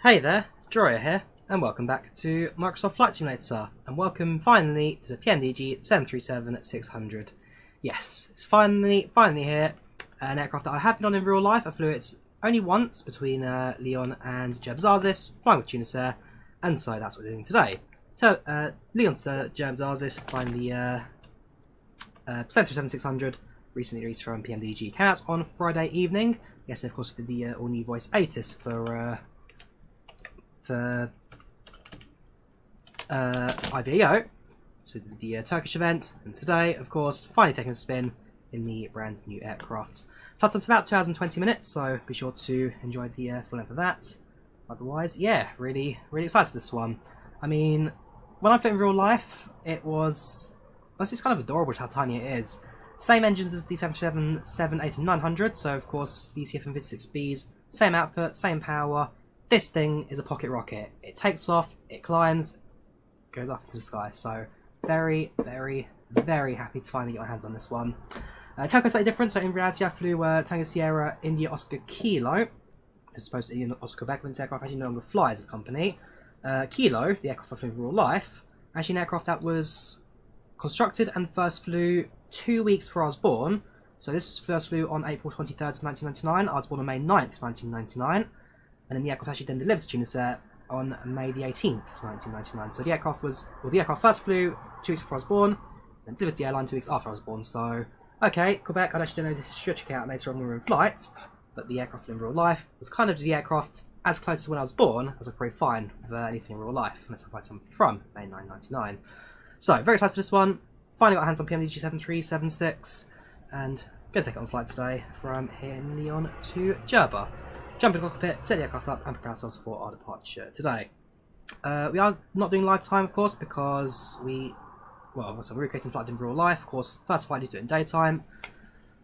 Hey there, Drawyah here, and welcome back to Microsoft Flight Simulator, and welcome finally to the PMDG 737-600. Yes, it's finally here, an aircraft that I have been on in real life. I flew it only once between Lyon and Djerba Zarsis, flying with Tunisair, and so that's what we're doing today. So, Lyon to Djerba Zarsis, flying the 737-600, recently released from PMDG, came out on Friday evening. Yes, and of course we did the all-new voice ATIS for IVAO, so the Turkish event, and today, of course, finally taking a spin in the brand new aircraft. Flight time's about 2 hours and 20 minutes, so be sure to enjoy the full length of that. Otherwise, yeah, really excited for this one. I mean, when I flew in real life, it's kind of adorable how tiny it is. Same engines as the 737, 7, 8 and 900, so of course the CFM56Bs, same output, same power. This thing is a pocket rocket. It takes off, it climbs, goes up into the sky. So very happy to finally get my hands on this one. Takeoff's slightly different. So in reality, I flew Tango Sierra India Oscar Kilo, as opposed to India Oscar Quebec. When this aircraft actually no longer flies with the company. Kilo, the aircraft I flew in real life, actually an aircraft that was constructed and first flew 2 weeks before I was born. So this was first flew on April 23rd, 1999. I was born on May 9th, 1999. And then the aircraft actually then delivered to Tunisair on May the 18th, 1999. So the aircraft first flew 2 weeks before I was born, then delivered to the airline 2 weeks after I was born. So, okay, Quebec, I actually don't know this should check out later on when we were in flight, but the aircraft in real life was kind of the aircraft as close to when I was born as I could probably find with anything in real life, unless I find something from May 1999. So, very excited for this one. Finally got hands on PMDG 7376, and going to take it on flight today from here in Lyon to Djerba. Jump in the cockpit, set the aircraft up, and prepare ourselves for our departure today. We are not doing live time, of course, because we're recreating flight in real life. Of course, first flight, you do it in daytime.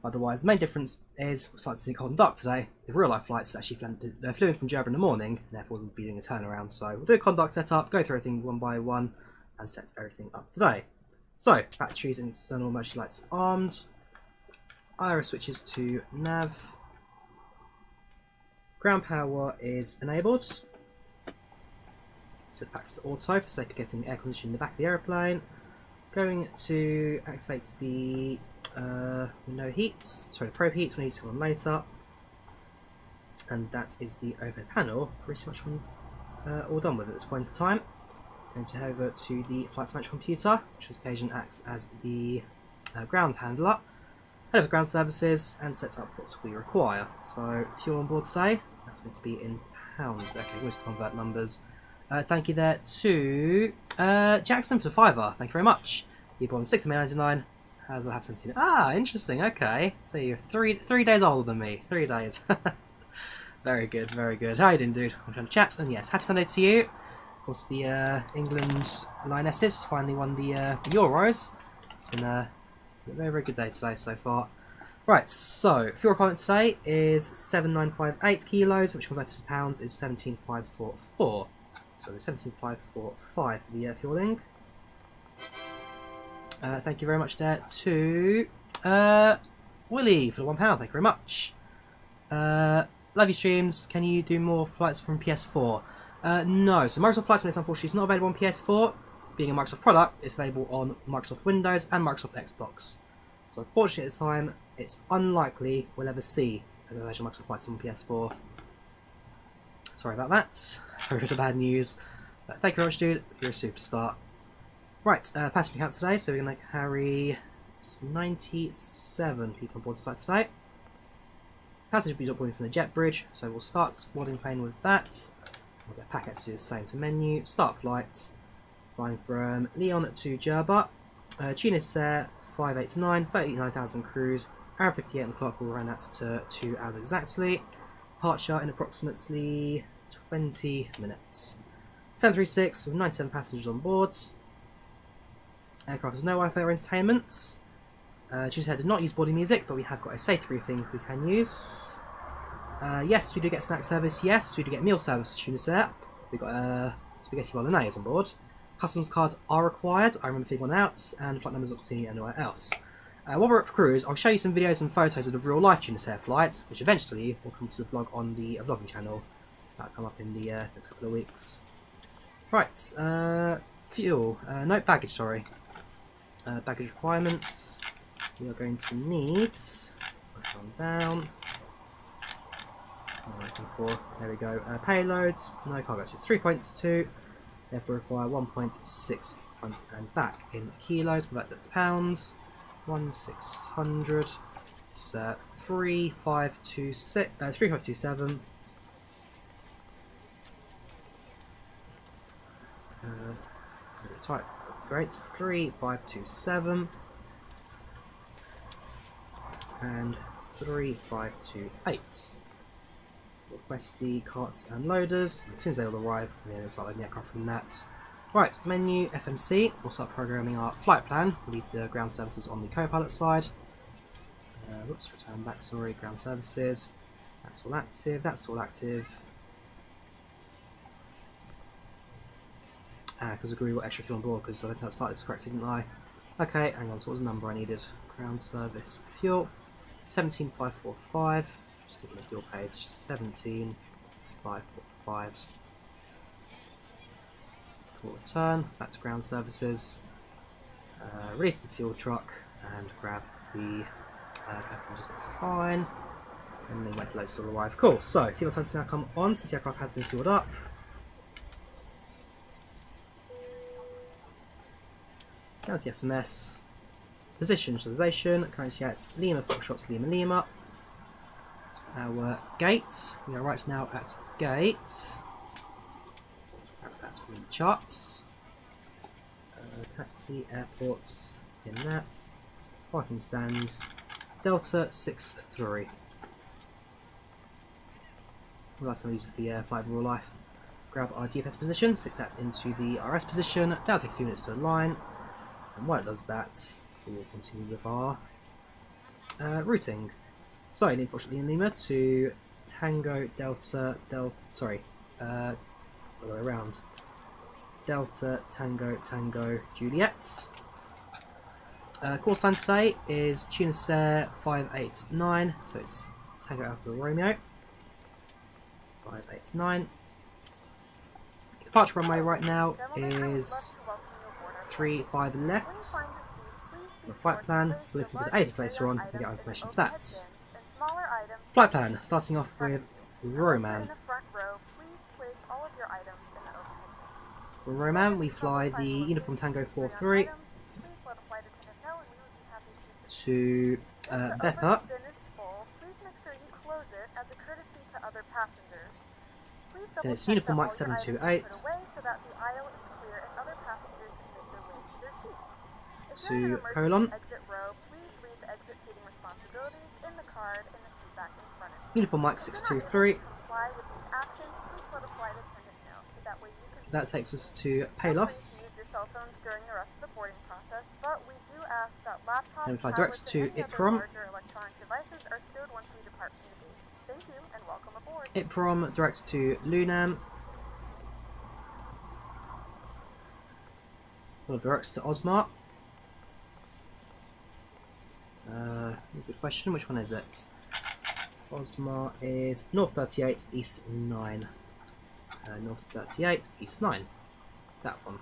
Otherwise, the main difference is we're starting to see cold and dark today. The real life flights actually flew in from Djerba in the morning, and therefore we'll be doing a turnaround. So we'll do a cold and dark setup, go through everything one by one, and set everything up today. So, batteries and external emergency lights armed. IRS switches to nav. Ground power is enabled. Set back to auto for sake of getting air conditioning in the back of the aeroplane. Going to activate the window heat, the probe heat, we need to on later. And that is the overhead panel, pretty much all done with at this point in time. Going to head over to the flight management computer, which on occasion acts as the ground handler. Head over to ground services and set up what we require. So, fuel on board today, that's going to be in pounds. Okay, we'll just convert numbers. Thank you there to Jackson for the $5. Thank you very much. You're born 6th of May 1999. How's I have since seen it? Ah, interesting. Okay, so you're three days older than me. 3 days. Very good, very good. How you doing, dude? I'm trying to chat. And yes, happy Sunday to you. Of course, the England Lionesses finally won the Euros. It's been a very good day today so far. Right, so fuel requirement today is 7958 kilos, which converted to pounds is 17544. So 17545 for the fueling. Thank you very much there to Willie for the £1. Thank you very much. Love you streams. Can you do more flights from PS4? No. So Microsoft Flight Simulator unfortunately is not available on PS4. Being a Microsoft product, it's available on Microsoft Windows and Microsoft Xbox. So unfortunately at this time, it's unlikely we'll ever see a version of Microsoft Flight Sim on PS4. Sorry about that. Very bit of bad news. Thank you very much, dude. You're a superstar. Right, passenger count today, so we're going to carry 97 people on board the flight today. Passenger will be boarding from the jet bridge, so we'll start boarding plane with that. We'll get packets to do the same. So menu, start flight. Flying from Lyon to Djerba. Tunisair 589, 39,000 cruise. Hour 58 on the clock, we'll run that to 2 hours exactly. Departure in approximately 20 minutes. 736 with 97 passengers on board. Aircraft has no Wi-Fi or entertainment. Tunisair did not use boarding music, but we have got a safety briefing we can use. Yes, we do get snack service. Yes, we do get meal service to Tunisair. We've got spaghetti bolognese on board. Customs cards are required. I remember filling one out, and flight numbers will continue anywhere else. While we're at cruise, I'll show you some videos and photos of the real-life Tunisair flights, which eventually will come to the vlog on the vlogging channel. That'll come up in the next couple of weeks. Right, fuel, no baggage, sorry. Baggage requirements. We are going to need, down. What am I looking for? There we go. Payloads, no cargo, so 3.2. Therefore require 1.6 front and back in kilos. Convert that to pounds. 1,600. So 3527. Type great. 3527 and 3528. Request the carts and loaders. As soon as they all arrive, and then start loading the aircraft from that. Right, menu FMC. We'll start programming our flight plan. We'll leave the ground services on the co-pilot side. Whoops, return back, sorry, ground services. That's all active, that's all active. Because I agree what extra fuel on board, because I think that started correctly, didn't I? Okay, hang on, so what was the number I needed? Ground service fuel. 17545. Just looking at the fuel page. 17545. Full return, back to ground services. Release the fuel truck and grab the passengers, that's fine. And then wait till those all arrive. Cool, so see what's now come on since the aircraft has been fueled up. Down to FMS. Position visualization, currency at Lima, Foxtrots, Lima, Lima. Our gate, we are right now at gate. That's from the charts. Taxi, airports, in that. Parking stands, Delta 63. Last time we used the flight in real life. Grab our GFS position, stick that into the RS position. That'll take a few minutes to align. And while it does that, we will continue with our routing. So, unfortunately, in Lima to Tango Delta all the way around. Delta Tango Tango Juliet. Call sign today is Tunisair 589, so it's Tango Alpha Romeo 589. Departure runway right now is 35 left. The flight plan, we'll listen to the ATIS later on and get our information for that. Flight plan, starting off with Roman. For Roman, we fly the Uniform Tango 43 to Beppa. Then it's Uniform Mike 728 to Colon. Uniform Mike 623. That takes us to Palos. Then we fly direct to Iprom. Iprom direct to Lunam. Well, directs to Osmar. Good question, which one is it? Osmar is North 38, East 9. North 38, East 9. That one.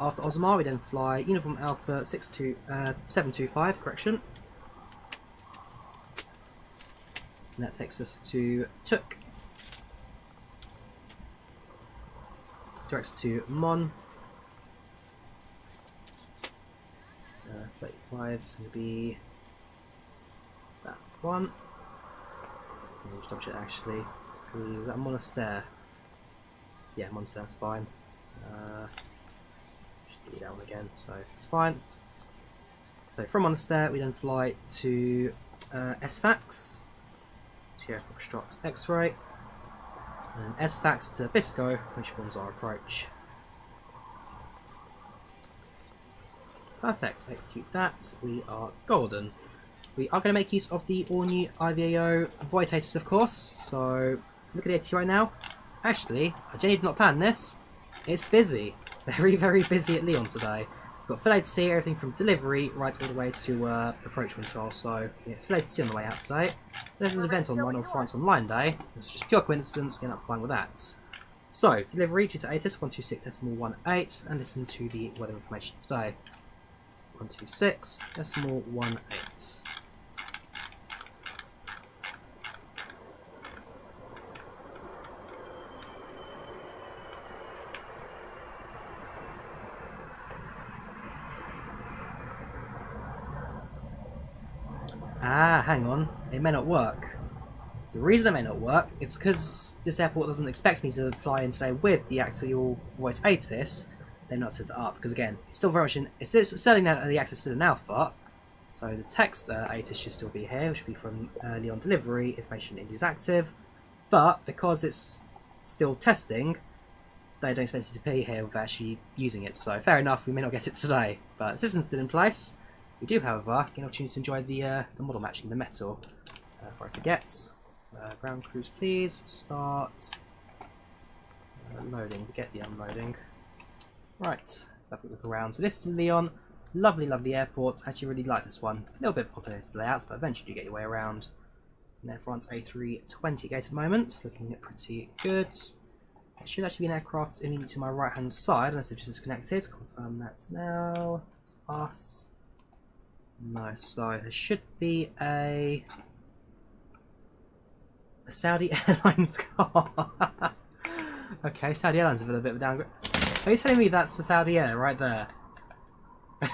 After Osmar, we then fly Uniform Alpha 725, correction. And that takes us to Tuk. Directs to Mon. 35 is going to be that one. Let me just double check actually. Is that Monaster? Yeah, Monaster's fine. Just delete that one again, so it's fine. So from Monaster, we then fly to SFAX, Sierra Foxtrot X-Ray, and SFAX to Bisco, which forms our approach. Perfect, execute that. We are golden. We are going to make use of the all-new IVAO Voitatus, of course. So, look at the AT right now. Actually, I genuinely did not plan this. It's busy. Very, very busy at Lyon today. Got filet to see everything from delivery right all the way to approach control. So yeah, filet to see on the way out today. There's an event on France Online Day. It's just pure coincidence we end up flying with that. So delivery due to ATIS 126.18 and listen to the weather information today. 126.18. Ah, hang on. It may not work. The reason it may not work is because this airport doesn't expect me to fly in today with the actual voice ATIS. They're not set it up because again, it's still very much in. It's certainly now the access to an alpha, so the text ATIS should still be here, which should be from Lyon delivery. Information is active, but because it's still testing, they don't expect you to be here without actually using it. So fair enough, we may not get it today, but the system's still in place. We do, however, get an opportunity to enjoy the model matching the metal. Before I forget, ground cruise please, start loading, get the unloading. Right, let's have a look around. So this is Lyon, lovely, lovely airport. I actually really like this one. A little bit of complicated layouts, but eventually you get your way around. And Air France A320 gate at the moment, looking pretty good. It should actually be an aircraft immediately to my right hand side, unless it's just disconnected. Confirm that now. It's us. No, so there should be a Saudi Airlines car. Okay, Saudi Airlines have a little bit of a downgrade. Are you telling me that's the Saudi Air right there?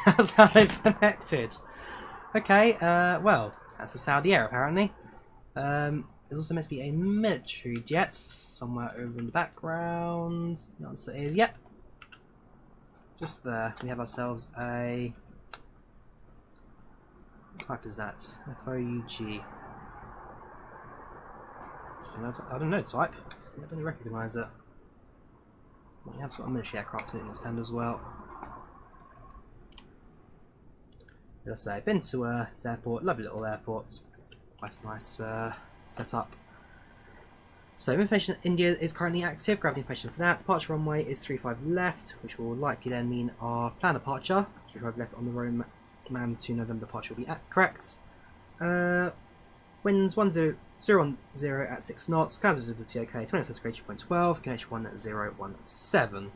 That's how they've connected. Okay, well, that's the Saudi Air apparently. There's also meant to be a military jet somewhere over in the background. The answer is yep. Just there, we have ourselves a. What type is that? FOUG. I don't know the type. I don't really recognise it. We have sort of military aircraft sitting in the stand as well. As I say, been to this airport, lovely little airport. Nice setup. So information India is currently active, grab the information for that. Departure runway is 35 left, which will likely then mean our planned departure. 35 left on the Rome man to November departure will be correct. Winds 10 at 6 knots, clouds visibility okay, 20 2.12, KH 1017.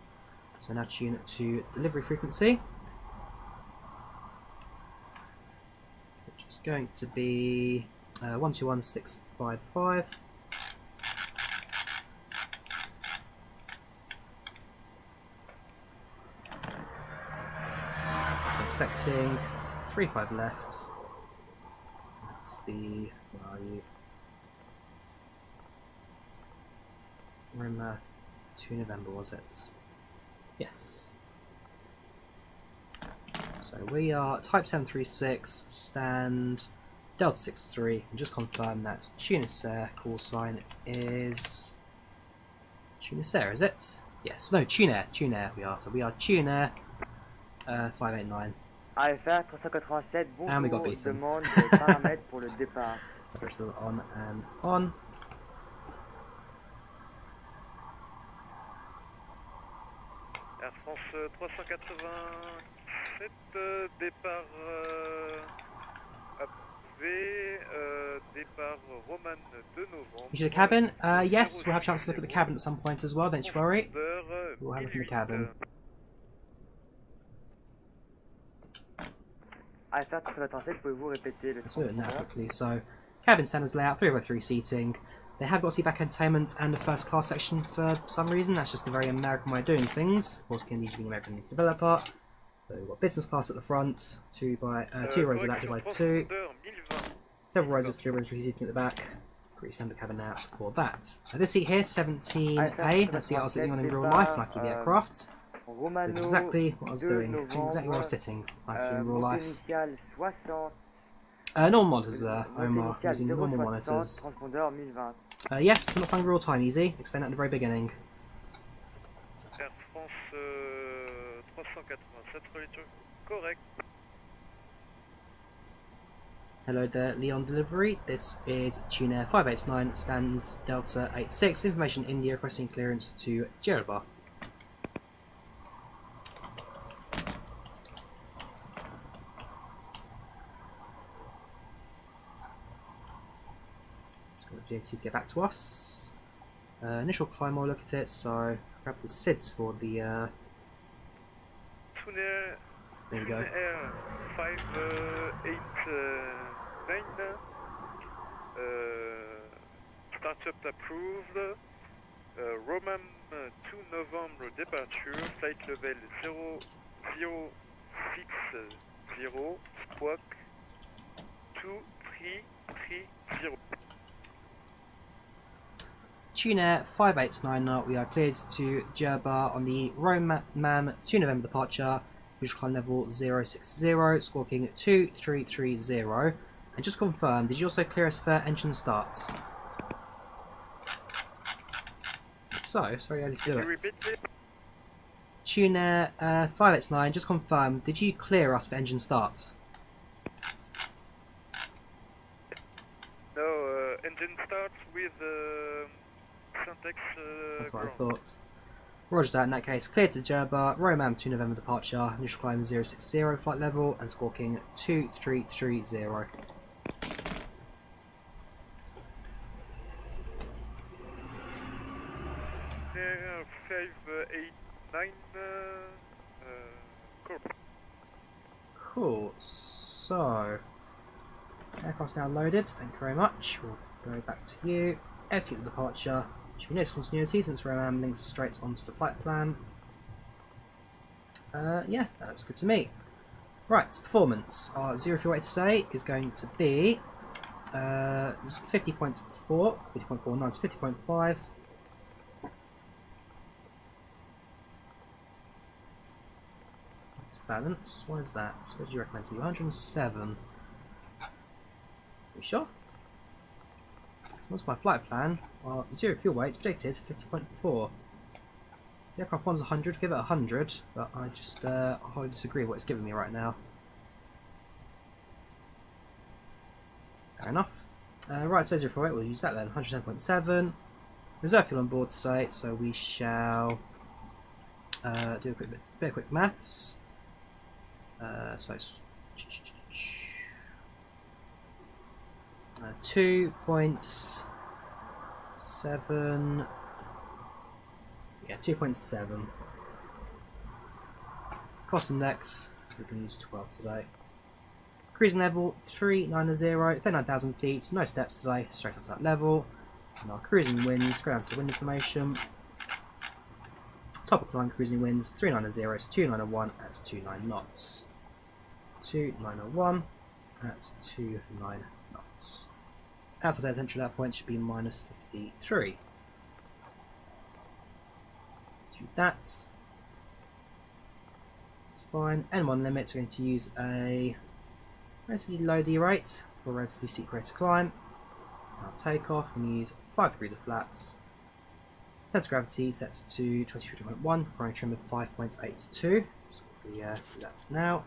So now tune to delivery frequency, which is going to be 121655. So expecting 35 left. That's the where are you? Roma to November was it? Yes. So we are type 736, stand Delta 63, and just confirm that Tunisair call sign is Tunisair, is it? Yes, no, Tunair we are. So we are Tunair 589. AFR 387, bonjour, and we got beaten. demande les paramètres pour le départ. We're still on and on. Air France 387, départ AV, départ Roman de Novembre. You see the cabin? Yes, we'll have a chance to look at the cabin at some point as well, don't you worry. We'll have a look at the cabin. AFR 387, pouvez-vous répéter le Let's do it now quickly. So, cabin standards layout, 3x3 seating. They have got seatback entertainment and a first class section for some reason. That's just a very American way of doing things. Of course, PMDG being an American developer. So we've got business class at the front, two rows of that divided by two. Several rows of 3x3 seating at the back. Pretty standard cabin layout for that. Now this seat here, 17A. That's the seat I was sitting on in real life when I flew the aircraft. That's exactly what I was doing. Exactly where I was sitting when I flew in real life. Normal monitors, Omar, using normal monitors. Yes, we're not flying real time, easy. Explain that at the very beginning. Air France 387, religion, correct. Hello there, Lyon delivery. This is Tunair 589, stand Delta 86. Information India requesting clearance to Djerba. to get back to us. Initial climb, I'll look at it, so grab the SIDS for the there you go. Tunisair 589. Startup approved. Roman 2 November departure. Flight level 0060. Squawk 2330. Tunisair 589, we are cleared to Djerba on the Roman 2 November departure, visual climb level 060, squawking 2330. And just confirm, did you also clear us for engine starts? So, it's very early to do it. Tunisair 589, just confirm, did you clear us for engine starts? No, engine starts with syntax That's what I ground. thought. Roger that, in that case, cleared to Djerba, Roman 2 November departure, initial climb 060, flight level, and squawking 2330. There 589. Cool. Cool, so aircraft's now loaded, thank you very much. We'll go back to you. Execute the departure. Should be no continuity since Roman links straight onto the flight plan. Yeah, that looks good to me. Right, performance. Our 0 fuel rate today is going to be 50.4, 50.49, so 50.5. Balance. What is that? What do you recommend to you? 107. You sure? What's my flight plan? Well, 0 fuel weight predicted 50.4. The aircraft wants 100. Give it 100, but I just wholly disagree with what it's giving me right now. Fair enough. Right, so 0 fuel weight. We'll use that then. 110.7. Reserve fuel on board today, so we shall do a bit of quick maths. So it's 2.7. Yeah, 2.7. Cost index, we can use 12 today. Cruising level 390, 39,000 feet, no steps today, straight up to that level. And our cruising winds, go down to the wind information. Top of climb cruising winds 390 is 291 at 29 knots. 2901 at 29 knots. Outside air temperature at that point should be minus 53. Do that. It's fine. N1 limits, we're going to use a relatively low D rate for a relatively steep rate to climb. Our takeoff, we're going to use 5 degrees of flaps. Centre of gravity set to 23.1, running trim of 5.82. So we do that now.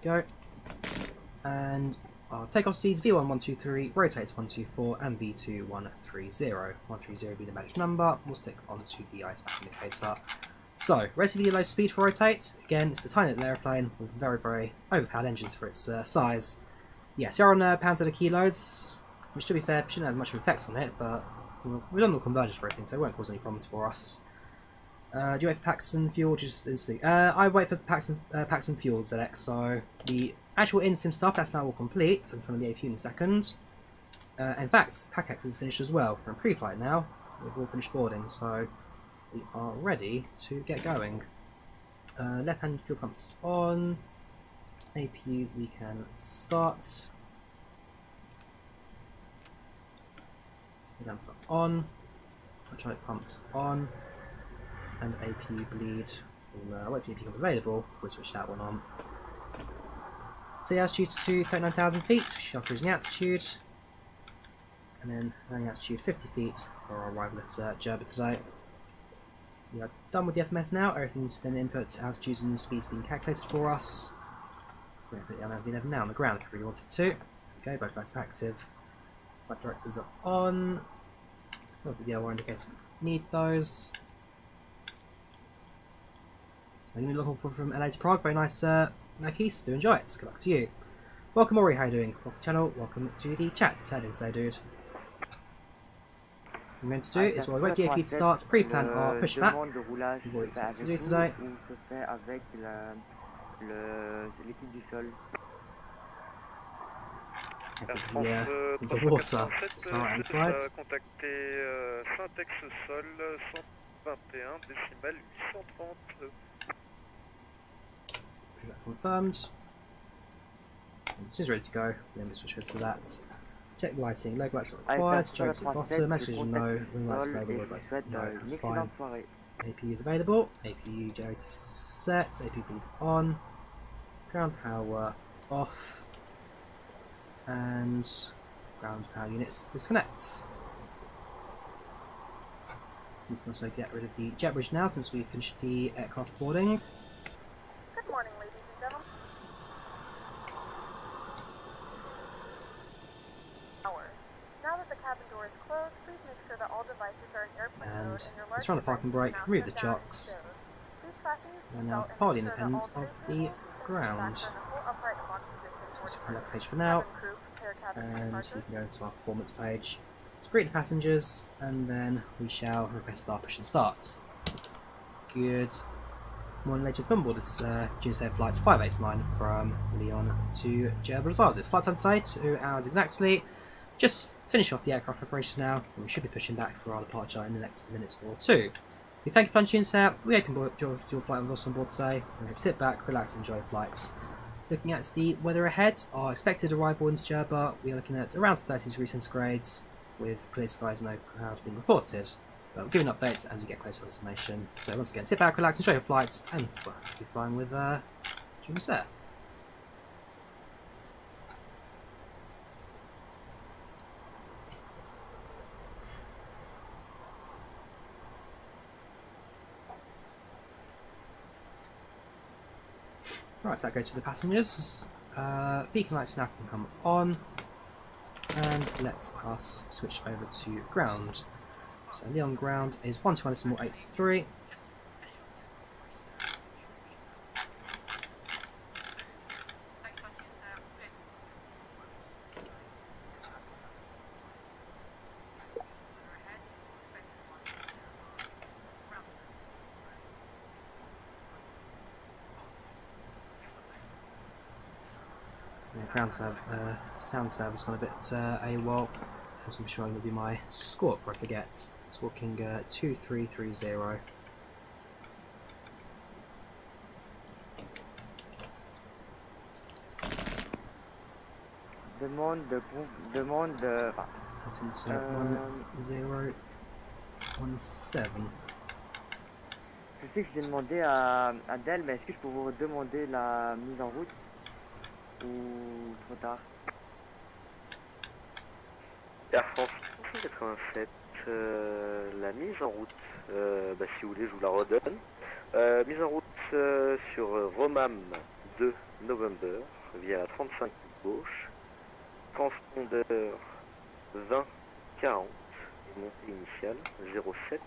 There we go. And our takeoff speeds V1 123, rotates 124, and V2 130. 130 being the magic number. We'll stick onto the ice back indicator. So, relatively low speed for rotate. Again, it's a tiny little aeroplane with very, very overpowered engines for its size. Yes, you're on pounds to kilos, which to be fair, shouldn't have much of an effect on it, but we've done the convergence for everything, so it won't cause any problems for us. Do you wait for packs and fuel just instantly? I wait for packs and fuel, ZX, so the actual in-sim stuff, that's now all complete. I'm telling the APU in a second. In fact, PackX is finished as well. We're in pre-flight now. We've all finished boarding, so we are ready to get going. Left-hand fuel pumps on. APU we can start. Damper on. Electronic pumps on. And APU bleed. We'll wait for it to become available. We'll switch that one on. So the altitude to 39,000 feet, we shall cruise the altitude. And then landing altitude 50 feet for our arrival at Djerba today. We are done with the FMS now, everything's been input, altitudes and speeds being calculated for us. We're going to put the LMV now on the ground if we really wanted to. Okay, both lights active. Flight directors are on. Not the yellow indicator. Need those. I'm going to be looking for from LA to Prague. Very nice, Nikes. Do enjoy it. Good luck to you. Welcome, Ori. How you doing? Welcome to the channel. Welcome to the chat. How you doing today, dude? What I'm going to do is while we wait for the AP to start, pre-plan our pushback. We've already got to do today. Yeah, the water. So right hand side. Contacter Syntex Sol 121 décimal 830. That confirmed. And as soon as ready to go, then we'll switch over to that. Check lighting, leg lights not required, strokes at bottom, message no, wing lights available, wing lights no, that's fine. APU is available, APU generator set, APU bleed on, ground power off, and ground power units disconnect. We can also get rid of the jet bridge now since we finished the aircraft boarding. Good morning, ladies and gentlemen. Now that the cabin door is closed, please make sure that all devices are in airplane mode and your large let's run the parking brake, remove the chocks, and now partly independent of the ground. Just run that page for now, and you can go to our performance page. So greet the passengers, and then we shall request our push and start. Good morning, ladies and gentlemen. It's Tuesday flights 589 from Lyon to Djerba, Zarsis. Flight time today, 2 hours exactly. Just finish off the aircraft preparations now, and we should be pushing back for our departure in the next minute or two. We thank you for Tunisair. We hope you enjoy your flight with us on board today. We sit back, relax, and enjoy flights. Looking at the weather ahead, our expected arrival in Djerba, we are looking at around 30 degrees centigrade with clear skies and no clouds being reported. But we'll give you an update as we get closer to destination. So once again, sit back, relax, enjoy your flights, and we'll be flying with Tunisair. Right, so that goes to the passengers. Beacon lights now can come on, and let us switch over to ground. So Lyon ground is 121.83. Ground sound service gone a bit AWOL. I'm sure I'm going to be my squawk before I forget. Squawking 2330. Demande 1017. Je sais que j'ai demandé à Del, mais est-ce que je peux vous demander la mise en route ou trop tard? Air France 387, la mise en route, si vous voulez je vous la redonne. Mise en route sur Romam 2 November via 35 gauche, transpondeur 20 40 et montée initiale 070.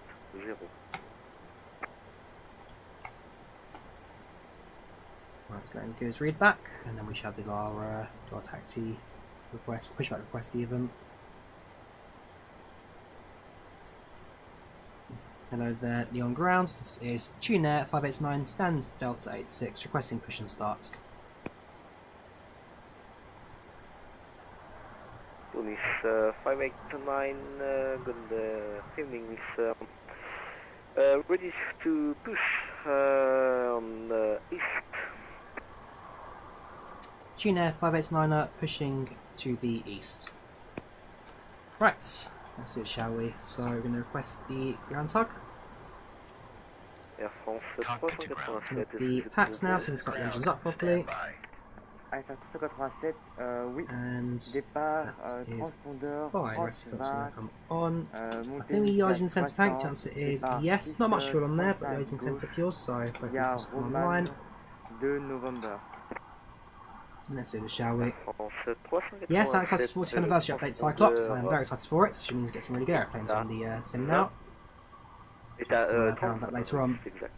Right, let's go and give us read back, and then we shall do our taxi request, pushback request even. Hello there, Lyon grounds. This is Tunisair 589, stands Delta 86, requesting push and start. Tunis 589, good evening, ready to push on east. Tunisair 589 pushing to the east. Right, let's do it, shall we? So we're going to request the ground tug. Air France 387. The packs now, so we can start the engines up properly. Air France 387, oui. And Départ, that is transpondeur, fine. Rest of it's going to come on. I montée think we're using initiale sensor tank. 60, Chance it is départ yes. Not much fuel on there, but we're 35 using sensor gauche, fuel, so both via these come online. Romam 2 November. Let's do this, shall we? France 387. Yes, I'm excited for the 40th anniversary update Cyclops. I'm very excited for it. Should mean to get some really good airplanes on the sim now. Et Just t'as pound that later on. c'est exact.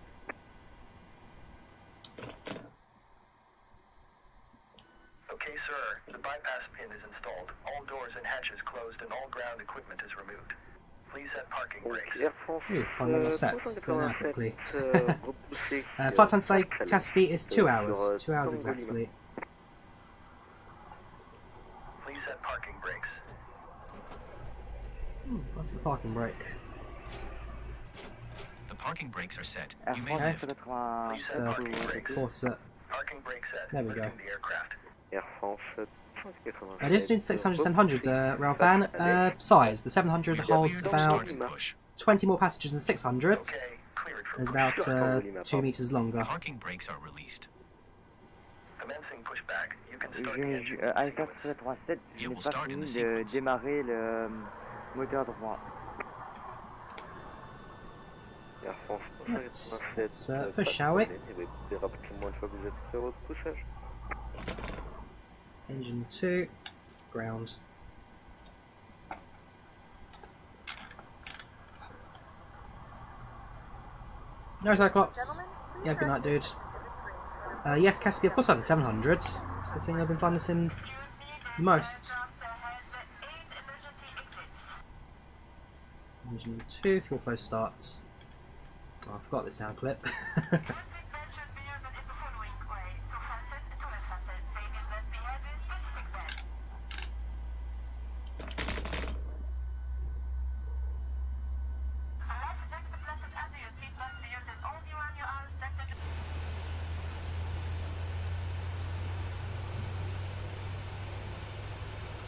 Okay, sir. The bypass pin is installed. All doors and hatches closed and all ground equipment is removed. Please set parking Donc brakes. Air France Ooh, on the sets. Go now 387 quickly. repoussé. Flight time today, Caspi is 2 hours. 2 hours exactly. Please set parking brakes. That's the parking brake. The parking brakes are set. Air You may France lift. peut-être un... Please set parking brakes. Force it. Parking brake set. There we go. Lifting the aircraft. Air France 387. It is doing 600 700 rail fan. Size. The 700 holds Rear about starts push. 20 more passengers than 600. Okay, cleared for It's push. about 2 meters longer. Parking brakes are released. Commencing pushback. You can Je start the viens engine avec sequence. 737, je You n'ai will pas start in fini the de sequence. démarrer le moteur droit. Air France Let's 387. push, shall we? Et oui, c'est rapidement une fois que vous êtes fait votre poussage. Engine 2. Ground. No Cyclops. Gentlemen, please Yeah, good night, dude. exit the screen. Yes, Caspi, of course I have the 700s. It's the thing I've been flying this in the most. Engine 2, fuel flow starts. Oh, I forgot this sound clip.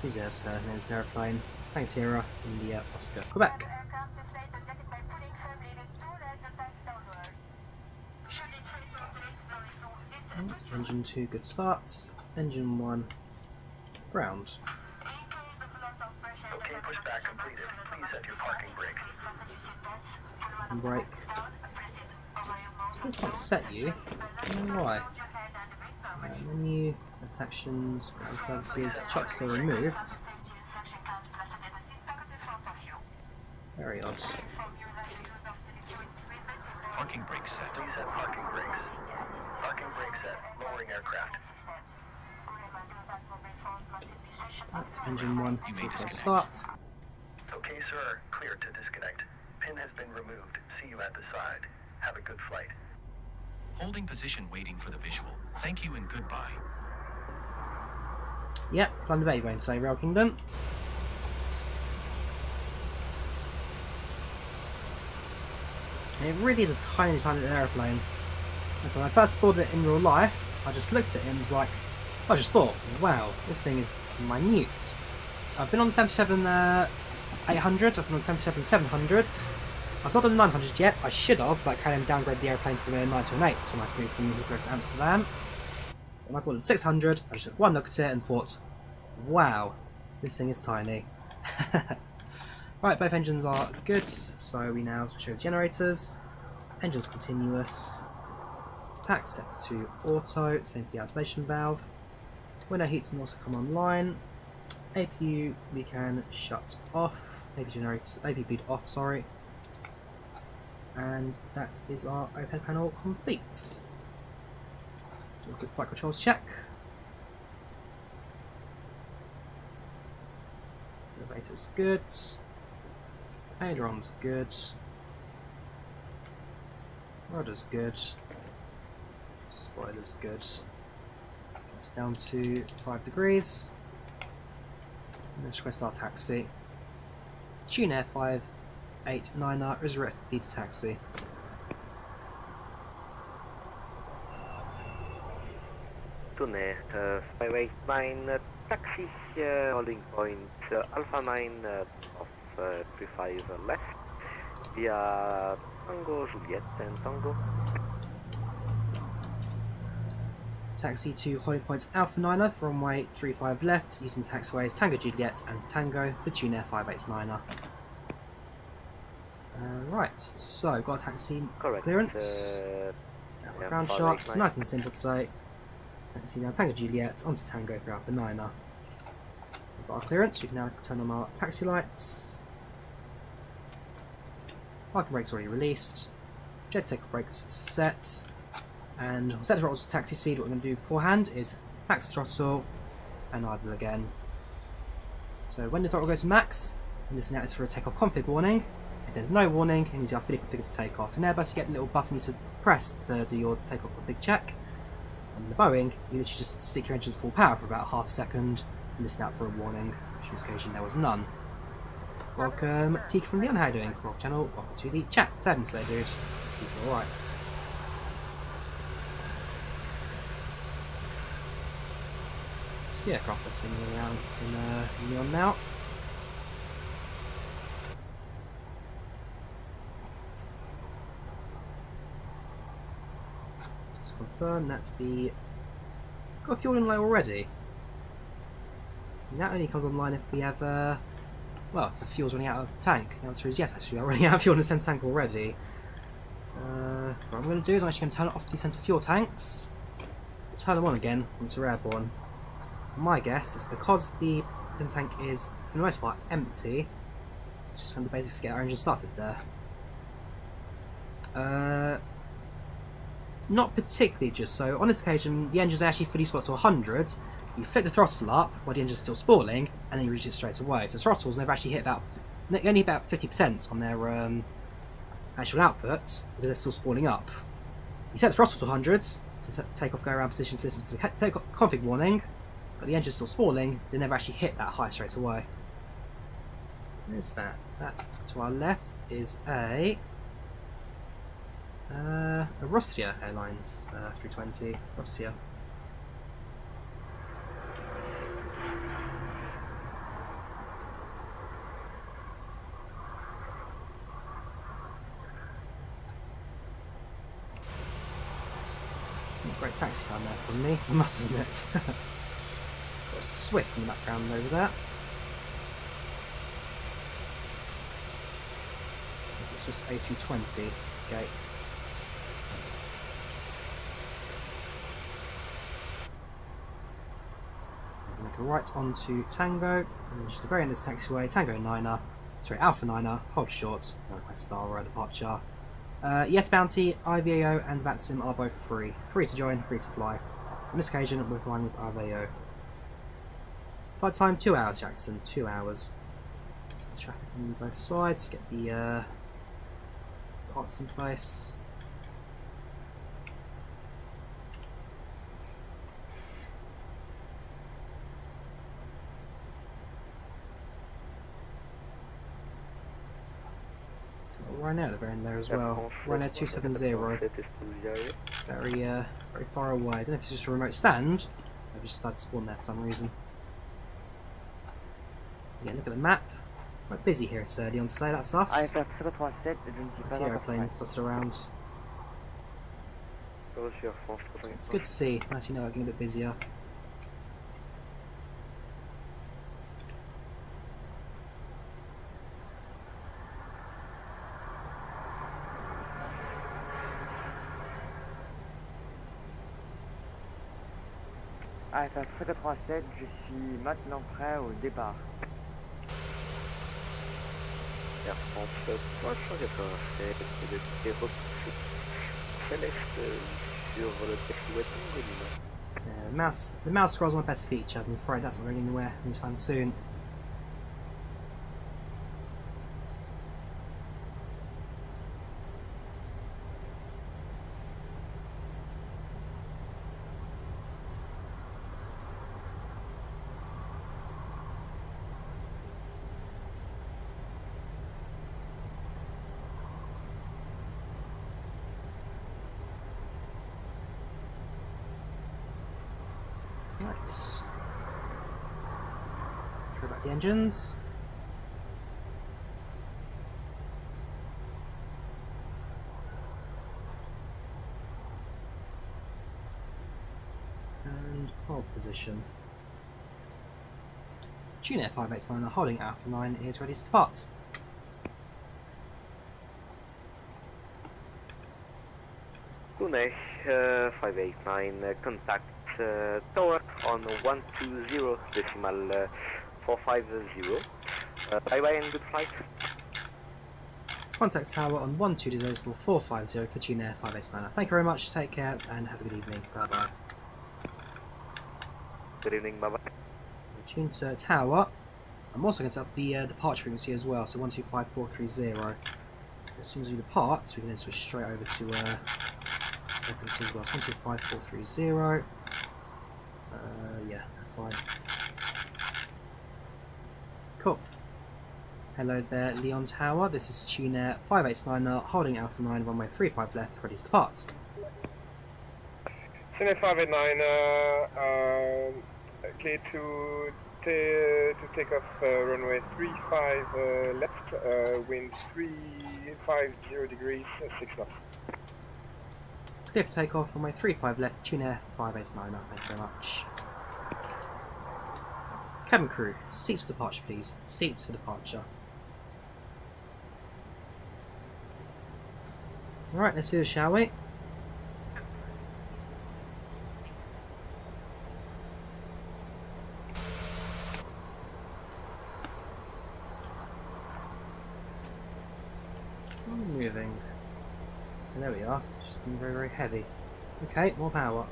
He's out there's an aeroplane. Thanks, Sierra. India, Oscar, Quebec. Engine 2, good starts. Engine 1, ground. Okay, pushback completed. Please set your parking brake. And brake. Still can't set you. I don't know why. Menu, actions, ground services, chocks are removed. Very odd. Parking brakes set. Please set parking brakes. Parking brake set. Lowering aircraft. That's engine 1, You may full disconnect. start. Okay, sir. Cleared to disconnect. Pin has been removed. See you at the side. Have a good flight. Holding position waiting for the visual. Thank you and goodbye. Yep, Plunder Bay going today, Rail Kingdom. And it really is a tiny, tiny little aeroplane. And so when I first spotted it in real life, I just looked at it and was like, I just thought, wow, this thing is minute. I've been on the 77 800, I've been on the 77 700s. I've not done the 900 yet, I should have, but I downgraded the airplane from the 928s when I flew from Heathrow to Amsterdam. When I bought the 600, I just took one look at it and thought, wow, this thing is tiny. Right, both engines are good, so we now switch over to generators. Engines continuous. Pack set to auto, same for the isolation valve. Window heats can also come online. APU we can shut off. AP generators, AP bleed off, sorry. And that is our overhead panel complete. Do a quick flight controls check. Elevator's good. Aileron's good. Rudder's good. Spoiler's good. It's down to 5 degrees. And let's request our taxi. Tunisair 589 is ready to taxi. Tunisair 589 taxi, holding point Alpha 9 of 35 left via Tango Juliet and Tango. Taxi to holding points Alpha 9 from runway 35 left using taxiways Tango Juliet and Tango for Tunisair 589. Right, so got a taxi Correct. clearance. Ground shots, nice and simple today. taxi now Tango Juliet onto Tango for Alpha 9er. We've got our clearance, we can now turn on our taxi lights. Parking brakes already released. Jet takeoff brakes set. And we'll set the throttle to taxi speed. What we're going to do beforehand is max throttle and idle again. So when the throttle goes to max, and this now is for a takeoff config warning. If there's no warning, it means you are fully configured for takeoff. In Airbus, you get little buttons to press to do your takeoff config check. On the Boeing, you literally just stick your engine to full power for about half a second and listen out for a warning, which in this occasion there was none. Welcome, Tika from Lyon, how are you doing? Welcome channel, welcome to the chat. Sadness there, dude. Keep it alright. The aircraft that's singing around. It's in Lyon now. Just confirm that's the. Got fuel in low already. And that only comes online if we have. Well, if the fuel's running out of the tank. The answer is yes, actually. I'm running out of fuel in the centre tank already. What I'm going to do is I'm actually going to turn off the centre fuel tanks. We'll turn them on again once they're airborne. My guess is because the centre tank is, for the most part, empty. It's just kind of the basics to get our engine started there. Not particularly just so. On this occasion, the engine's actually fully spot to 100. You flip the throttle up while the engine's still spooling, and then you reach it straight away. So throttles never actually hit only about 50% on their actual output, because they're still spooling up. You set the throttle to 100 to take off, go around position to listen for the takeoff config warning, but the engine's still spooling. They never actually hit that high straight away. Where's that? That to our left is a Russia Airlines 320 Russia. Great taxi sound there from me, I must admit. Got a Swiss in the background over there. Swiss A220 gate. Make a right onto Tango, and just the very end of this taxiway, Tango 9er, sorry, Alpha 9er, hold short, Northwest Star departure. Yes Bounty, IVAO and VATSIM are both free. Free to join, free to fly. On this occasion, we're flying with IVAO. Flight time 2 hours, Jackson, 2 hours. Traffic on both sides, get the parts in place. Ryanair at the very end there as well. Ryanair 270. Very far away. I don't know if it's just a remote stand. I've just started to spawn there for some reason. Yeah, look at the map. Quite busy here at Lyon today, that's us. A few aeroplanes tossed around. It's good to see. As you know, getting a bit busier. AFF 387, je suis maintenant prêt au départ. Air France 387, c'est repoussé céleste sur le taxiway Tango. The mouse scroll's my best feature, I'm afraid that's not going anywhere anytime soon. Right. Try back the engines. And hold position. Tunisair 589 holding Alpha 9 is ready to depart. Tunisair 589, contact tower on 120.450. Bye bye and good flight. Contact tower on 120.450 for Tunisair 589. Thank you very much, take care, and have a good evening. Bye bye. Good evening, bye bye. Tune to tower. I'm also going to set up the departure frequency as well, so 125430. As soon as we depart, we can then switch straight over to frequency as well. So 125430. Yeah, that's fine. Cool. Hello there, Lyon Tower. This is Tunisair 589, holding Alpha 9, runway 35 left, ready to depart. Tunisair 589, okay, to take off runway 35 left, wind 350 degrees, 6 knots. Clear for takeoff, runway 35 left, Tunisair 589. Thank you very much. Cabin crew, seats for departure please. Seats for departure. Alright, let's do this, shall we? Moving. And there we are. Just been very, very heavy. Okay, more power.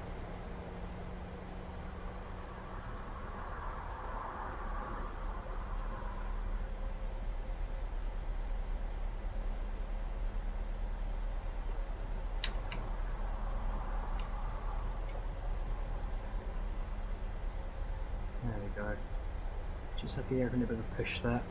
There we go. Just have the air in a bit of a push there.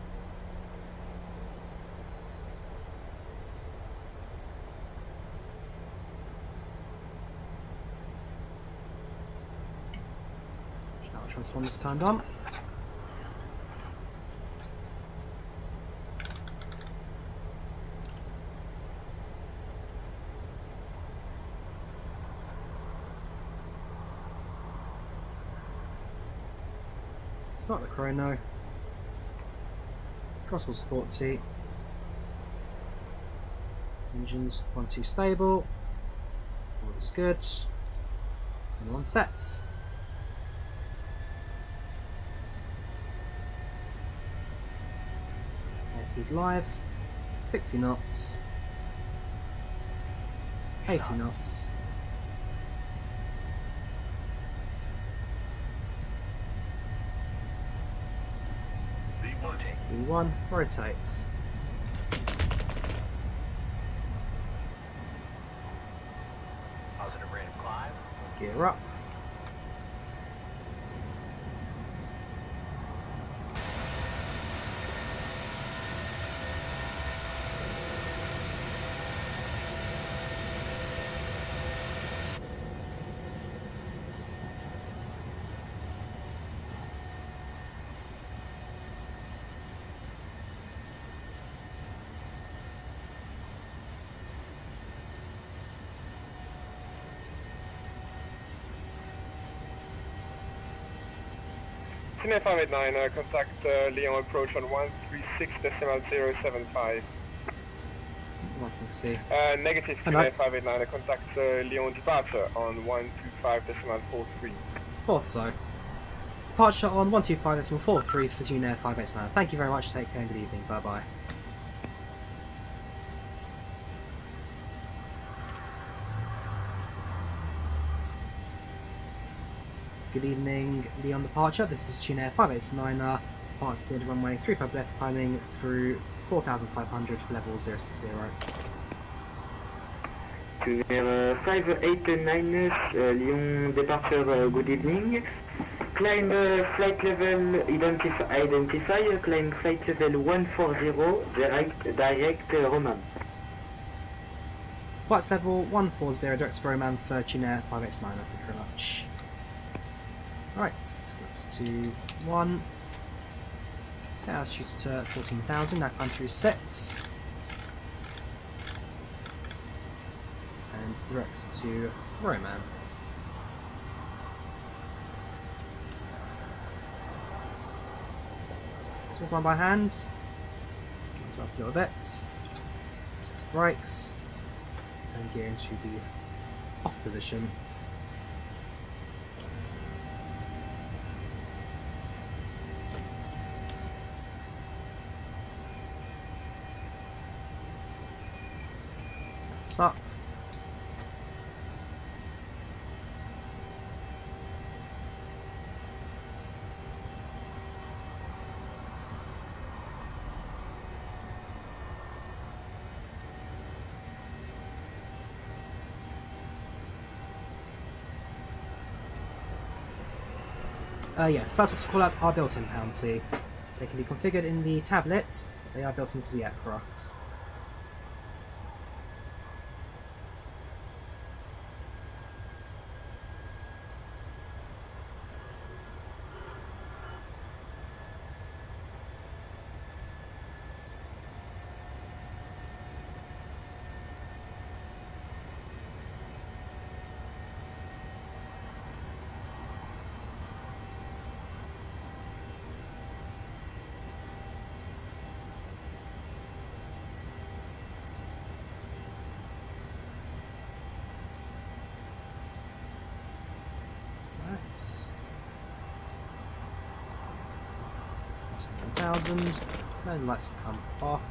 Transponder's turned on. Start the chrono. Throttle's 40. Engines 1-2 stable. All is good. And 1 sets. Airspeed live, 60 knots, 80 knots, V1 rotates. Positive rate of climb. Gear up. Tunisair 589, contact Lyon approach on 136.075. I can see. Negative Tunisair 589, contact Lyon departure on 125.43. Fourth zone. Departure on 125.43 for Tunisair 589. Thank you very much, take care and good evening, bye bye. Good evening, Lyon departure. This is Tunisair 589, departing to runway 35 left, climbing through 4,500 for level 060. Tunisair 589, Lyon departure, good evening. Climb flight level, identify, climb flight level 140, direct Roman. Flight level 140, direct to Roman for Tunisair 589, thank you very much. Right, flips to 1. Set altitude to 14,000, now climb through 6. And directs to Roman. So one by hand. Goes up a little bit. Test brakes. And gear into the off position. lights up. Yes, first off, callouts are built in PMDG. They can be configured in the tablet, but they are built into the aircraft. That's 1,000. Then lights come off.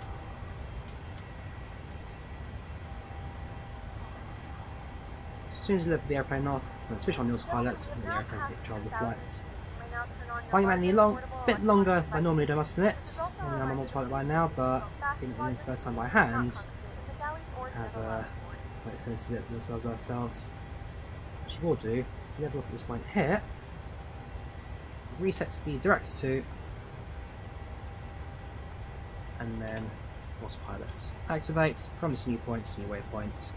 As soon as you lift the airplane off, switch on the autopilot, and the airplane take control of the flights. Flying manually bit longer than I normally do, I must admit. I'm on autopilot by now, but getting it the first time by hand, have quite extensive bit themselves ourselves. What you will do is level off at this point here, resets the direct to, and then autopilot activates from this new point to new waypoint.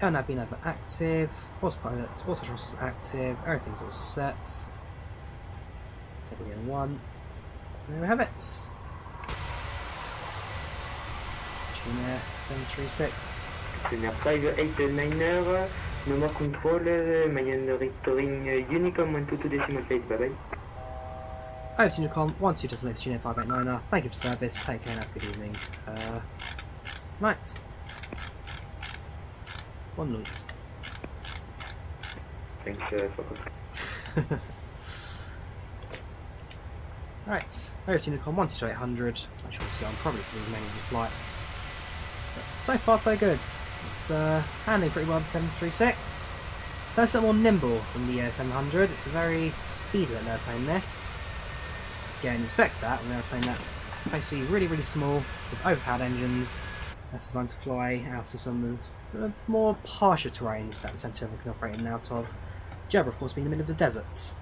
And I've been active, autopilot, auto thrustles active, everything's all set. Take it in one. And there we have it. Tunisair 736. Tunisair 589er, number controller, monitoring Unicom 122 decimal place, bye bye. Over to Unicom 12 decimal place, Tunisair 589er. Thank you for service, take care and have a good evening. Night. One night. Thanks for Right, over to Unicom 12800. I shall say I'm probably through the remaining flights. But so far so good. It's handling pretty well the 736. So it's a little more nimble than the 700. It's a very speedy little airplane this. Again, you expect that an airplane that's basically really small with overpowered engines that's designed to fly out of some of the more harsher terrains that the 737 can operate in and out of. Djerba, of course, being in the middle of the deserts.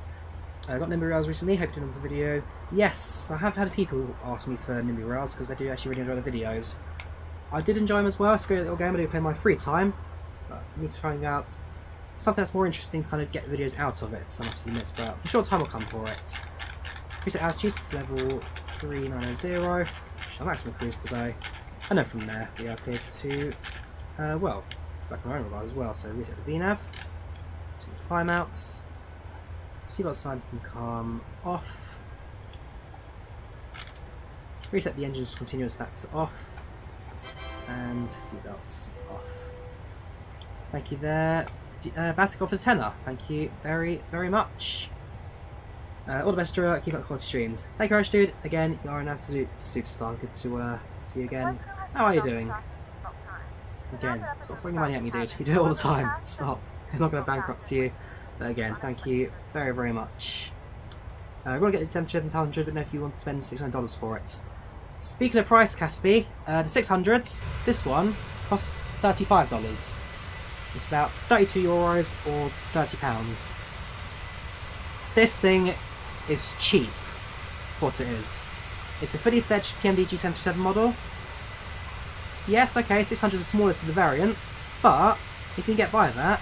I got Nimby Rails recently, hope you enjoyed the video. Yes, I have had people ask me for Nimby Rails because I do actually really enjoy the videos. I did enjoy them as well. It's a great little game I do play in my free time, but I need to find out something that's more interesting to kind of get the videos out of it, I must admit, but I'm sure time will come for it. Reset altitude to level 3900, which is maximum cruise today, and then from there we appears to, well, it's back on our own as well, so reset the VNAV, to climb outs. Seatbelt sign can come off. Reset the engines continuous back to off. And seatbelts off. Thank you there. Batic offers tenner. Thank you very much. All the best, Drawyah. Keep up quality streams. Thank you very much, dude. Again, you are an absolute superstar. Good to see you again. How are you doing? Again, stop throwing your money at me, dude. You do it all the time. Stop. I'm not going to bankrupt you. But again, thank you very much. We're going to get the 737-100, but no, if you want to spend $600 for it. Speaking of price, Caspi, the 600s, this one costs $35. It's about €32 or £30. This thing is cheap for what it is. It's a fully fledged PMDG 737 model. Yes, okay, 600 is the smallest of the variants, but if you can get by that,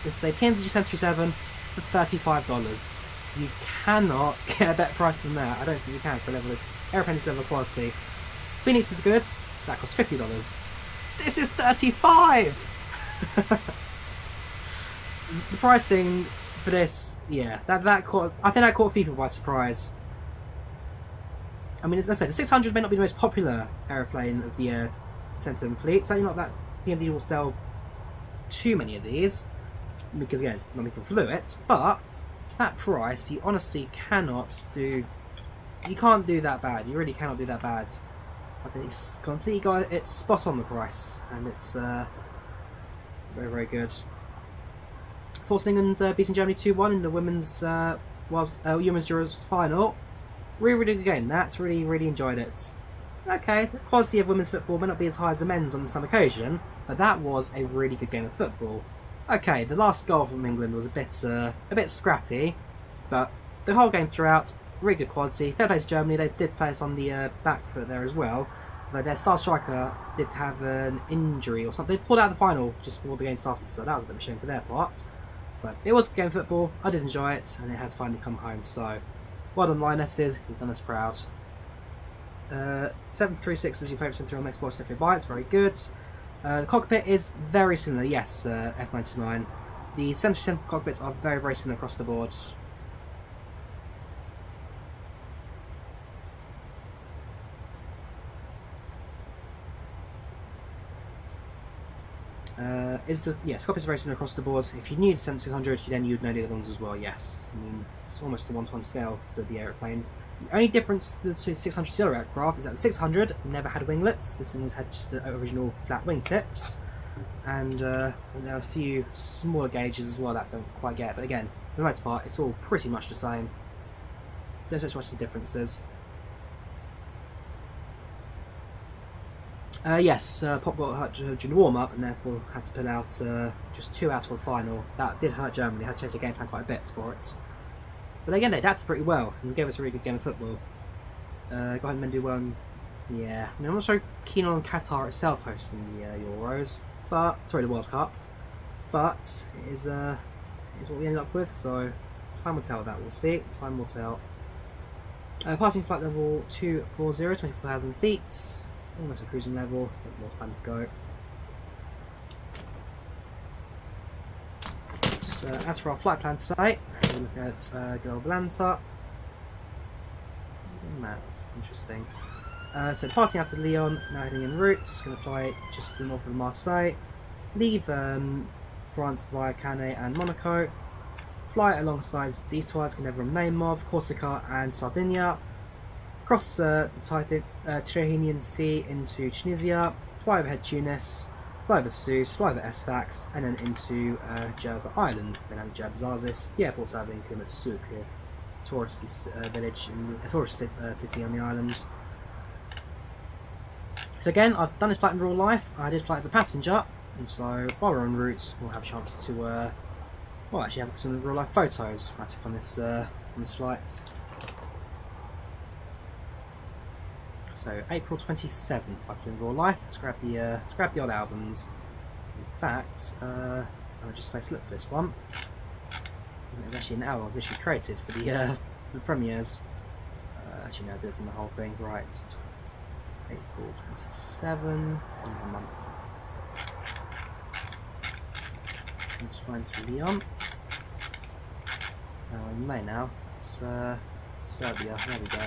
this is a PMDG 737 for $35. You cannot get a better price than that. I don't think you can for level this airplane's level of quality. Phoenix is good. That costs $50. This is $35. The pricing for this, yeah, that caught. I think that caught people by surprise. I mean, as I said, the 600 may not be the most popular airplane of the 737 fleet. Certainly not that PMDG will sell too many of these, because again, not many people flew it, but at that price you honestly cannot do, you can't do that bad, you really cannot do that bad. I think it's completely got, it's spot on the price, and it's Very, very good. Forcing England beating Germany 2-1 in the women's women's Euros final. Really, really good game. That's really, really enjoyed it. Okay, the quality of women's football may not be as high as the men's on some occasion, but that was a really good game of football. Okay, the last goal from England was a bit scrappy, but the whole game throughout, really good quality. Fair play to Germany, they did play us on the back foot there as well, but their star striker did have an injury or something. They pulled out of the final just before the game started, so that was a bit of a shame for their part. But it was a good game of football, I did enjoy it, and it has finally come home, so well done Lionesses, you've done us proud. 736 is your favourite center on Xbox FA it's very good. The cockpit is very similar, yes, F99. The center cockpits are very, very similar across the board. Yes, cockpits are very similar across the board. If you knew the 600, then you'd know the other ones as well, yes. I mean, it's almost a 1-to-1 scale for the aeroplanes. The only difference between 600 to the other aircraft is that the 600 never had winglets. This thing had just the original flat wingtips, and there are a few smaller gauges as well that don't quite get. But again, for the most part, it's all pretty much the same. Don't so much the differences. Yes, Pop got hurt during the warm-up and therefore had to pull out just 2 hours for the final. That did hurt Germany. They had to change the game plan quite a bit for it. But again, they adapted pretty well and gave us a really good game of football. Go ahead and do well. Yeah, I mean, I'm not so keen on Qatar itself hosting the Euros, but sorry, the World Cup. But it is what we ended up with. So time will tell. That we'll see. Time will tell. Passing flight level 240, 24,000 feet. Almost a cruising level. A bit more time to go. So, as for our flight plan today, we'll look at Volanta. That's interesting. So passing out of Lyon, now heading en route, going to fly just to the north of Marseille, leave France via Cannes and Monaco, fly alongside these two islands, going to name of Corsica and Sardinia, cross the Tyrrhenian Sea into Tunisia, fly overhead Tunis, fly over Sousse, fly over Sfax, and then into Djerba Island, then have Djerba Zarsis, the airport serving Kumatsuk, a tourist village, a tourist city on the island. So again, I've done this flight in real life. I did fly as a passenger, and so while we're en route, we'll have a chance to, well, actually have some real life photos I took on this flight. So April 27th, I flew in real life. Let's grab the odd albums. In fact, I'll just space look for this one. It's actually an hour I've literally created for the premieres. Actually, no, I did it from the whole thing. Right, it's April 27 on the month. Let's find to Lyon. In May now. It's Serbia. There we go.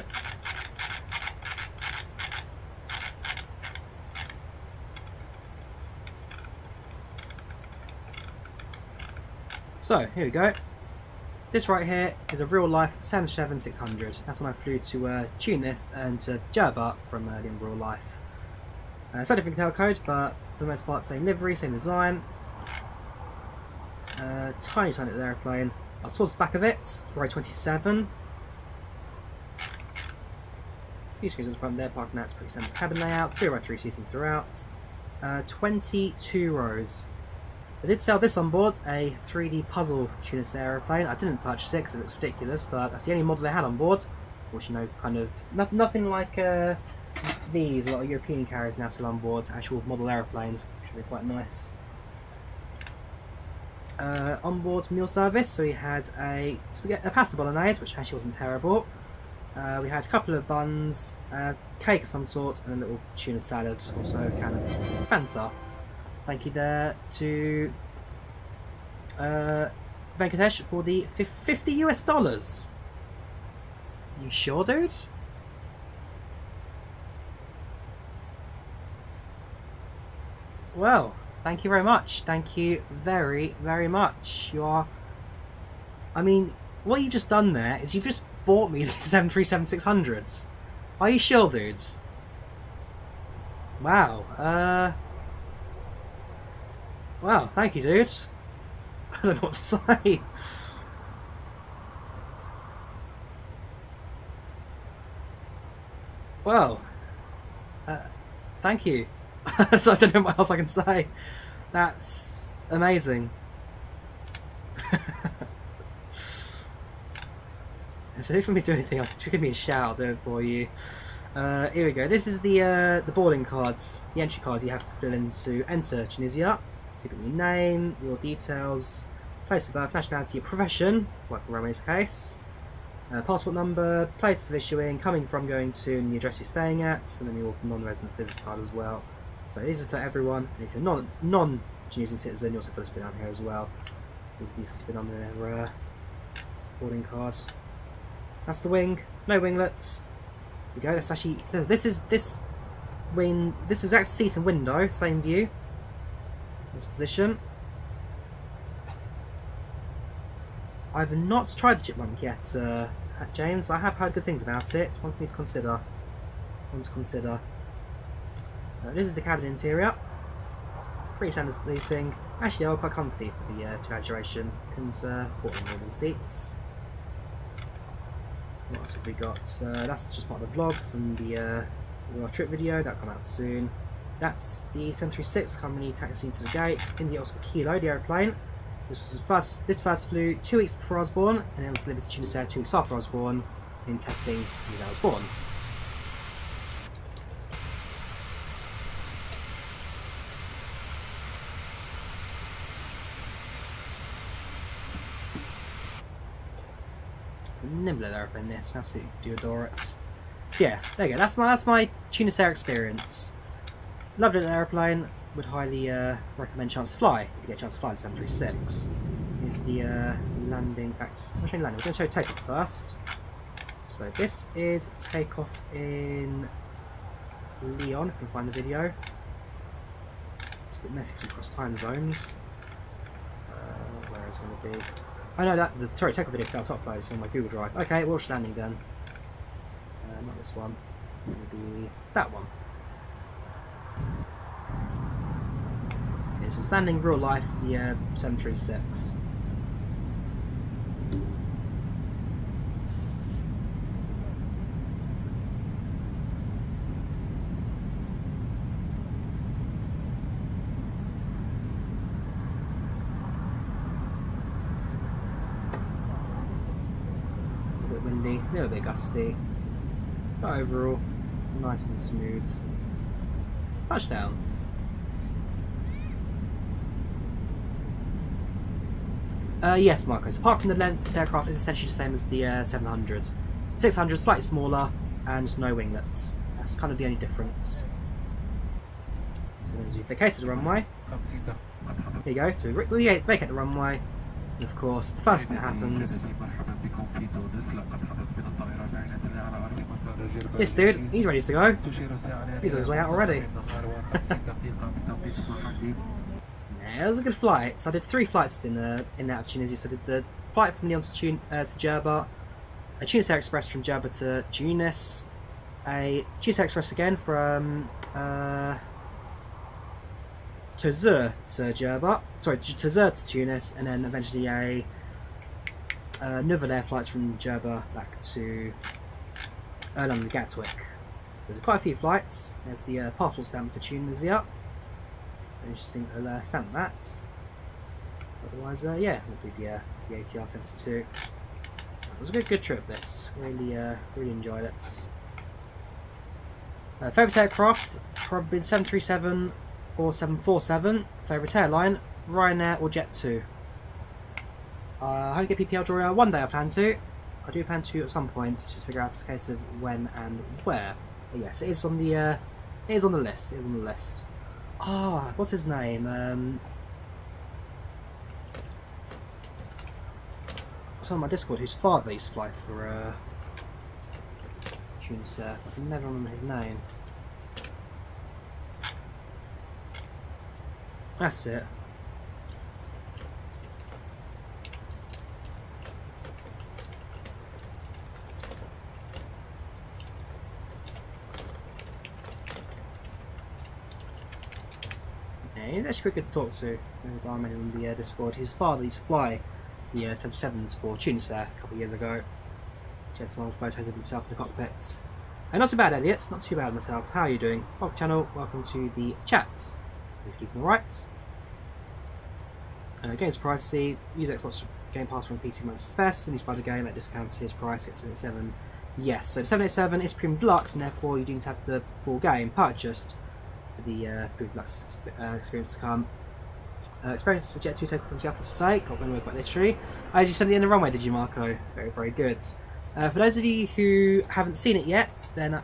So, here we go. This right here is a real life 777-600. That's when I flew to Tunis and to Djerba from in real life. Slightly different tail code, but for the most part, same livery, same design. Tiny little aeroplane. I was towards the back of it, row 27. Few screens on the front there, apart from that, it's pretty standard cabin layout. 3x3 seating throughout. 22 rows. I did sell this on board, a 3D puzzle Tunisair aeroplane. I didn't purchase it because it looks ridiculous, but that's the only model they had on board. Which, you know, kind of nothing like these. A lot of European carriers now sell on board actual model aeroplanes, which would be quite nice. Onboard meal service, so we had a pasta bolognese, which actually wasn't terrible. We had a couple of buns, cake of some sort, and a little tuna salad, also a can of Fanta. Thank you there to Venkatesh for the $50 US. You sure, dude? Well, thank you very much. Thank you very, very much. You are... I mean, what you've just done there is you've just bought me the 737-600s. Are you sure, dude? Wow. Wow, thank you, dude. I don't know what to say. Well, thank you. So I don't know what else I can say. That's amazing. If you want me to do anything, just give me a shout. I'll do it for you. Here we go. This is the boarding cards, the entry cards you have to fill in to enter Tunisia. So you put your name, your details, place of birth, nationality, your profession, like in Runway's case, passport number, place of issuing, coming from, going to, and the address you're staying at, and then your non-residence business card as well. So these are for everyone. And if you're non-Tunisian citizen, you also put this bit down here as well. These need to be on their boarding card. That's the wing. No winglets. There we go. That's actually this is actually seat and window, same view. This position. I've not tried the chipmunk yet, James, but I have heard good things about it. It's one for me to consider. This is the cabin interior. Pretty standard seating. Actually, they are quite comfy for the 2 hour duration. And port in the seats. What else have we got? That's just part of the vlog from the our trip video. That'll come out soon. That's the 736 company taxiing to the gates. India Oscar Kilo, the aeroplane. This first flew 2 weeks before I was born, and it was delivered to Tunisair 2 weeks after I was born. In testing, when I was born. It's a nimble aeroplane. This absolutely do adore it. So yeah, there you go. That's my Tunisair experience. Loved it, aeroplane. Would highly recommend chance to fly if you get a chance to fly the 736. Here's the landing. I'm showing landing. We're going to show takeoff first. So this is takeoff in Lyon, if you can find the video. It's a bit messy across time zones. Where is it going to be? Oh no, sorry, takeoff video failed to upload. It's on my Google Drive. Okay, watch landing then. Not this one. It's going to be that one. So standing real life, the 736. A bit windy, a little bit gusty, but overall nice and smooth. Touchdown. Yes, Marcos. Apart from the length, this aircraft is essentially the same as the 700. 600, slightly smaller, and no winglets. That's kind of the only difference. So as you vacate the runway, here you go. So we vacate the runway, and of course, the first thing that happens. This dude, he's ready to go. He's on his way out already. Yeah, it was a good flight. So I did 3 flights in out of Tunisia. So I did the flight from Lyon to Djerba, a Tunisair Express from Djerba to Tunis, a Tunisair Express again from Tunisair to Djerba, sorry, Tunisair to Tunis, and then eventually a Nouvelle flights from Djerba back to London Gatwick. So quite a few flights. There's the passport stamp for Tunisia. Interesting to stamp that. Otherwise, yeah, we'll do the ATR 72. It was a good trip. This really enjoyed it. Favourite aircraft, probably 737 or 747. Favourite airline, Ryanair or Jet2. I hope to get PPL Drawyah one day. I plan to. I do plan to at some point. Just figure out the case of when and where. But yes, it is on the list. It is on the list. Ah, what's his name? It's on my Discord. Whose father used to fly for Tunisair. I can never remember his name. That's it. And he's actually pretty good to talk to. I met him on the Discord. His father used to fly the 77s for Tunisair a couple of years ago. He has some old photos of himself in the cockpit. Not too bad, Elliot. Not too bad myself. How are you doing? Welcome to the channel. Welcome to the chat. If you're keeping alright. Games pricey. Use Xbox Game Pass from PC MSFS. And you buy the game at discounted price at 787. Yes, so the 787 is Premium Deluxe, and therefore you do need to have the full game purchased for the Premium Deluxe experience to come. Experience the Jet 2 Takeoff from Zarsis today. Got Runway quite literally. I just said it in the Runway, did you, Marco? Very, very good. For those of you who haven't seen it yet, then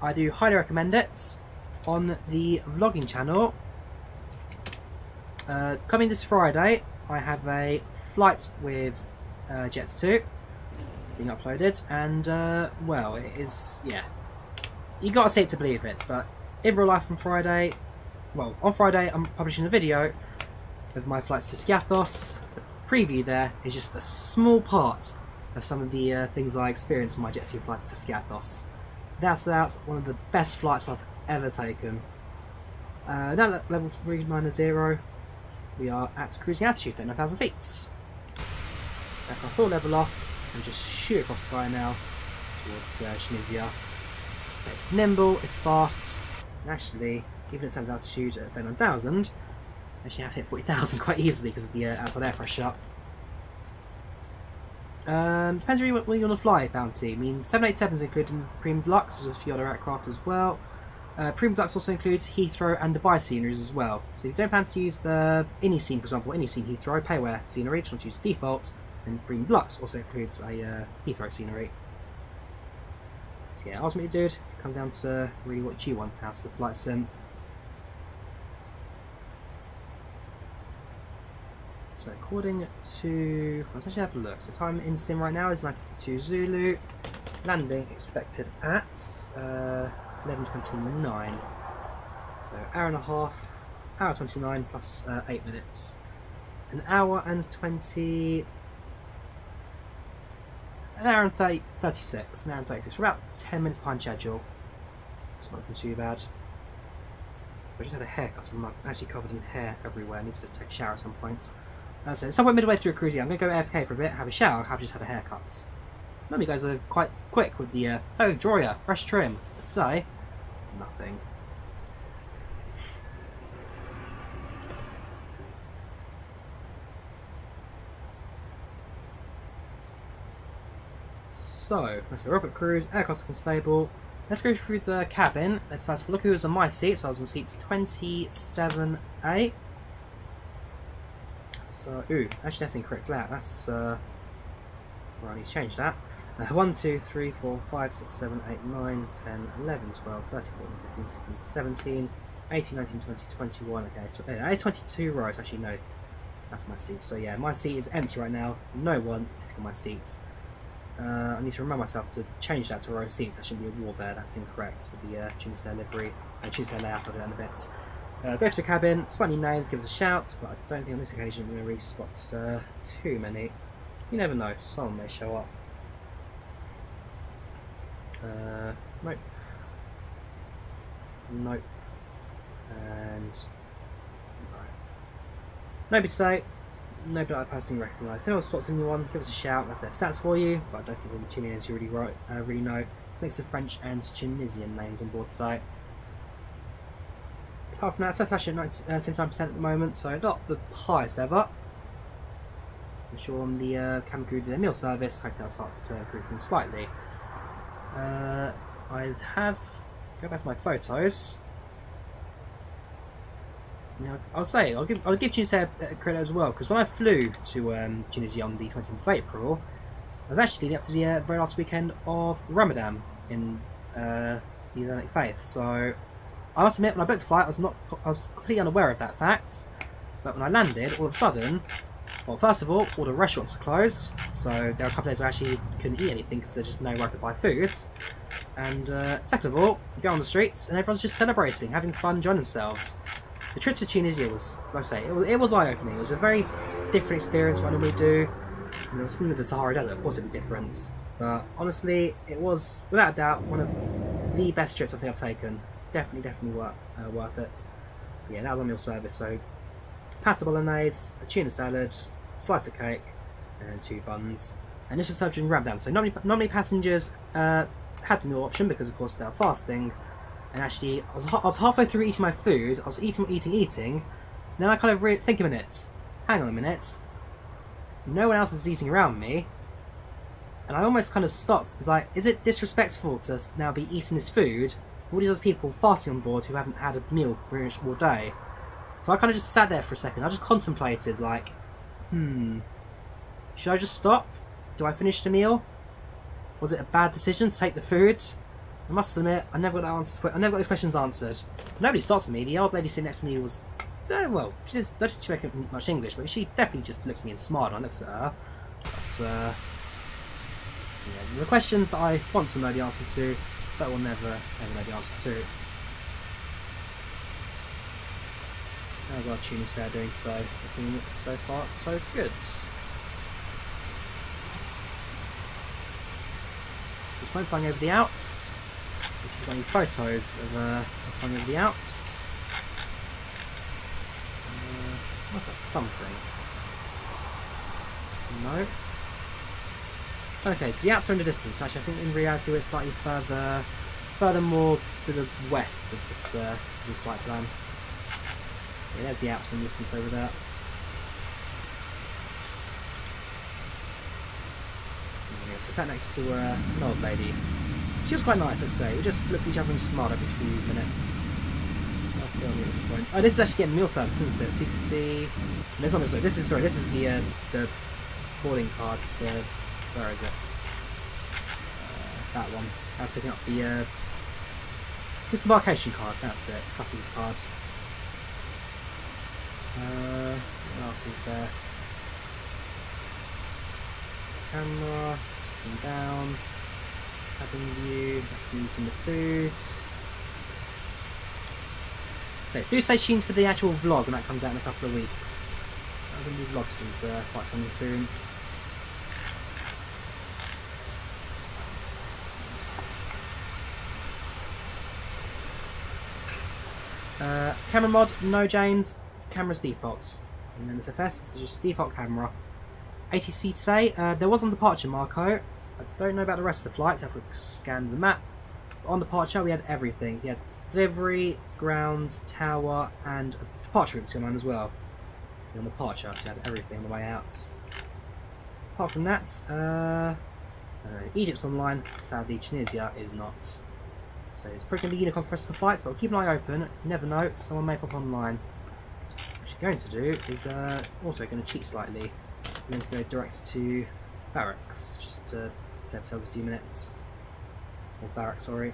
I do highly recommend it on the vlogging channel. Coming this Friday, I have a flight with Jets 2 being uploaded, and well, it is, yeah, you gotta see it to believe it. But in real life on Friday, well, on Friday I'm publishing a video of my flights to Skiathos. The preview there is just a small part of some of the things I experienced on my Jet 2 flights to Skiathos. That's one of the best flights I've ever taken. Now at level 390, we are at cruising altitude at 9,000 feet. Back our full level off and just shoot across the sky now towards Tunisia. So it's nimble, it's fast, and actually, even at 7 altitude at 9,000, actually have hit 40,000 quite easily because of the outside air pressure. Depends really what you want to fly, Bounty. I mean, 787s included in Premium Deluxe, there's a few other aircraft as well. Premium Deluxe also includes Heathrow and Dubai sceneries as well. So if you don't plan to use the Innie scene, for example, Innie scene Heathrow, payware scenery, just want to use default, and Premium Deluxe also includes a Heathrow scenery. So yeah, ultimately, dude, it comes down to really what you want out of flight sim. So according to, let's actually have a look. So time in sim right now is 9:52 Zulu. Landing expected at 11:29. So hour and a half, hour 29 plus 8 minutes. An hour and 20. An hour and 36. An hour and 36. We're about 10 minutes behind schedule. It's not looking too bad. I just had a haircut, so I'm actually covered in hair everywhere. I need to take a shower at some point. So somewhere midway through cruising, I'm going to go AFK for a bit, have a shower, have just had a haircut. Normally you guys are quite quick with the, oh, Drawyah, fresh trim. But today, nothing. So, let's go Robert Cruise, aircraft unstable. Let's go through the cabin. Let's first look who was on my seat. So I was on seats 27A. So, ooh, actually that's incorrect layout. That's, well, I need to change that. 1, 2, 3, 4, 5, 6, 7, 8, 9, 10, 11, 12, 13, 14, 15, 16, 17, 18, 19, 20, 21. Okay, so it's 22 rows. Actually, no, that's my seat. So yeah, my seat is empty right now. No one sitting on my seat. I need to remind myself to change that to row seats. That shouldn't be a wall there. That's incorrect with the Tunisair livery. Tunisair layout. I'll do that in a bit. Go to the cabin, spot any names, give us a shout, but I don't think on this occasion we're going to really spot too many. You never know, someone may show up. Nope. Nope. And no. Nobody today. Nobody I personally recognise. If anyone spots anyone, give us a shout, have their stats for you, but I don't think there'll be too many as you really know. Mix of French and Tunisian names on board today. Apart from that, satisfaction at 79% at the moment, so not the highest ever. I'm sure on the cabin crew do their meal service, hopefully that'll start to improve things slightly. I have, go back to my photos. Now, I'll give Tunisia credit as well, because when I flew to Tunisia on the 20th of April, I was actually leading up to the very last weekend of Ramadan in the Islamic faith. So I must admit, when I booked the flight, I was completely unaware of that fact. But when I landed, all of a sudden, well, first of all the restaurants are closed, so there are a couple of days where I actually couldn't eat anything because there's just no way to buy food. And second of all, you go on the streets and everyone's just celebrating, having fun, enjoying themselves. The trip to Tunisia was, like I say, it was eye-opening. It was a very different experience from what I normally do. And it was similar to the Sahara Desert, of course it would be different. But honestly, it was, without a doubt, one of the best trips I think I've taken. Definitely worth it. Yeah, that was on meal service. So pasta bolognese, a tuna salad, slice of cake, and 2 buns. And this was served during Ramadan. So not many passengers had the meal option because, of course, they're fasting. And actually, I was halfway through eating my food. I was eating. And then I kind of think a minute. Hang on a minute. No one else is eating around me. And I almost kind of stopped. It's like, is it disrespectful to now be eating this food? All these other people fasting on board who haven't had a meal pretty much all day. So I kind of just sat there for a second. I just contemplated, like, should I just stop? Do I finish the meal? Was it a bad decision to take the food? I must admit, I never got those questions answered. Nobody stopped me. The old lady sitting next to me was, well, she doesn't speak much English, but she definitely just looks at me and smiled when I looked at her. But, yeah, the questions that I want to know the answer to, but will never ever know the answer to. How's our Tunisair doing today? Looking so far so good. Just went flying over the Alps. This is any photos of us flying over the Alps. Must have something. No. Okay, so the Alps are in the distance. Actually, I think in reality we're slightly further more to the west of this flight plan. Yeah, there's the Alps in the distance over there. Yeah, so I sat next to an old lady. She was quite nice, I'd say. We just looked at each other and smiled every few minutes. Oh, this is actually getting meal service, isn't it? So you can see. No, it's not meal service. This is the boarding cards. Where is it? That one. I was picking up the disembarkation card. That's it. Customs card. What else is there? Camera. Looking down. Cabin view. That's eating the food. So do stay tuned for the actual vlog when that comes out in a couple of weeks. I'm going to do vlogs for this flight coming soon. Camera mod, no James, camera's default. And then MSFS, this is just default camera. ATC today, there was on departure Marco. I don't know about the rest of the flight, I have to scan the map. But on departure we had everything. We had delivery, ground, tower, and a departure route going on as well. And on departure, we had everything on the way out. Apart from that, Egypt's online, sadly Tunisia is not. So it's probably going to be Unicom for us to fight, but we'll keep an eye open. You never know, someone may pop online. What she's going to do is also going to cheat slightly. We're going to go direct to barracks, just to save ourselves a few minutes. Or barracks, sorry.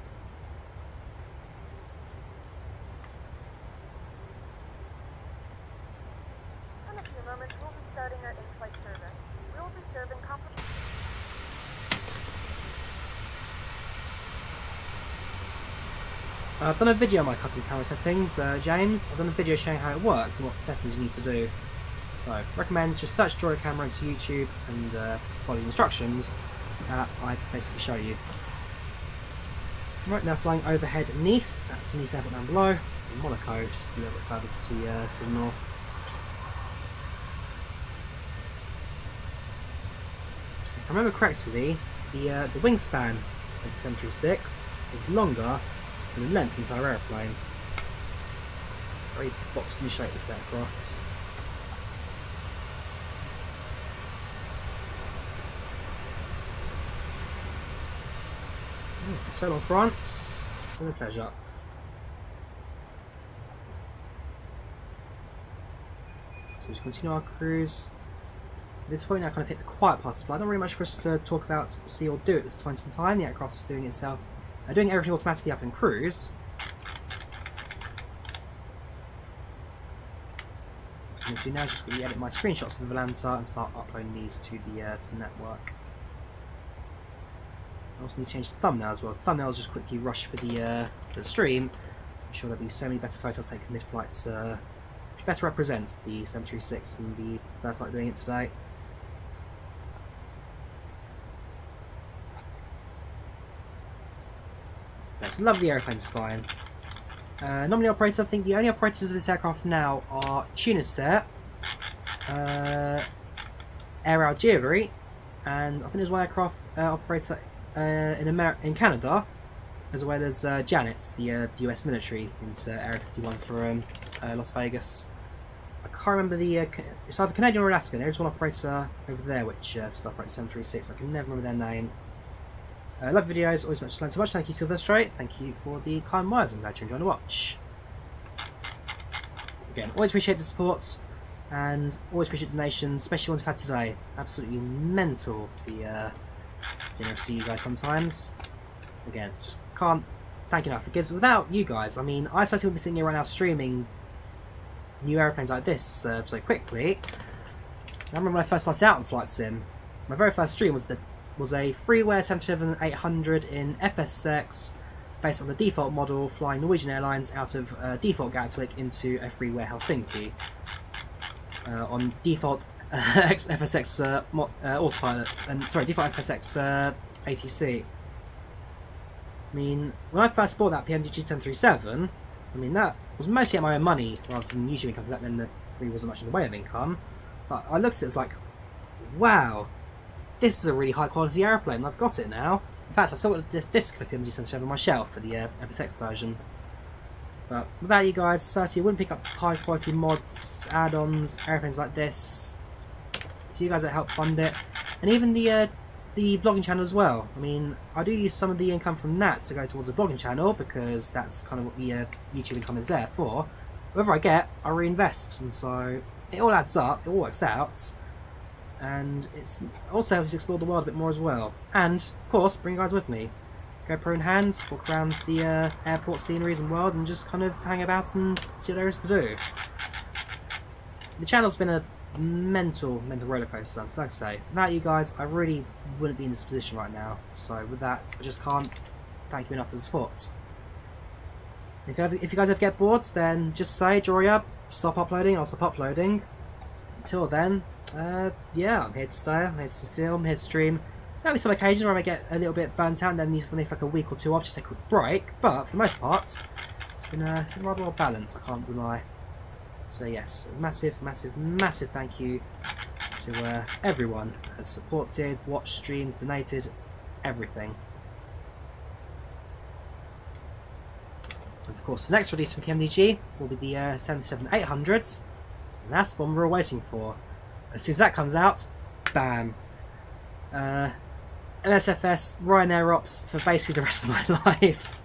In a few moments, we'll be starting our in-flight service. We will be serving complicated. I've done a video on my custom camera settings, James. I've done a video showing how it works and what settings you need to do. So, recommend just search Drawyah camera into YouTube and follow the instructions that I basically show you. Right, now flying overhead Nice, that's Nice airport down below, and Monaco, just a little bit further to the north. If I remember correctly, the wingspan of the 736 is longer than the length of the entire aeroplane. Very boxy shape this aircraft. So long, France. It's been a pleasure. So just continue our cruise. At this point, now kind of hit the quiet part of the flight. Not really much for us to talk about, see, or do at this point in time. The aircraft's doing itself, doing everything automatically up in cruise. What I'm going to do now is just quickly edit my screenshots of the Volanta and start uploading these to the network. I also need to change the thumbnail as well. The thumbnails just quickly rush for the stream. I'm sure there'll be so many better photos taken mid-flights, which better represents the 736 and the first flight doing it today. It's a lovely aeroplane to fly in. Nominee operator, I think the only operators of this aircraft now are Tunisair, Djerba, and I think there's one aircraft operator in Canada, as well as Janet, the US military, into Area 51 for Las Vegas. I can't remember it's either Canadian or Alaskan. There's one operator over there which still operates 736. I can never remember their name. Love videos, always much to learn so much. Thank you, Silverstraight. Thank you for the kind words. I'm glad you enjoyed the watch. Again, always appreciate the support and always appreciate donations, especially ones we've had today. Absolutely mental the generosity you guys sometimes. Again, just can't thank you enough, because without you guys, I mean, I certainly wouldn't be sitting here right now streaming new airplanes like this so quickly. I remember when I first started out in Flight Sim, my very first stream was a freeware 777-800 in FSX, based on the default model, flying Norwegian Airlines out of default Gatwick into a freeware Helsinki on default FSX autopilot, and sorry, default FSX ATC. I mean, when I first bought that PMDG 1037, I mean, that was mostly at my own money rather than YouTube income, because then there really wasn't much in the way of income. But I looked at it as like, wow, this is a really high quality airplane. I've got it now. In fact, I've still got the disc for the PMDG 1037 on my shelf for the FSX version. But without you guys, certainly I wouldn't pick up high quality mods, add-ons, airplanes like this. So you guys that help fund it, and even the vlogging channel as well. I mean, I do use some of the income from that to go towards the vlogging channel, because that's kind of what the YouTube income is there for. Whatever I get, I reinvest, and so it all adds up, it all works out, and it's also helps us explore the world a bit more as well. And of course, bring you guys with me. GoPro in hand, walk around the airport sceneries and world, and just kind of hang about and see what there is to do. The channel's been a mental roller coaster, so like I say, without you guys I really wouldn't be in this position right now. So with that, I just can't thank you enough for the support. If you guys ever get bored, then just say, Drawyah, stop uploading, I'll stop uploading. Until then, yeah, I'm here to stay, I'm here to film, I'm here to stream. There'll be some occasions where I may get a little bit burnt out, and then for like a week or two off, just take a quick break, but for the most part, it's been rather well balanced, I can't deny. So yes, massive thank you to everyone who has supported, watched streams, donated, everything. And of course, the next release from PMDG will be the 777-800s, and that's what we're waiting for. As soon as that comes out, bam! MSFS, Ryanair ops for basically the rest of my life.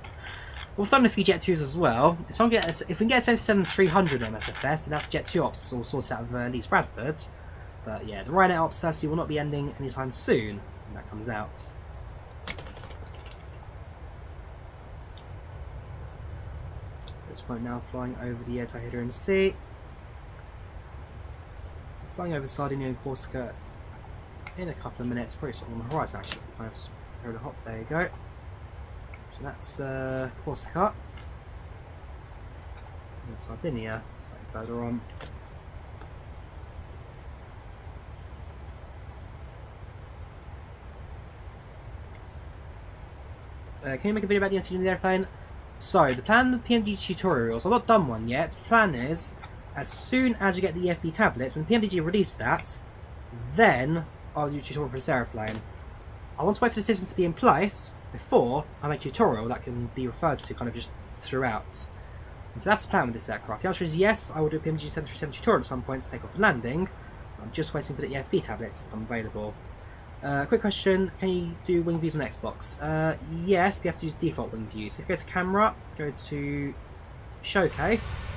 We've done a few Jet 2s as well. If we can get a 777-300 MSFS, then that's Jet 2 ops all sorted out of Leeds Bradford. But yeah, the Ryanair ops certainly will not be ending anytime soon when that comes out. So at this point now, flying over the Tahitian Sea. Flying over Sardinia and Corsica in a couple of minutes, probably sort of on the horizon actually. Over the hop, there you go. So that's Corsica. And Sardinia, slightly further on. Can you make a video about the antenna of the airplane? So, the plan with PMDG tutorials, I've not done one yet. The plan is, as soon as we get the EFB tablets, when PMDG release that, then I'll do a tutorial for this airplane. I want to wait for the systems to be in place before I make a tutorial that can be referred to kind of just throughout. And so that's the plan with this aircraft. The answer is yes, I will do a PMDG 737 tutorial at some point to take off and landing. I'm just waiting for the EFB tablets to become available. Quick question, can you do wing views on Xbox? Yes, but you have to use default wing views. If you go to camera, go to showcase,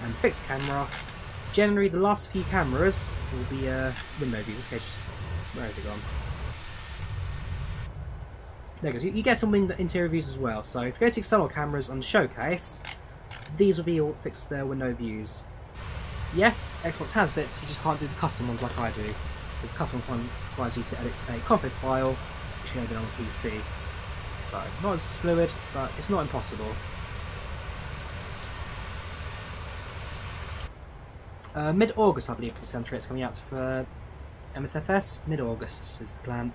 and fixed camera. Generally, the last few cameras will be window views. Okay, just, where has it gone? There it goes. You get some interior views as well. So if you go to external cameras on showcase, these will be all fixed window views. Yes, Xbox has it, you just can't do the custom ones like I do, because the custom one requires you to edit a config file, which you can edit on a PC. So not as fluid, but it's not impossible. Mid-August, I believe, the 738's coming out for MSFS. Mid-August is the plan.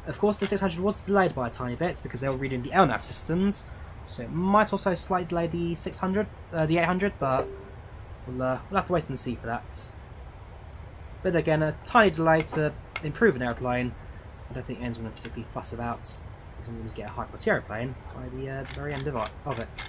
Of course, the 600 was delayed by a tiny bit because they were redoing the LNAV systems. So it might also slightly delay the 800, but we'll have to wait and see for that. But again, a tiny delay to improve an aeroplane. I don't think anyone's going to particularly fuss about. As long as we get a high quality aeroplane by the very end of it.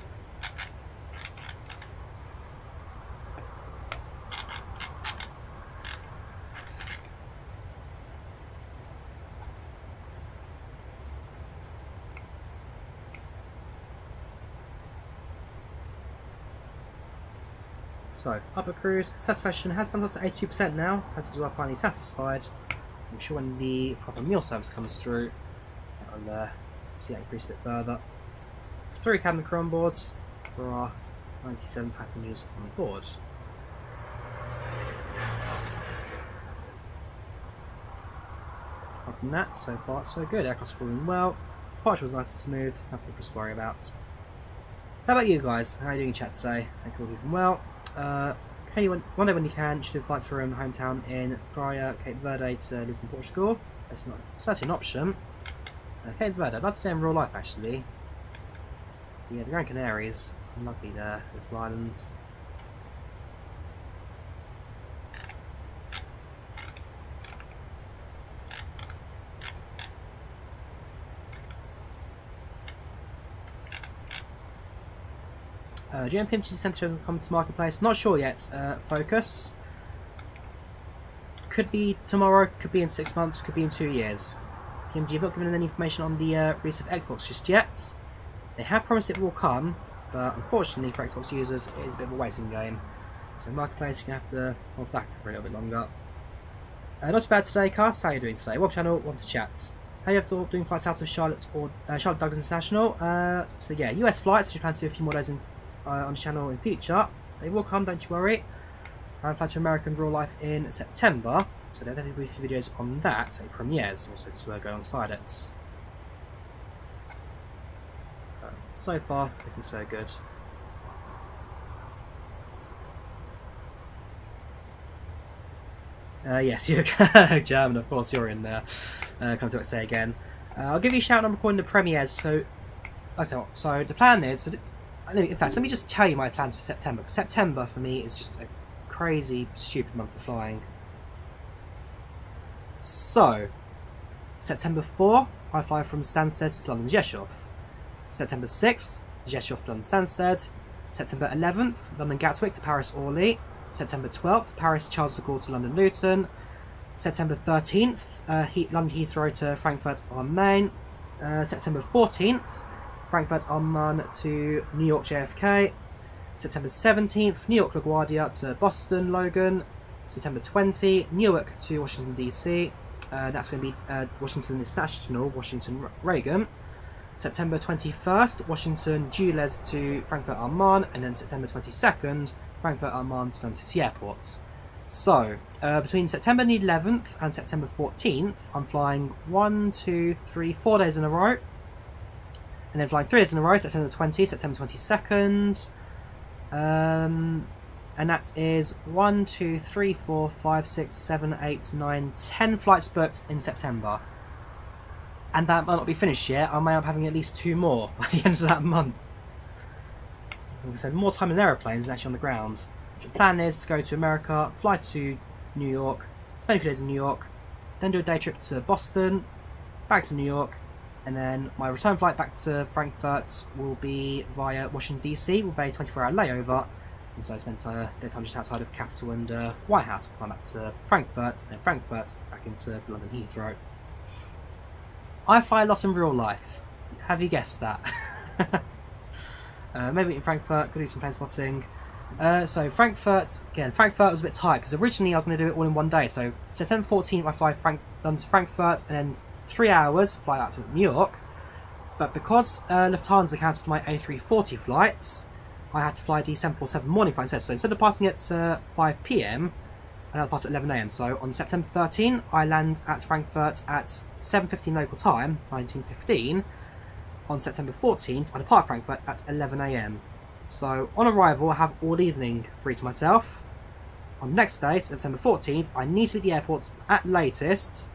So, upper cruise satisfaction has been up to 82% now, as we are finally satisfied. I'm sure when the proper meal service comes through, I'll see that increase a bit further. 3 cabin crew on board for our 97 passengers on board. Apart from that, so far so good. Aircraft's falling well. Departure was nice and smooth, nothing for us to worry about. How about you guys? How are you doing in chat today? Thank you all keeping well. One day when you can, you should do flights from hometown in Drawyah, Cape Verde to Lisbon, Portugal. That's not certainly an option. Cape Verde, I'd like to do in real life actually. Yeah, the Gran Canaries, lovely there, those islands. PMDG Centre will come to marketplace. Not sure yet. Focus. Could be tomorrow. Could be in 6 months. Could be in 2 years. PMDG have not given any information on the release of Xbox just yet. They have promised it will come, but unfortunately for Xbox users, it is a bit of a waiting game. So marketplace, you have to hold back for a little bit longer. Not too bad today, Cass. How are you doing today? What channel? Want to chat? How you have thought doing flights out of Charlotte or Charlotte Douglas International? So yeah, US flights. We plan to do a few more days on the channel in future. They will come, don't you worry. I'm flying to American Real Life in September, so there'll definitely be a few videos on that, so premieres also to go alongside it. So far, looking so good. Yes, you're German, of course, you're in there. Come to say again. I'll give you a shout when I'm recording the premieres, so the plan is. In fact, let me just tell you my plans for September. September for me is just a crazy, stupid month for flying. So, September 4, I fly from Stansted to London Rzeszów. September 6th, Rzeszów to London Stansted. September 11th, London Gatwick to Paris Orly. September 12th, Paris Charles de Gaulle to London Luton. September 13th, London Heathrow to Frankfurt on Main. September 14th, Frankfurt Amman to New York JFK. September 17th, New York LaGuardia to Boston Logan. September 20, Newark to Washington DC. That's going to be Washington International, Washington Reagan. September 21st, Washington Dulles to Frankfurt Amman, and then September 22nd, Frankfurt Amman to London City airports. So, between September the 11th and September 14th, I'm flying 4 days in a row. And then flying 3 days in a row, September 20th, September 22nd. And that is 1, 2, 3, 4, 5, 6, 7, 8, 9, 10 flights booked in September. And that might not be finished yet. I may end up having at least 2 more by the end of that month. So more time in aeroplanes than actually on the ground. The plan is to go to America, fly to New York, spend a few days in New York, then do a day trip to Boston, back to New York, and then my return flight back to Frankfurt will be via Washington DC with a 24-hour layover. And so I spent a bit of time just outside of Capitol and White House before I'm back to Frankfurt, and then Frankfurt back into London Heathrow. I fly a lot in real life. Have you guessed that? Maybe in Frankfurt, could do some plane spotting. So Frankfurt was a bit tight because originally I was going to do it all in one day. So September 14th I fly London to Frankfurt and then 3 hours fly out to New York. But because Lufthansa cancelled my A340 flights, I had to fly the 747 morning flight instead. So instead of departing at 5 PM, I now depart at 11 AM. So on September 13, I land at Frankfurt at 7:15 local time, 19:15. On September 14th, I depart Frankfurt at 11 AM. So on arrival, I have all evening free to myself. On the next day, September 14th, I need to be at the airport at latest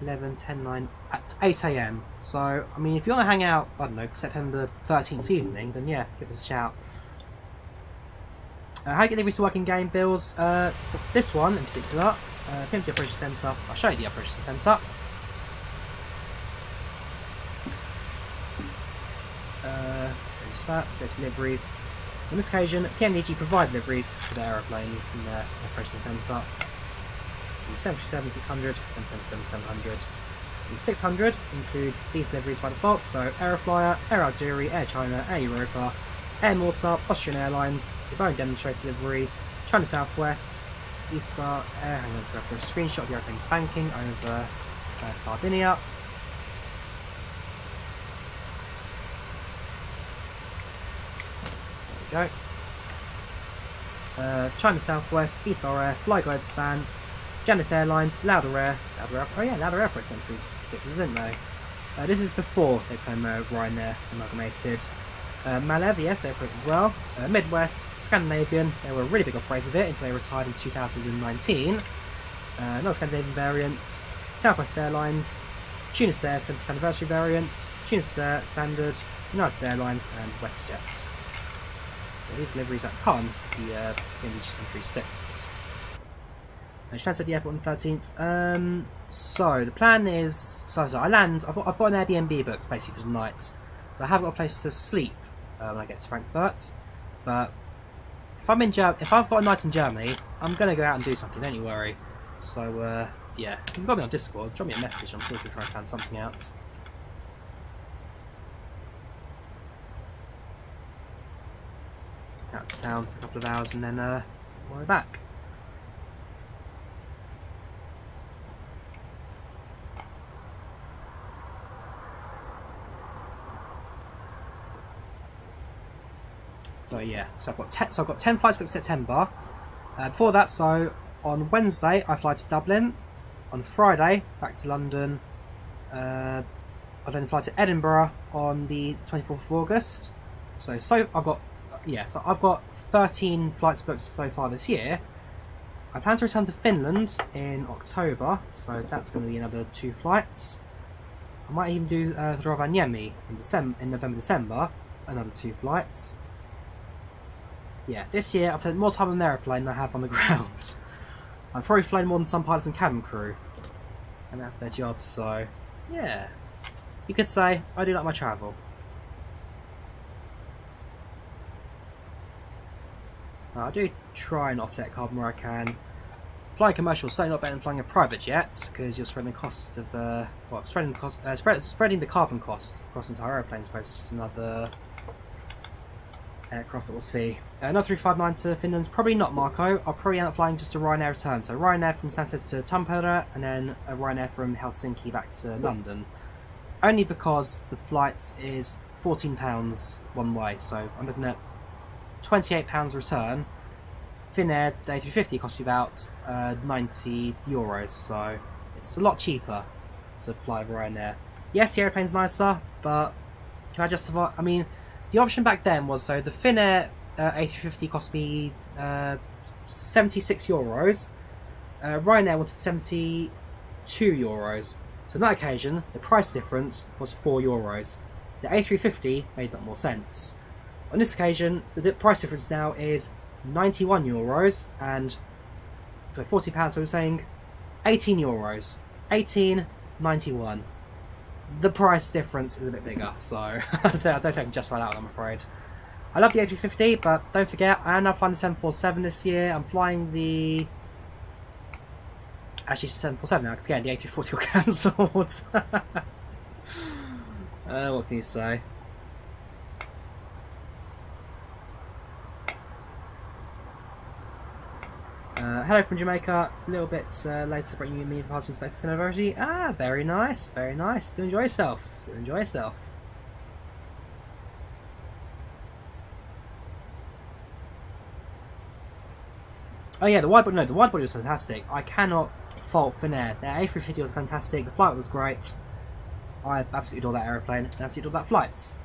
11, 10, 9, at 8 AM. So, I mean, if you want to hang out, I don't know, September 13th evening, then yeah, give us a shout. How you get deliveries to work in game builds? This one in particular, PMDG Operation Centre. I'll show you the Operation Centre. There's that, there's deliveries. So on this occasion, PMDG provide deliveries for their aeroplanes in their Operation Centre. 737 600 and 777 700. The 600 includes these deliveries by default, so Aeroflyer, Air Algeria, Air China, Air Europa, Air Malta, Austrian Airlines, the Boeing demonstrator delivery, China Southwest, Easter Air, hang on, grab a screenshot of the airplane banking over Sardinia. There we go. China Southwest, Easter Air, FlyGuide Span, Janice Airlines, Lauder Air, oh yeah, Lauder Air put 736s, didn't they? This is before they became Ryanair amalgamated. Malev, yes, they put it as well. Midwest, Scandinavian, they were a really big operator of it until they retired in 2019. Another Scandinavian variant. Southwest Airlines, Tunisair 70th anniversary variant, Tunisair Standard, United Airlines, and WestJet. So these deliveries that come, the PMDG 736. I just at the airport on the 13th. So the plan is, I land. I've got an Airbnb booked basically for the night. So I haven't got a place to sleep when I get to Frankfurt. But if I'm in if I've got a night in Germany, I'm gonna go out and do something. Don't you worry. So yeah, you've got me on Discord. Drop me a message. I'm sure we can try and plan something out. Out to town for a couple of hours and then we're back. So yeah, so I've got 10 flights booked September. Before that, so on Wednesday I fly to Dublin. On Friday back to London. I then fly to Edinburgh on the 24th of August. So I've got 13 flights booked so far this year. I plan to return to Finland in October, so that's going to be another 2 flights. I might even do Rovaniemi in November, December, another 2 flights. Yeah, this year I've spent more time on an aeroplane than I have on the ground. I've probably flown more than some pilots and cabin crew, and that's their job. So, yeah, you could say I do like my travel. I do try and offset carbon where I can. Flying commercial is certainly not better than flying a private jet because you're spreading the cost of spreading the carbon costs across the entire aeroplane as opposed to just another aircraft that we'll see. Another 359 to Finland's probably not Marco. I'll probably end up flying just a Ryanair return. So Ryanair from Stansted to Tampere and then a Ryanair from Helsinki back to London. Only because the flight is £14 one way, so I'm looking at £28 return. Finnair, the A350 costs you about €90, so it's a lot cheaper to fly Ryanair. Yes, the airplane's nicer, but can I justify? I mean, the option back then was so the Finnair A350 cost me €76. Ryanair wanted €72. So on that occasion, the price difference was €4. The A350 made that more sense. On this occasion, the price difference now is €91, and for £40, so we're saying €18. 18.91. The price difference is a bit bigger, so I don't think I can justify that one, I'm afraid. I love the A350, but don't forget, I am now flying the 747 this year. I'm flying the... Actually, it's 747 now, because again, the A340 got cancelled. What can you say? Hello from Jamaica. A little bit later, bringing you me and Parsons Day for anniversary. Ah, very nice, very nice. Do enjoy yourself. Do enjoy yourself. Oh yeah, the widebody. No, the widebody was fantastic. I cannot fault Finnair. Their A350 was fantastic. The flight was great. I absolutely adore that aeroplane. I absolutely adore that flight.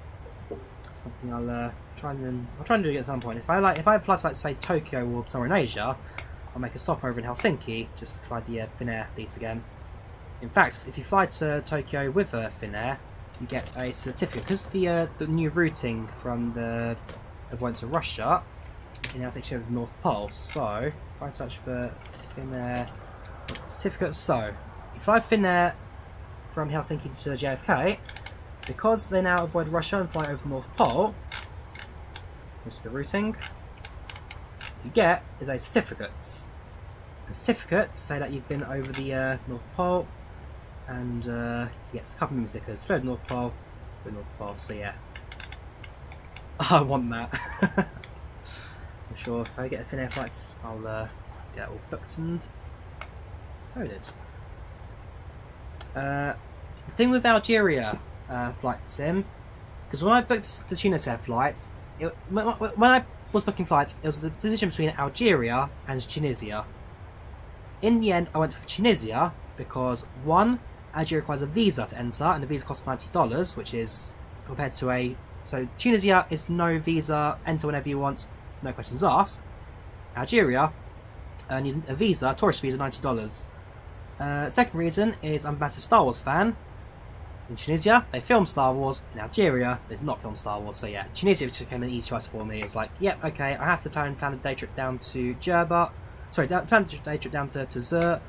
Something I'll try and do it at some point. If I have flights like say Tokyo or somewhere in Asia, I'll make a stop over in Helsinki, just to fly the Finnair beats again. In fact, if you fly to Tokyo with FinAir, you get a certificate because the new routing from the went to Russia, it now takes you over the North Pole. So if I search for FinAir certificate, so you fly FinAir from Helsinki to JFK, because they now avoid Russia and fly over the North Pole. This is the routing. You get is a certificate. The certificates say that you've been over the North Pole, and yes, a couple of stickers. Flew the North Pole, so yeah. I want that. I'm sure if I get the FinAir flights, I'll get it all booked and loaded. The thing with Algeria flight sim, because when I booked the Tunisair flight, when I was booking flights, it was a decision between Algeria and Tunisia. In the end, I went for Tunisia because one, Algeria requires a visa to enter, and the visa costs $90, which is compared to so Tunisia is no visa, enter whenever you want, no questions asked. Algeria, you need a visa, tourist visa, $90. Second reason is I'm a massive Star Wars fan. In Tunisia, they film Star Wars. In Algeria, they did not film Star Wars. So yeah, Tunisia became an easy choice for me. It's like, yep, okay, I have to plan a day trip down to Djerba. Sorry, plan a day trip down to Zur.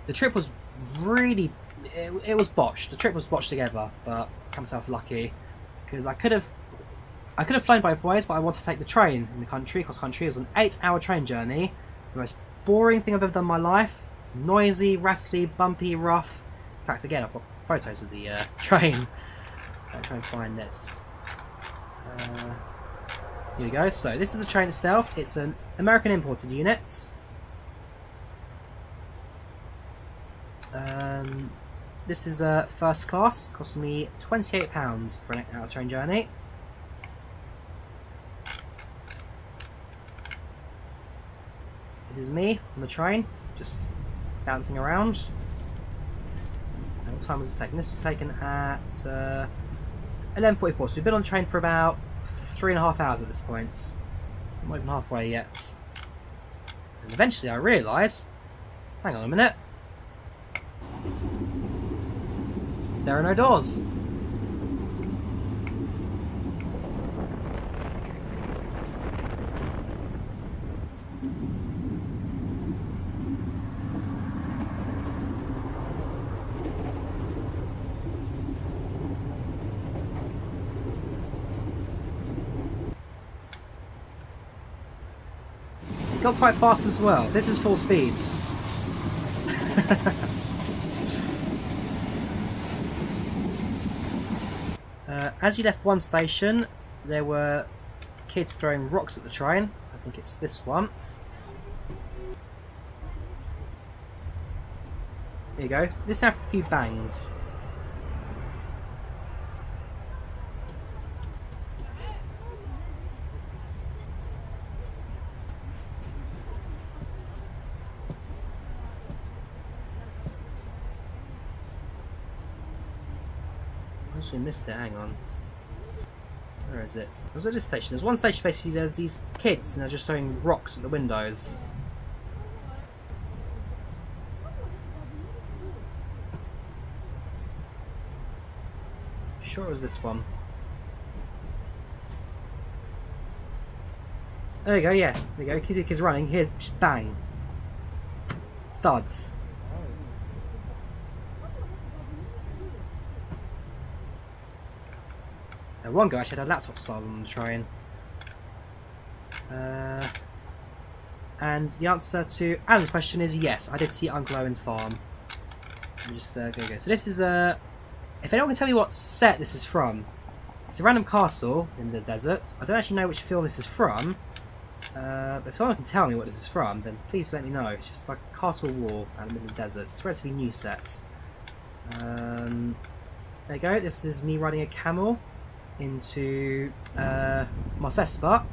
The trip was really, it was botched. The trip was botched together, but I got myself lucky because I could have flown both ways, but I wanted to take the train in the country. Cross country, it was an 8-hour train journey. The most boring thing I've ever done in my life. Noisy, rattly, bumpy, rough. In fact, again, I've got photos of the train. I'll try and find this. Here we go. So this is the train itself. It's an American imported unit. This is first class. Cost me £28 for an 8-hour train journey. This is me on the train, just bouncing around. And what time was it taken? This was taken at 11:44, so we've been on the train for about 3.5 hours at this point. I'm not even halfway yet. And eventually I realise, hang on a minute, there are no doors. Got quite fast as well. This is full speed. As you left one station, there were kids throwing rocks at the train. I think it's this one. There you go. This now a few bangs. I missed it, hang on. Where is it? It was at this station. There's one station basically, there's these kids and they're just throwing rocks at the windows. Sure it was this one. There you go, yeah. There you go. Kids running. Here, just bang. Thuds. One guy actually had a laptop stolen on the train. And the answer to Alan's question is yes, I did see Uncle Owen's farm. I'm just go. So this is if anyone can tell me what set this is from, it's a random castle in the desert. I don't actually know which film this is from. But if someone can tell me what this is from, then please let me know. It's just like a castle wall out in the middle of the desert. It's a relatively new set. There you go. This is me riding a camel into Mosespa.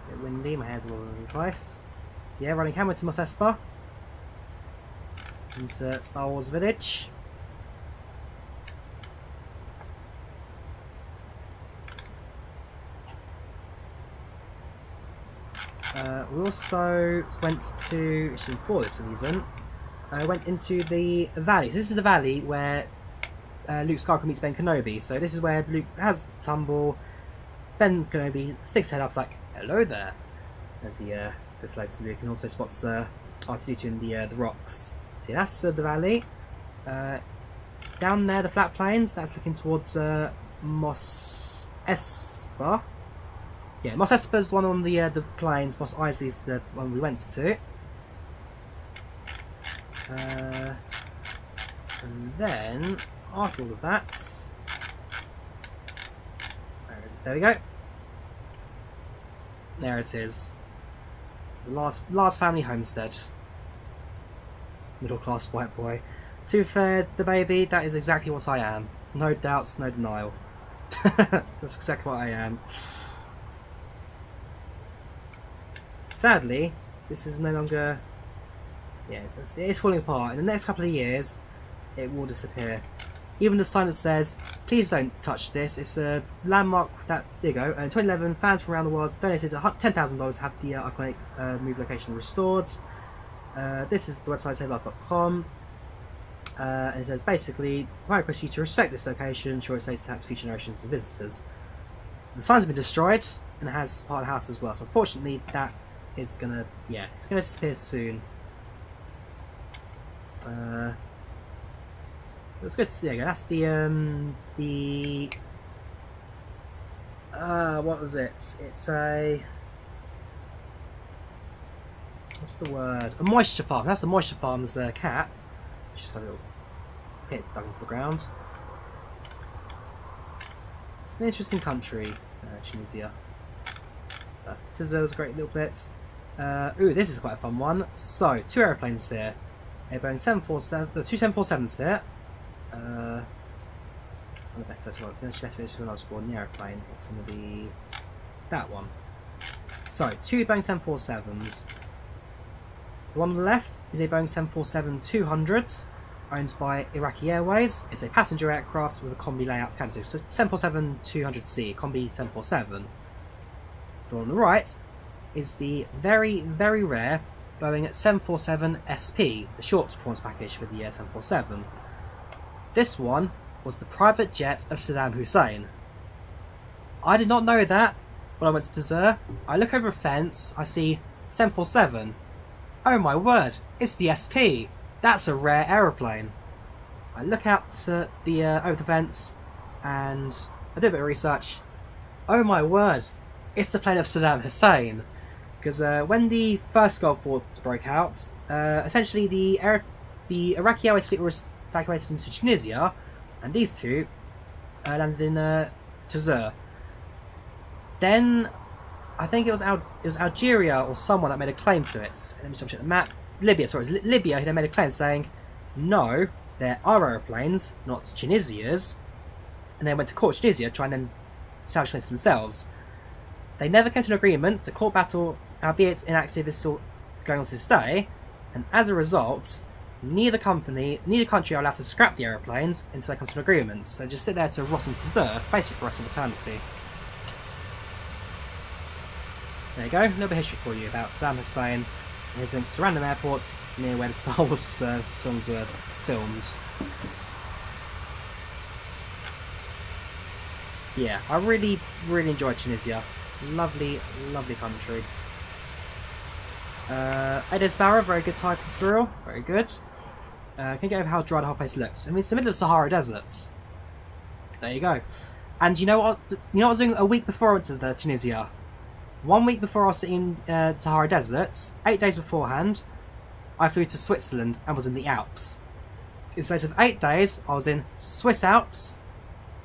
Bit windy, my hair's all over the place. Yeah, running camel to Mosespa. Into Star Wars Village. We also went to, actually before this even, went into the valley. So this is the valley where Luke Skywalker meets Ben Kenobi. So this is where Luke has the tumble. Ben Kenobi sticks his head up, like, hello there, as he dislocates Luke, and also spots R2-D2 in the rocks. So yeah, that's the valley. Down there, the flat plains, that's looking towards Mos Espa. Yeah, Mos Espa is the one on the plains. Mos Eisley is the one we went to. And then, after all of that, where is it? There we go. There it is. The last family homestead. Middle class white boy. To be fair, the baby, that is exactly what I am. No doubts, no denial. That's exactly what I am. Sadly, this is no longer... Yeah, it's falling apart. In the next couple of years, it will disappear. Even the sign that says, please don't touch this. It's a landmark that, there you go, in 2011, fans from around the world donated $10,000 to have the iconic move location restored. This is the website, savelast.com. And it says, basically, I request you to respect this location, sure it states to tax future generations of visitors. The sign's been destroyed, and it has part of the house as well, so unfortunately that is gonna, yeah, it's gonna disappear soon. It was good to see. That's the what was it? It's a, what's the word? A moisture farm. That's the moisture farm's cat. Just got a little pit dug into the ground. It's an interesting country, Tunisia. Tunisa's a great little bit. Ooh, this is quite a fun one. So, two aeroplanes here. A Boeing 747, so two 747s here. One of the best ways to finish when I was born in the aeroplane. It's going to be that one. So, two Boeing 747s. The one on the left is a Boeing 747-200, owned by Iraqi Airways. It's a passenger aircraft with a combi layout cabin. So, 747-200C, combi 747. The one on the right is the very, very rare Boeing 747 SP, the short performance package for the 747. This one was the private jet of Saddam Hussein. I did not know that when I went to Tunisair. I look over a fence, I see 747. Oh my word, it's the SP. That's a rare aeroplane. I look out to the over the fence and I do a bit of research. Oh my word, it's the plane of Saddam Hussein. Because when the first Gulf War broke out, essentially the Iraqi Airways fleet was evacuated into Tunisia, and these two landed in Tunisair. Then, I think it was Algeria or someone that made a claim to it. Let me just check the map. Libya, sorry, it was Libya who made a claim saying, no, they're our aeroplanes, not Tunisia's. And they went to court Tunisia, trying to establish things for themselves. They never came to an agreement. The court battle, albeit inactive, is still going on to this day, and as a result, neither country are allowed to scrap the aeroplanes until they come to an agreement. So they just sit there to rot in Tunisair, basically for the rest of eternity. There you go, a little bit of history for you about Saddam Hussein and his links to random airports near where the Star Wars films were filmed. Yeah, I really, really enjoyed Tunisia. Lovely, lovely country. Edisbara, very good type of drill, very good. Can you get over how dry the whole place looks? I mean, it's the middle of the Sahara Desert. There you go. And you know what? You know what I was doing a week before I went to Tunisia? 1 week before I was in Sahara Desert, 8 days beforehand, I flew to Switzerland and was in the Alps. In the space of 8 days, I was in Swiss Alps,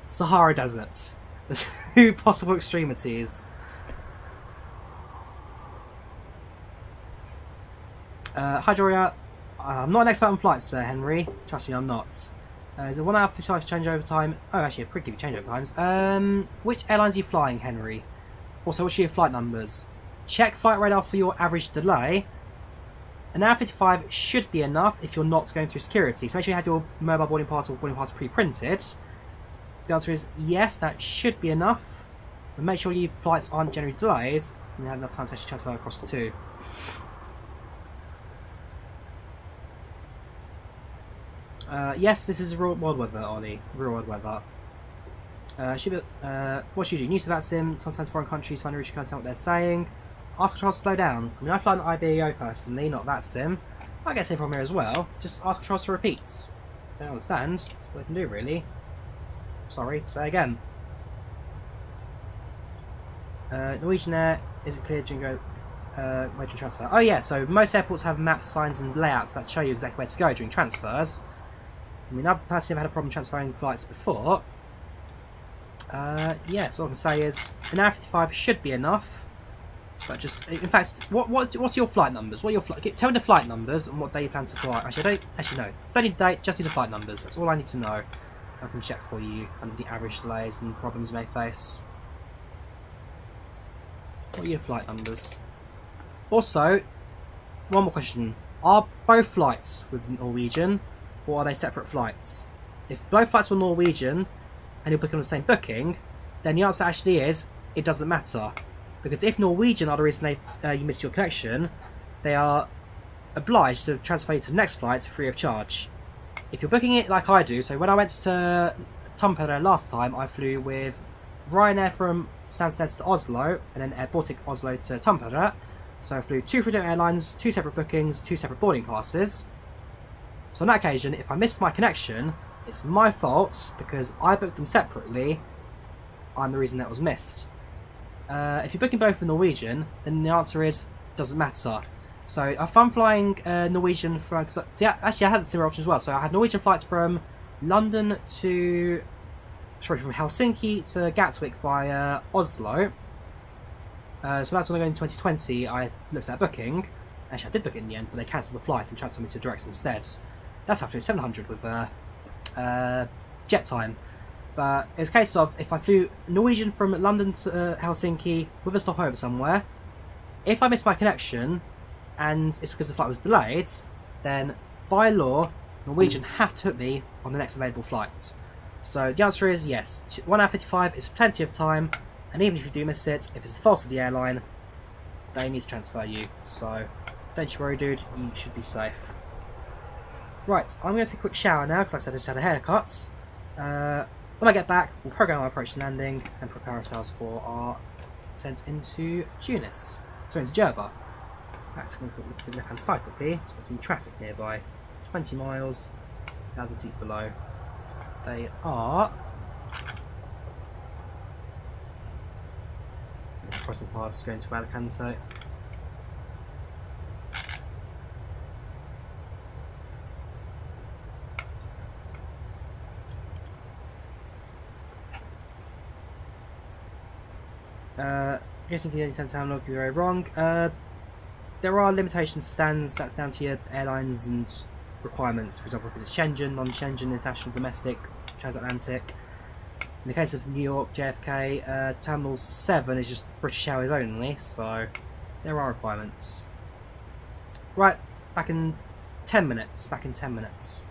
Sahara Desert. The two possible extremities. Hi Drawyah, I'm not an expert on flights, Sir Henry. Trust me, I'm not. Is it 1 hour 55 change over time? Oh, actually, I could give you change over times. Which airlines are you flying, Henry? Also, what's your flight numbers? Check flight radar for your average delay. An hour 55 should be enough if you're not going through security. So make sure you have your mobile boarding pass or boarding pass pre-printed. The answer is yes, that should be enough. But make sure your flights aren't generally delayed and you have enough time to actually transfer across the two. Yes, this is real world weather, Ollie. Real world weather. What's you do? News about sim. Sometimes foreign countries find a reach, you can't understand what they're saying. Ask control to slow down. I mean, I fly an IVAO personally, not that sim. I get sim from here as well. Just ask control to repeat. Don't understand what they can do, really. Sorry, say again. Norwegian Air, is it clear to go waiting transfer? Oh yeah, so most airports have maps, signs and layouts that show you exactly where to go during transfers. I mean, I've personally had a problem transferring flights before. Yeah, so all I can say is an hour 55 should be enough. But just, in fact, what's your flight numbers? What are your tell me the flight numbers and what day you plan to fly. Actually, don't need the date, just need the flight numbers. That's all I need to know. I can check for you under the average delays and problems you may face. What are your flight numbers? Also, one more question. Are both flights with Norwegian, or are they separate flights? If both flights were Norwegian, and you're booking on the same booking, then the answer actually is, it doesn't matter. Because if Norwegian are the reason you missed your connection, they are obliged to transfer you to the next flight free of charge. If you're booking it like I do, so when I went to Tampere last time, I flew with Ryanair from Stansted to Oslo, and then Air Baltic Oslo to Tampere. So I flew 2 different airlines, 2 separate bookings, 2 separate boarding passes. So on that occasion, if I missed my connection, it's my fault because I booked them separately. I'm the reason that was missed. If you're booking both for Norwegian, then the answer is doesn't matter. So if I'm flying Norwegian from, actually I had similar options as well. So I had Norwegian flights from London to, from Helsinki to Gatwick via Oslo. So that's when I go in 2020. I looked at booking. Actually, I did book it in the end, but they cancelled the flight and transferred me to direct instead. That's after 700 with jet time. But it's a case of if I flew Norwegian from London to Helsinki with a stopover somewhere, if I miss my connection and it's because the flight was delayed, then by law Norwegian have to put me on the next available flights. So the answer is yes. 1 hour 55 is plenty of time, and even if you do miss it, if it's the fault of the airline, they need to transfer you. So don't you worry, dude, you should be safe. Right, I'm going to take a quick shower now because like I said I just had a haircut. When I get back, we'll program our approach and landing and prepare ourselves for our descent into Tunis. So into Djerba. That's going to look at the left hand side quickly. There's got some traffic nearby. 20 miles, 1,000 feet below. They are crossing paths going to Alicante. Guessing if you understand how long you're very wrong. There are limitations stands that's down to your airlines and requirements. For example, if it's Schengen, non-Schengen, international, domestic, transatlantic. In the case of New York, JFK, Terminal 7 is just British Airways only, so there are requirements. Right, back in 10 minutes. Back in 10 minutes.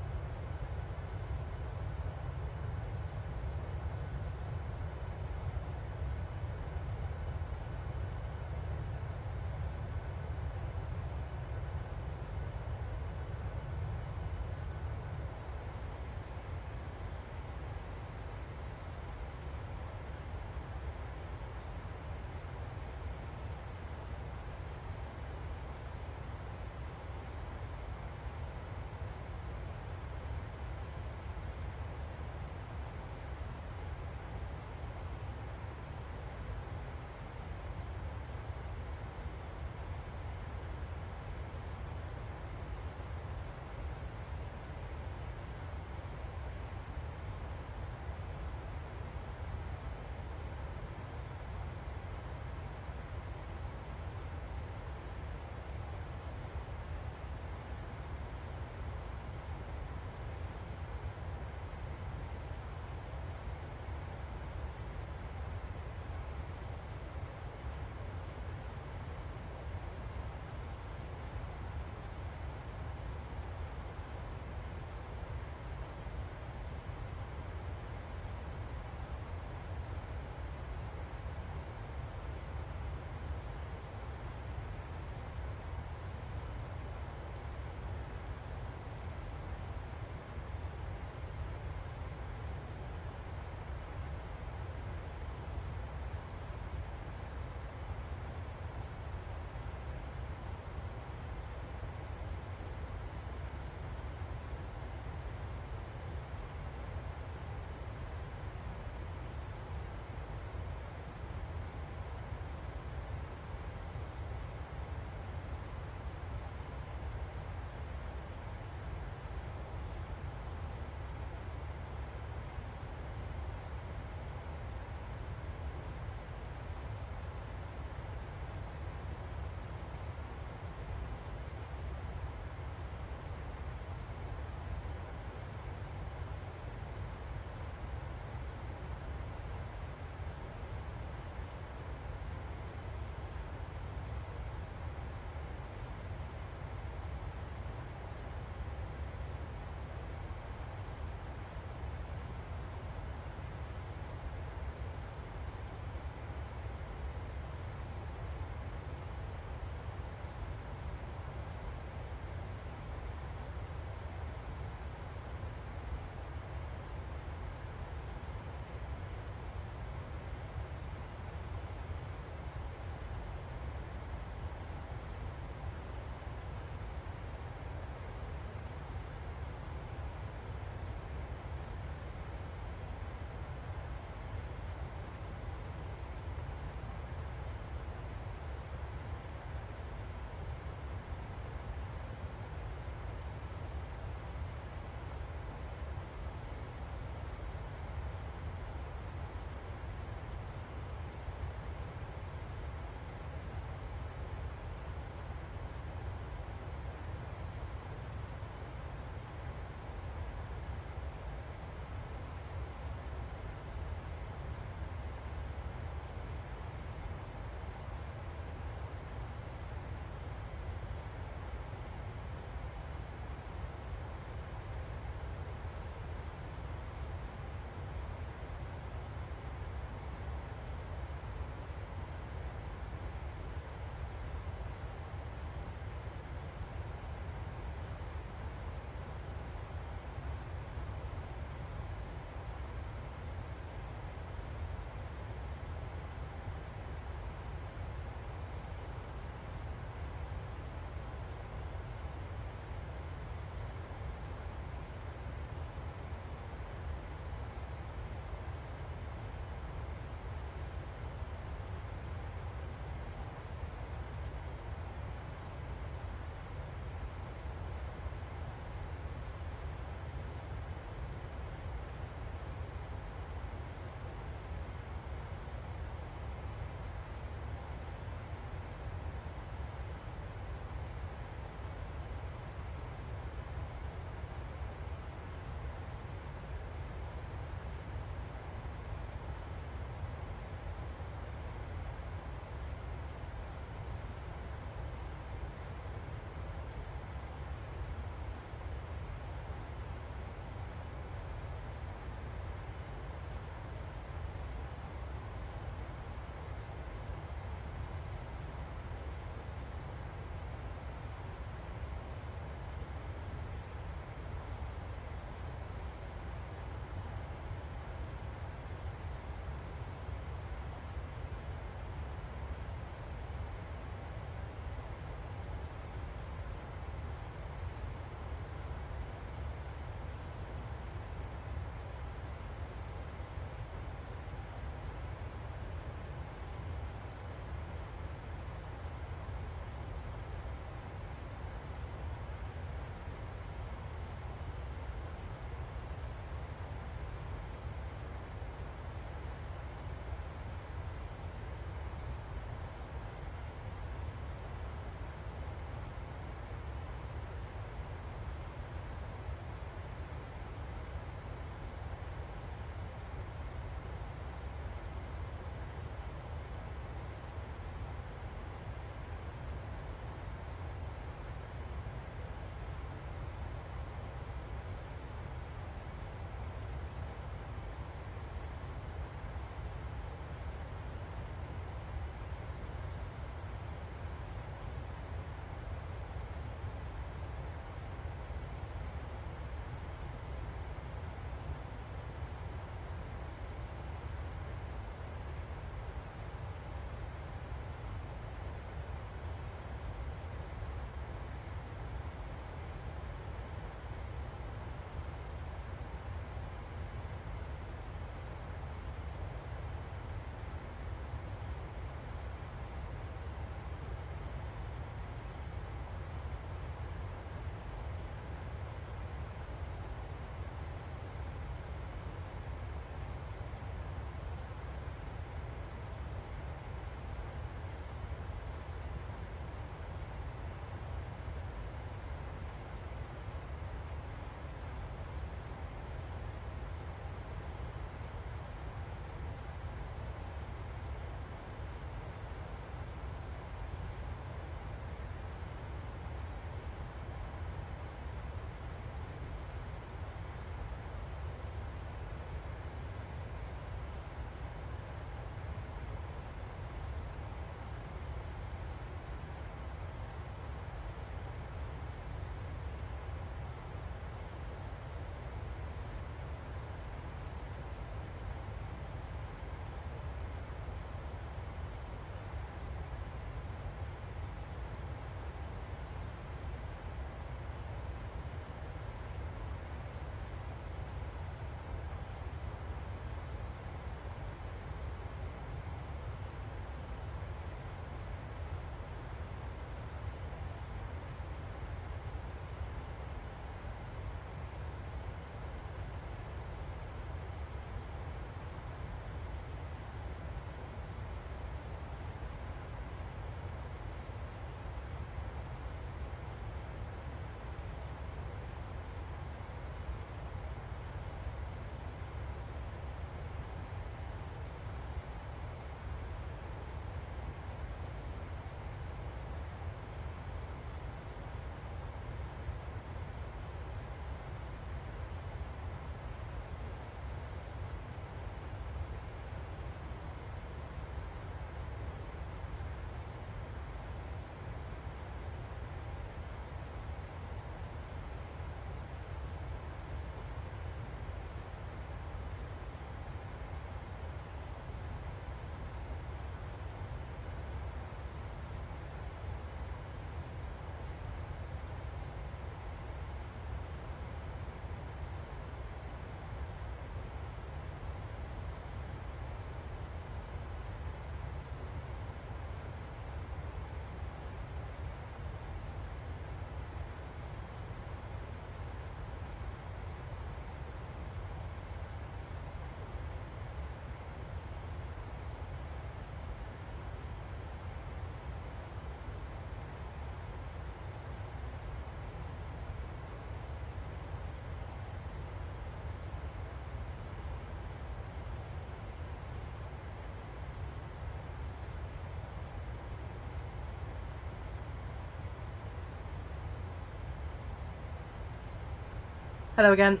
Hello again.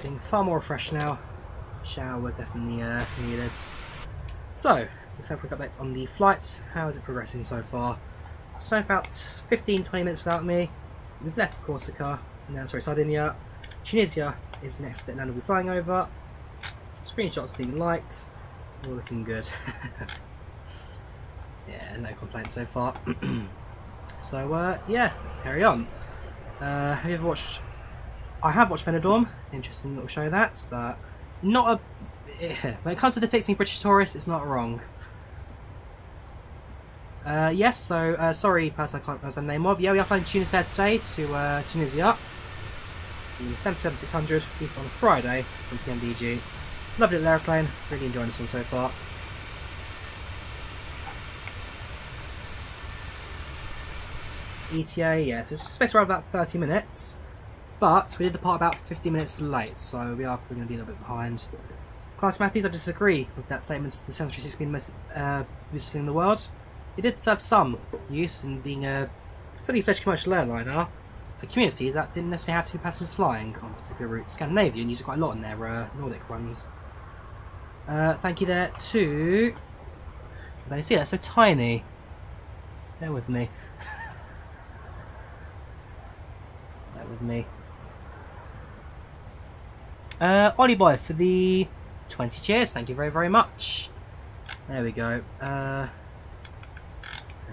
Being far more refreshed now. Shower was definitely needed. So, let's have a quick update on the flight. How is it progressing so far? So about 15-20 minutes without me. We've left Corsica, now sorry, Sardinia. Tunisia is the next bit now we'll be flying over. Screenshots being liked. All looking good. Yeah, no complaints so far. So yeah, let's carry on. Have you ever watched? I have watched Benidorm. Interesting little show that, but not a. When it comes to depicting British tourists, it's not wrong. Yes, so sorry, person I can't pronounce the name of. Yeah, we are flying Tunisair today to Tunisia. The 777-600 released on Friday from PMDG. Lovely little aeroplane. Really enjoying this one so far. ETA, yeah, so it's supposed to arrive about 30 minutes, but we did depart about 50 minutes late, so we are probably going to be a little bit behind. Class Matthews, I disagree with that statement. The 736 being the most used thing in the world. It did serve some use in being a fully fledged commercial airliner for communities that didn't necessarily have to be passengers flying on particular routes. Scandinavian use it quite a lot in their Nordic runs. Thank you there to... They see that's so tiny. Bear with me. Bear with me. Ollie Boy for the 20 cheers. Thank you very, very much. There we go.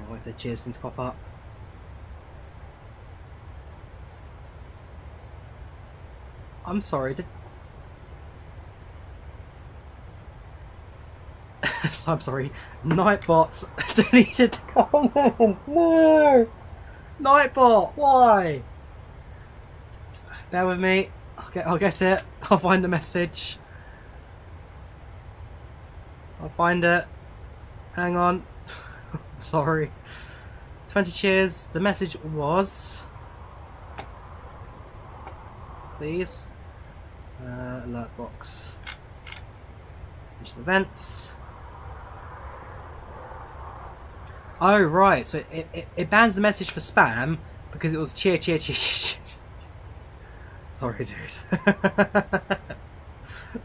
Wait for the cheers thing to pop up. I'm sorry, I'm sorry. Nightbots deleted the comment. No, Nightbot, why? Bear with me. I'll get it. I'll find the message. I'll find it. Hang on. Sorry. 20 cheers. The message was, please, alert box, recent events. Oh right, so it bans the message for spam because it was cheer. Sorry, dude.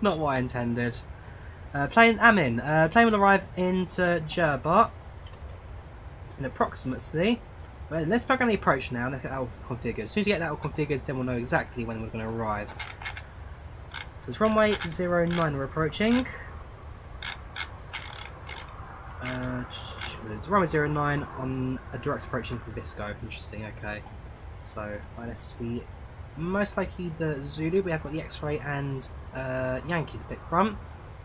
Not what I intended. Plane Amin. Plane will arrive into Djerba in approximately. Well, let's program the approach now. Let's get that all configured. As soon as you get that all configured, then we'll know exactly when we're going to arrive. So it's runway 09 we're approaching. Runway 09 on a direct approach into Visco. Interesting, okay. So, unless we most likely the Zulu, we have got the X-ray and Yankee to pick from.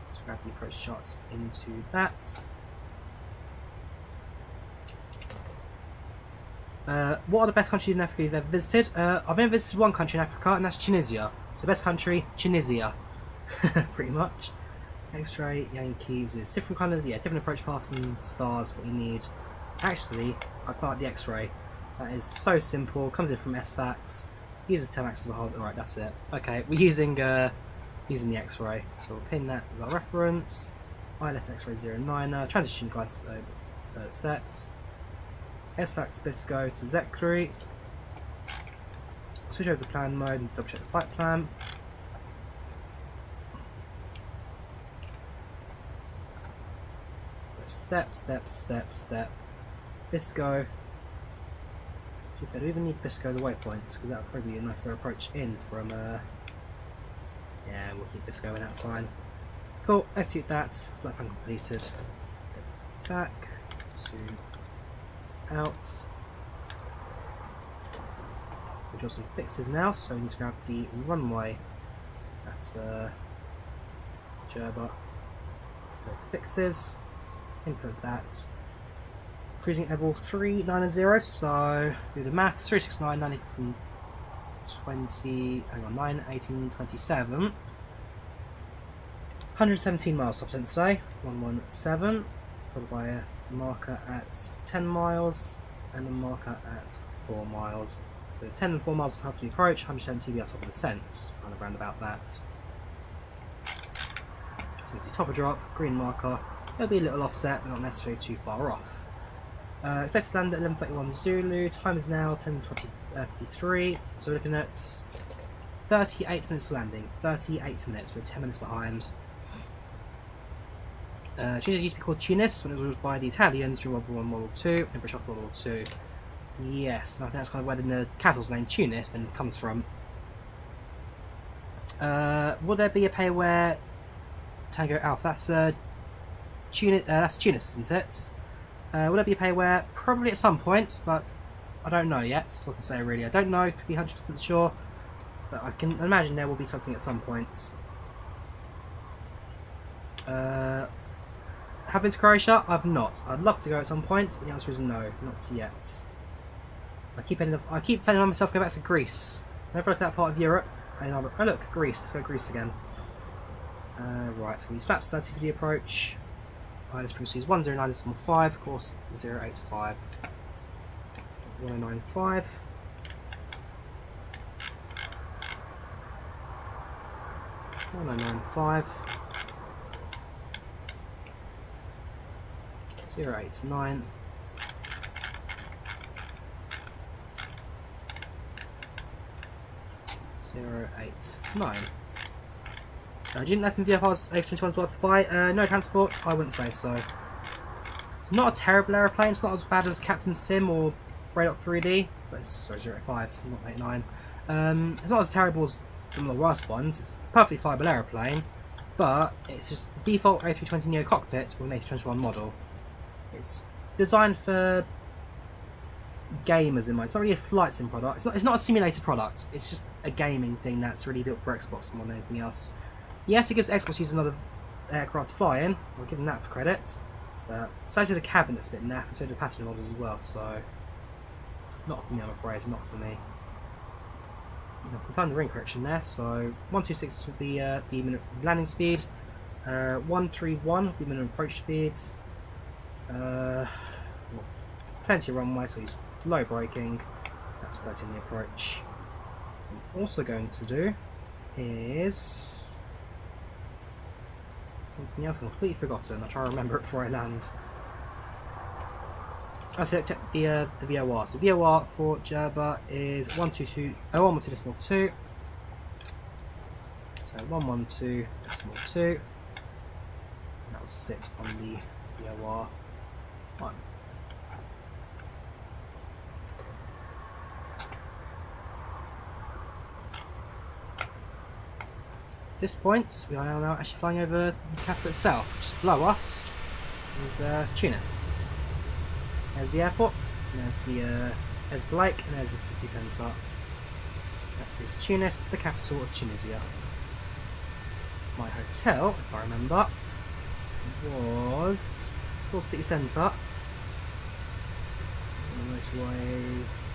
Let's grab the approach shots into that. What are the best countries in Africa you've ever visited? I've only visited one country in Africa, and that's Tunisia. So best country, Tunisia. Pretty much. X-ray, Yankees, it's different colours, yeah, different approach paths and stars for what you need. Actually, I quite like the X-ray. That is so simple, comes in from SFAX, uses 10 axes as a whole. Alright, that's it. Okay, we're using the X-ray, so we'll pin that as our reference. ILS X-ray 09er, transition guys sets. SFAX Bisco to Zekri. Switch over to plan mode and double check the flight plan. Step. Bisco. Do we even need Bisco the waypoint? Because that would probably be a nicer approach in from yeah, we'll keep Bisco in, that's fine. Cool, execute that. Flight plan completed. Back. Zoom out. We've got some fixes now, so we need to grab the runway. That's Djerba. Those fixes. Input that. Cruising at level 390, so do the math. 369, 9, 18, 20, hang on, 9, 18, 27. 117 miles stop sent today. 117, followed by a marker at 10 miles and a marker at 4 miles. So 10 and 4 miles after the approach, 170 will be on top of the descent, kind of round about that. So it's the top of drop, green marker. There'll be a little offset, but not necessarily too far off. Expected to land at 11:31 Zulu. Time is now 10:53. So we're looking at 38 minutes to landing. 38 minutes. We're 10 minutes behind. Tunisia used to be called Tunis when it was ruled by the Italians during World War I, World War II, and British after World War II. Yes, and I think that's kind of where the capital's name Tunis then comes from. Will there be a pay where Tango Alpha? That's Tunis, isn't it? Will there be a pay where? Probably at some point, but I don't know yet. That's what I can say really. I don't know. Could be 100% sure, but I can imagine there will be something at some point. Have been to Croatia? I've not. I'd love to go at some point, but the answer is no, not yet. I keep finding myself go back to Greece. Never look at that part of Europe. Oh look, Greece. Let's go to Greece again. Right, so these flaps 30 for the approach. Minus frequencies 109.5, of course 085. 1095. .089. 089. 089. Didn't let him VFR's A321 work by no transport? I wouldn't say so. Not a terrible aeroplane, it's not as bad as Captain Sim or Radar 3D, but it's sorry, 085, not 89. It's not as terrible as some of the worst ones, it's a perfectly flyable aeroplane, but it's just the default A320neo cockpit with an A321 model. It's designed for gamers in mind. It's not really a flight sim product. It's not a simulated product. It's just a gaming thing that's really built for Xbox more than anything else. Yes, it gives Xbox users another aircraft to fly in. I'll give them that for credit. But besides the cabin that's a bit naff, and so do the passenger models as well. So not for me, I'm afraid. Not for me. I've done the ring correction there. So 126 would be the minimum landing speed. 131 would be minimum approach speeds. Plenty of runway, so he's low braking. That's 30 on the approach. So what I'm also going to do is something else I've completely forgotten. I'll try to remember it before I land. I said check the VOR. So the VOR for Djerba is 112.2. So 112.2. That will sit on the VOR 1. At this point, we are now actually flying over the capital itself. Just below us is Tunis. There's the airport, and there's the lake, and there's the city centre. That is Tunis, the capital of Tunisia. My hotel, if I remember, was city centre. Motorways.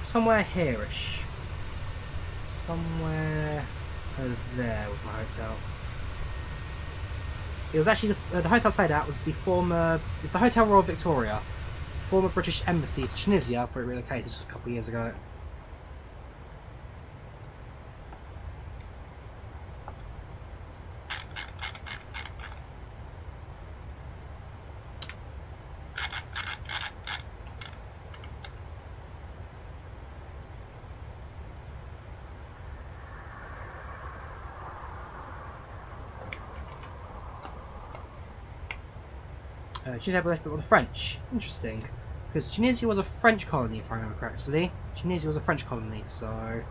Somewhere here-ish. Somewhere over there was my hotel. It was actually the hotel I stayed at was it's the Hotel Royal Victoria, former British embassy to Tunisia before it relocated a couple of years ago. Tunisia had with the French. Interesting. Because Tunisia was a French colony, if I remember correctly. Tunisia was a French colony, so...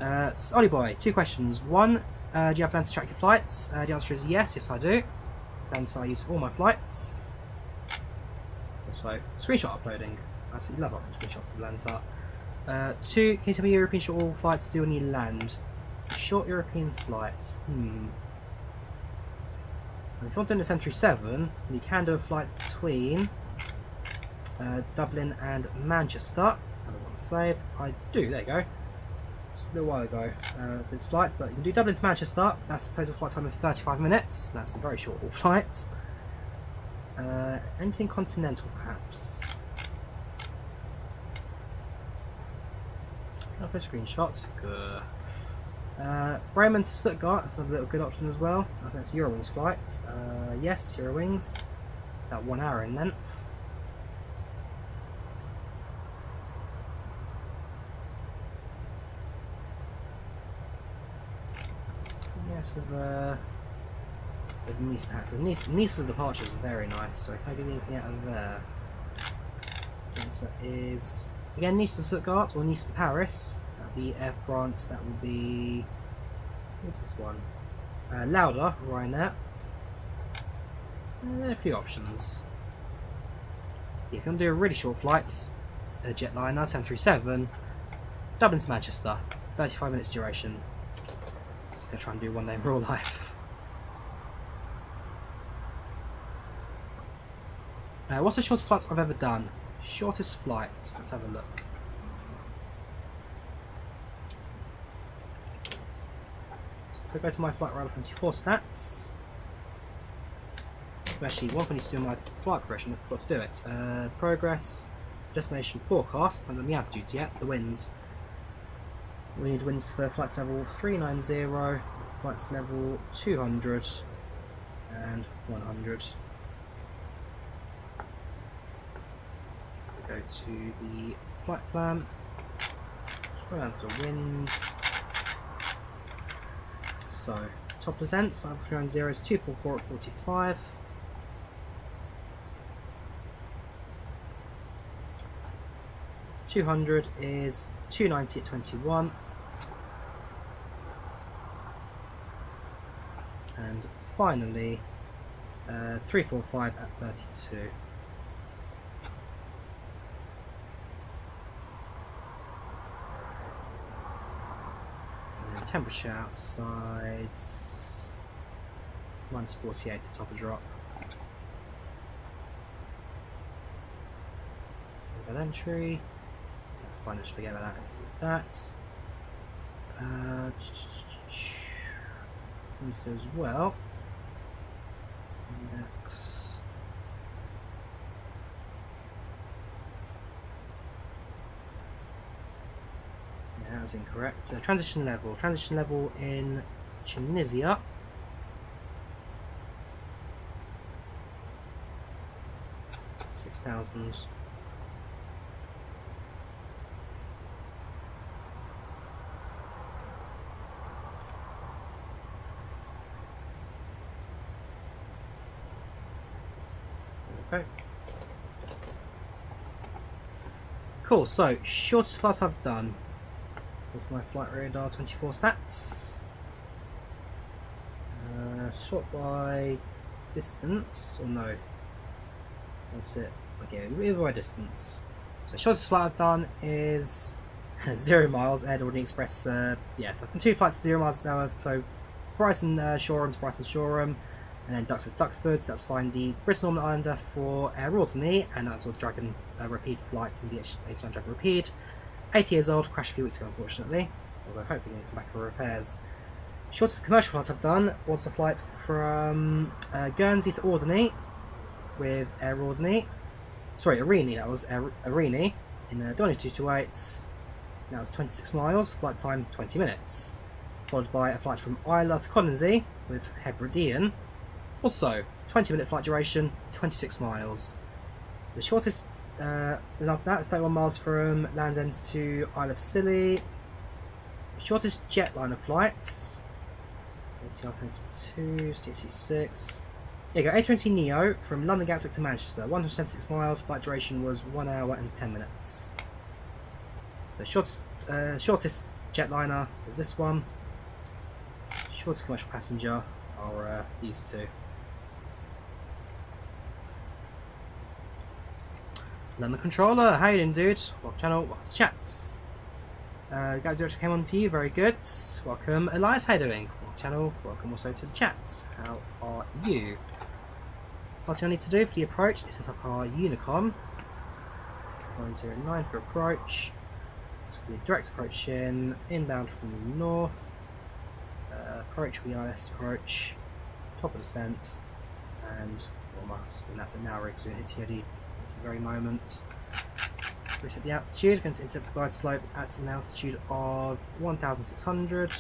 Ollie boy, 2 questions. 1, do you have plans to track your flights? The answer is yes, yes I do. Plans I use for all my flights. Also, screenshot uploading. I absolutely love uploading screenshots of the Volanta. 2, can you tell me your European short-haul flights do when you land? Short European flights. If you're doing this M37, you can do a flight between Dublin and Manchester. I don't want to save. I do, there you go. Just a little while ago, this flight, but you can do Dublin to Manchester. That's a total flight time of 35 minutes. That's a very short haul flight. Anything continental, perhaps? Can I put a screenshot? Good. Bremen to Stuttgart, that's another little good option as well. I think it's Eurowings flights. Yes, Eurowings. It's about 1 hour in length. Nice with Nice perhaps. Nice's departure is very nice, so if I get anything out of there. Answer is again Nice to Stuttgart or Nice to Paris. That'll be Air France, that will be what's this one? Lauda, Ryanair. A few options. Yeah, if you want to do really short flights, a jetliner 737, Dublin to Manchester, 35 minutes duration. Just gonna try and do one day in real life. What's the shortest flights I've ever done? Shortest flights, let's have a look. I'll go to my Flight Radar 24 stats. Actually, one thing I need to do in my flight progression, I forgot to do it. Progress, destination forecast, I haven't done the altitude yet, the winds. We need winds for flights level 390, flights level 200 and 100. Go to the flight plan, scroll down to the winds. So, top descent, level 390 is 244 at 45. $200 is 290 at 21. And finally, 345 at 32. And temperature outside minus 48 at the top of drop. Overhead entry. That's fine, just forget about that. Let's do that. Let's do as well. Next. Yeah, that was incorrect. Transition level. Transition level in Tunisia. $6,000. Okay. Cool, so shortest flight I've done with my Flight Radar 24 stats. Short by distance, or no? What's it? Okay, either way distance. So shortest flight I've done is 0 miles, Air Ordnance Express. Yeah, so I've done 2 flights to 0 miles an hour. So Brighton Shoreham to Brighton Shoreham. And then Duxford, Duxford, that's fine. The British Northern Islander for Air Ordney, and that's all Dragon repeat flights in the DH-89 Dragon repeat. 80 years old, crashed a few weeks ago unfortunately, although hopefully going to come back for repairs. Shortest commercial flight I've done was a flight from Guernsey to Alderney with Air Ordney. Sorry, Arini, that was Arini in 2228. That was 26 miles, flight time 20 minutes. Followed by a flight from Isla to Colonsey with Hebridean. Also, 20-minute flight duration, 26 miles. The shortest after that is 31 miles from Land's End to Isle of Scilly. Shortest jetliner flights. ATR 22, TC6. There you go, A320neo from London Gatwick to Manchester. 176 miles, flight duration was 1 hour and 10 minutes. So shortest jetliner is this one. Shortest commercial passenger are these two. London Controller, how you doing, dude? Welcome to channel, welcome to chats. Got director came on for you, very good. Welcome, Elias, how you doing? Welcome to channel, welcome also to the chats. How are you? Last thing I need to do for the approach is set up our Unicom. 109 for approach. So we direct approach inbound from the north. Approach, VIS approach, top of descent, and that's it now, because we're going to hit TOD this very moment. Reset the altitude, going to intercept the glide slope at an altitude of 1,600.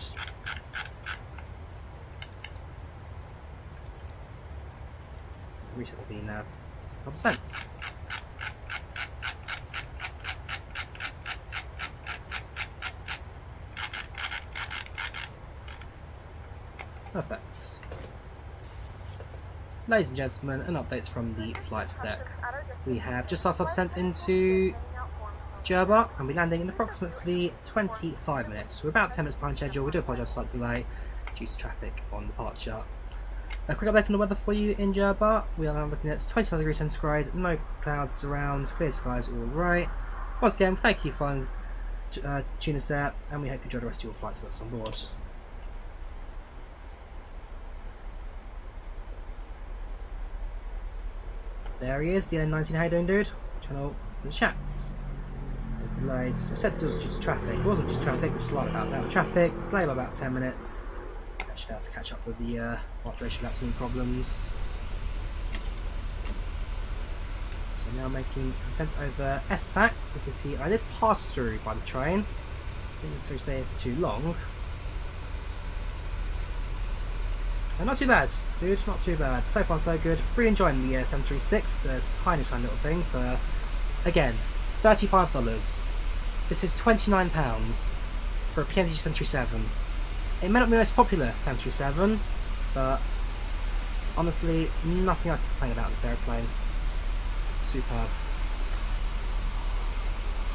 Reset the VNAV to 12%. Perfect. Ladies and gentlemen, an update from the flight deck. We have just started descent into Djerba and we're landing in approximately 25 minutes. We're about 10 minutes behind schedule. We do apologise for the slight delay due to traffic on departure. A quick update on the weather for you in Djerba. We are now looking at 29 degrees centigrade, no clouds around, clear skies all right. Once again, thank you for flying Tunisair, and we hope you enjoy the rest of your flight with us on board. There he is, DN19, how you doing, dude? Channel to the chats. The delays. We said it was just traffic. It wasn't just traffic, we just lied about that. Traffic, delay by about 10 minutes. Actually, has to catch up with the alteration without too many problems. So now making descent over SFAX, the city I did pass through by the train. Didn't necessarily stay for too long. Not too bad, dude, not too bad. So far so good. Really enjoying the 736, the tiny little thing for, again, $35. This is £29 for a PMDG 737. It may not be the most popular 737, but honestly, nothing I can complain about this aeroplane. It's superb.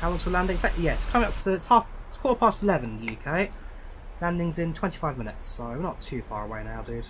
How long to landing? In fact, yes, coming up to, it's 11:15 in the UK. Landing's in 25 minutes, so we're not too far away now, dude.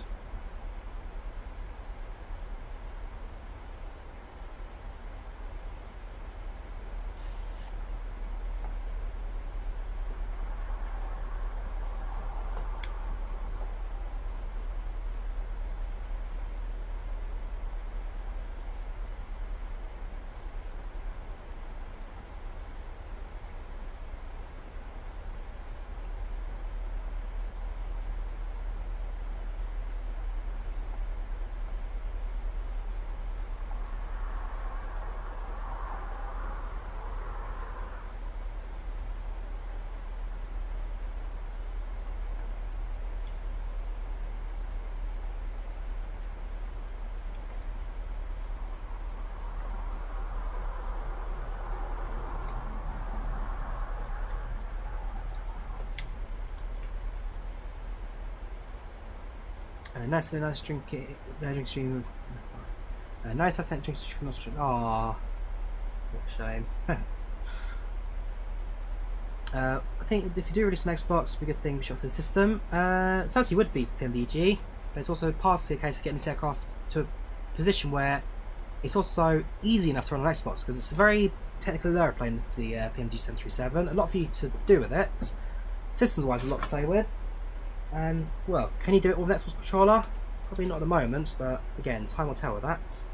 Nice drink stream. Nice accent drink stream from Australia. Aww, what a shame. I think if you do release an Xbox, it'd be a good thing to shop for the system. It certainly would be for PMDG, but it's also partly a case of getting this aircraft to a position where it's also easy enough to run on Xbox, because it's a very technically low airplane, this the PMDG 737. A lot for you to do with it. Systems wise, a lot to play with. And, well, can you do it with an Xbox controller? Probably not at the moment, but again, time will tell with that.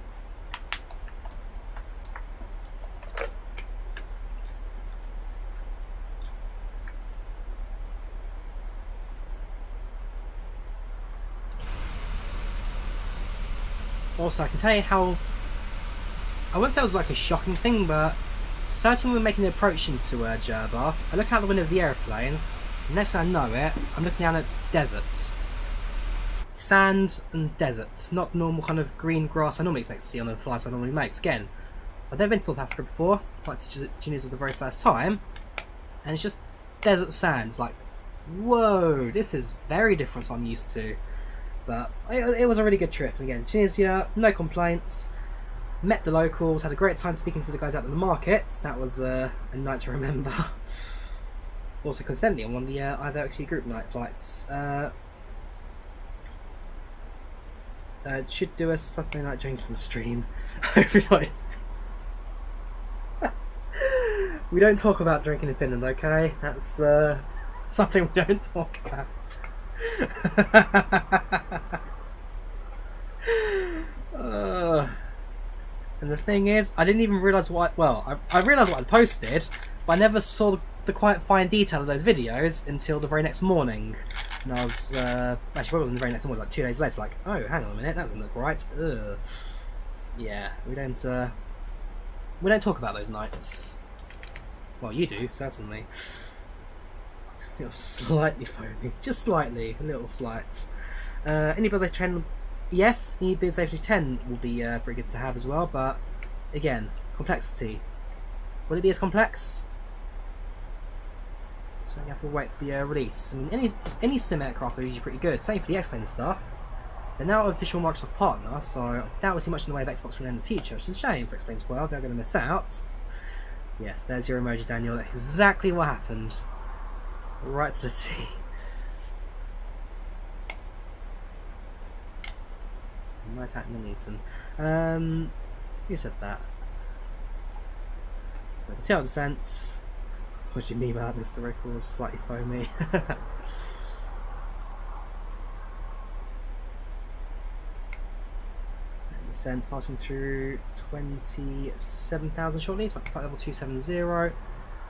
Also, I can tell you how, I wouldn't say it was like a shocking thing, but certainly when we're making the approach into Djerba, I look out the window of the airplane. Next thing I know it, I'm looking down at deserts. Sand and deserts, not normal kind of green grass I normally expect to see on the flights I normally make. Again, I've never been to North Africa before, like to Tunisia for the very first time, and it's just desert sands, like, whoa, this is very different to what I'm used to. But it was a really good trip. Again, Tunisia, no complaints, met the locals, had a great time speaking to the guys out in the markets. That was a night to remember. Also, coincidentally, on one of the IVAO group night flights. Should do a Saturday night drinking stream. We don't talk about drinking in Finland, okay? That's something we don't talk about. And the thing is, I didn't even realise what. I realised what I'd posted, but I never saw the quite fine detail of those videos until the very next morning. And I was actually, it wasn't the very next morning, like 2 days later. Like, oh, hang on a minute, that doesn't look right. Ugh. Yeah, we don't talk about those nights. Well, you do, certainly. I feel slightly foamy, just slightly, a little slight. Any Buzz 10, yes, any Buzz 10 will be pretty good to have as well, but again, complexity. Will it be as complex? So you have to wait for the release. I mean, any sim aircraft are usually pretty good. Same for the X-Plane stuff. They're now an official Microsoft partner, so I doubt we'll see much in the way of Xbox One in the future, which is a shame for X-Plane 12. They're going to miss out. Yes, there's your emoji, Daniel. That's exactly what happened. Right to the T. Right at Newton. Who said that? The tail descents. What do you mean by that, Mr. Rickles? Slightly foamy. Descent passing through 27,000 shortly, flight level 270.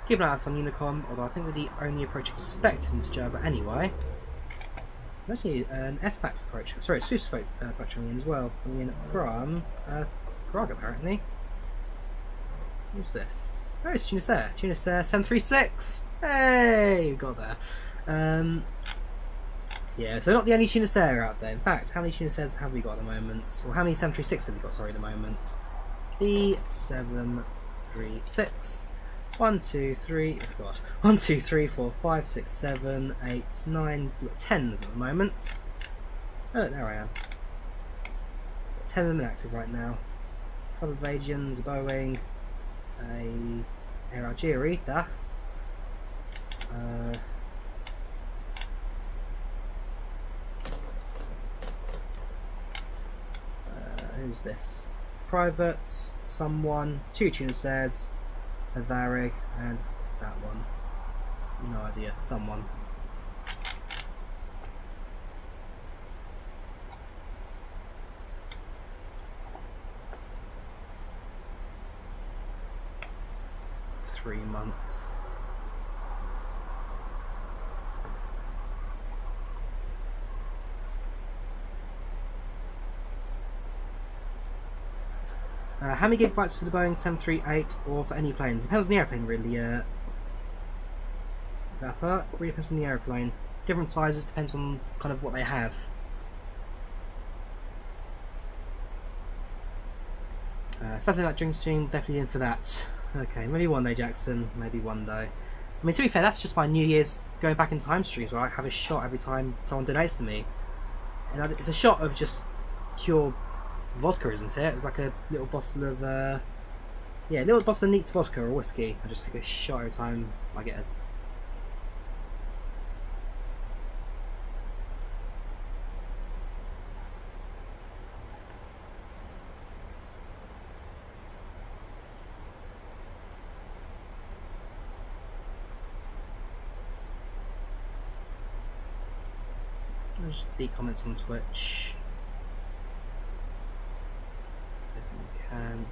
Keep an eye out on Unicom, although I think we're the only approach expected in this Djerba anyway. There's actually an SFAX approach, sorry, a Susfote approach coming in as well, coming in from Prague apparently. Who's this? Oh, it's Tunisair. Tunisair 736! Hey! We got there. Yeah, so not the only Tunisair out there. In fact, how many Tunisairs have we got at the moment? Or how many 736 have we got, sorry, at the moment? B736. 1, 2, 3, oh god. 1, 2, 3, 4, 5, 6, 7, 8, 9, we've got 10 at the moment. Oh, there I am. 10 of them active right now. A couple of Avians, Boeing, Air Algeria, who's this? Privates, someone, 2 Tunisairs, a Varig, and that one. No idea, someone. Three months. How many gigabytes for the Boeing 738 or for any planes? Depends on the airplane, really. Vapor really depends on the airplane. Different sizes depends on kind of what they have. Saturday night drinking stream, definitely in for that. Okay, maybe one day, Jackson. Maybe one day. I mean, to be fair, that's just my New Year's going back in time streams where I have a shot every time someone donates to me. And it's a shot of just pure vodka, isn't it? Like a little bottle of, yeah, a little bottle of neat vodka or whiskey. I just take a shot every time I get a... Just the comments on Twitch. Definitely can.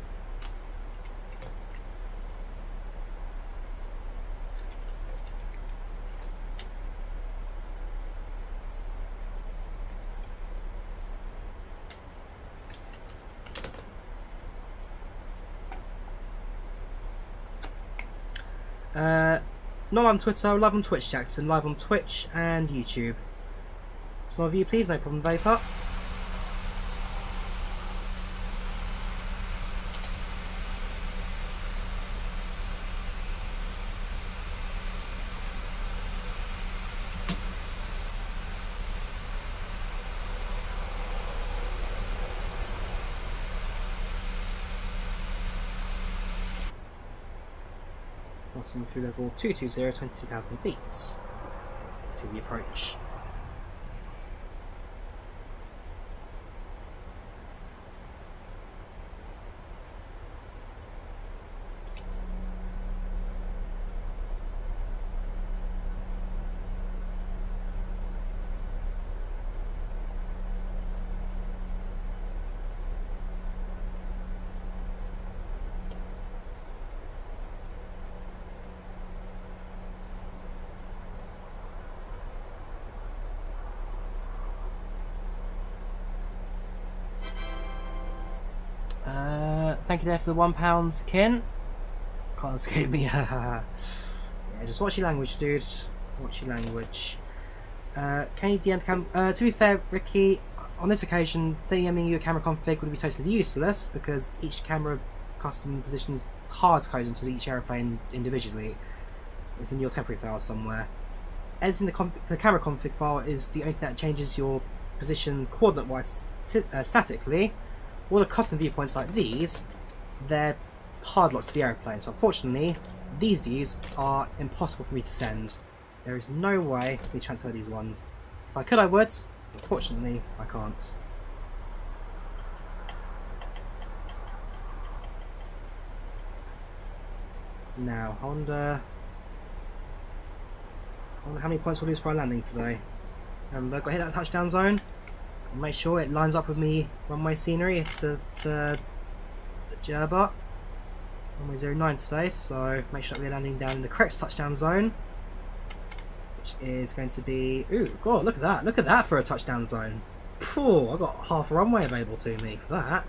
Not on Twitter, live on Twitch, Jackson. Live on Twitch and YouTube. Some of you, please, no problem, Vapor. Crossing through level 220, 22,000 feet to the approach. Thank you there for the £1, Kin. Can't escape me. Yeah, just watch your language, dude. Watch your language. Can you DM cam? To be fair, Ricky, on this occasion, DMing you a camera config would be totally useless because each camera custom position is hard coded into each airplane individually. It's in your temporary file somewhere. editing the camera config file is the only thing that changes your position coordinate-wise statically. All the custom viewpoints like these, they're hard locks to the aeroplane. So unfortunately, these views are impossible for me to send. There is no way we transfer these ones. If I could, I would. Unfortunately, I can't. Now, I wonder how many points we'll lose for our landing today. I've got to hit that touchdown zone. Make sure it lines up with me runway scenery. It's at Djerba. Runway 09 today, so make sure that we're landing down in the correct touchdown zone. Which is going to be... Ooh, God, look at that. Look at that for a touchdown zone. Phew, I've got half a runway available to me for that.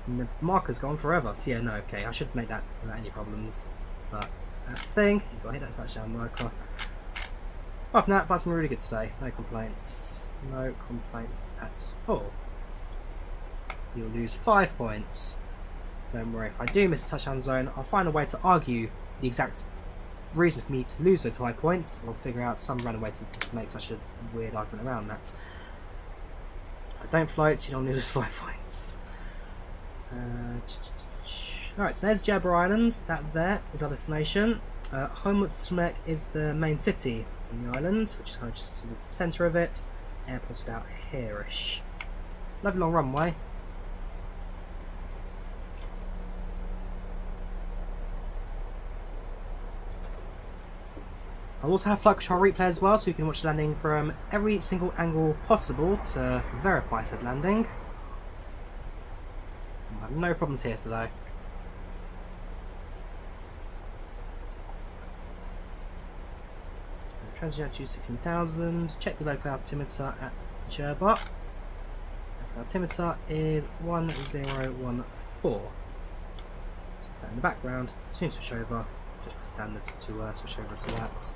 And the marker's gone forever. So yeah, no, okay, I should make that without any problems. But that's the thing. You've got to hit that touchdown marker. Apart from that, that's been really good today. No complaints. No complaints at all. You'll lose 5 points. Don't worry, if I do miss a touchdown zone, I'll find a way to argue the exact reason for me to lose those 5 points. I'll figure out some random way to make such a weird argument around that. If I don't float, you don't lose 5 points. Alright, so there's Djerba Islands. That there is our destination. Homewood is the main city in the island, which is kind of just to the centre of it. Airport's about here-ish. Lovely long runway. I'll also have FlightControlReplay as well, so you can watch the landing from every single angle possible to verify said landing. I have no problems here today. Transit altitude 16,000. Check the local altimeter at Djerba. Local altimeter is 1014. Set that in the background. Soon switch over. Just standard to switch over to that.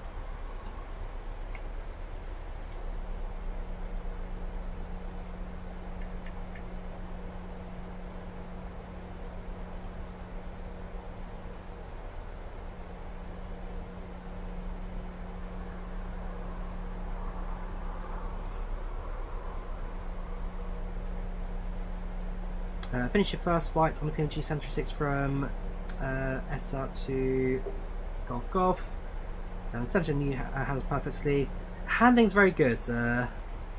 Finish your first flight on the PMDG 736 from SR to Golf Golf. Center handles perfectly. Handling's very good.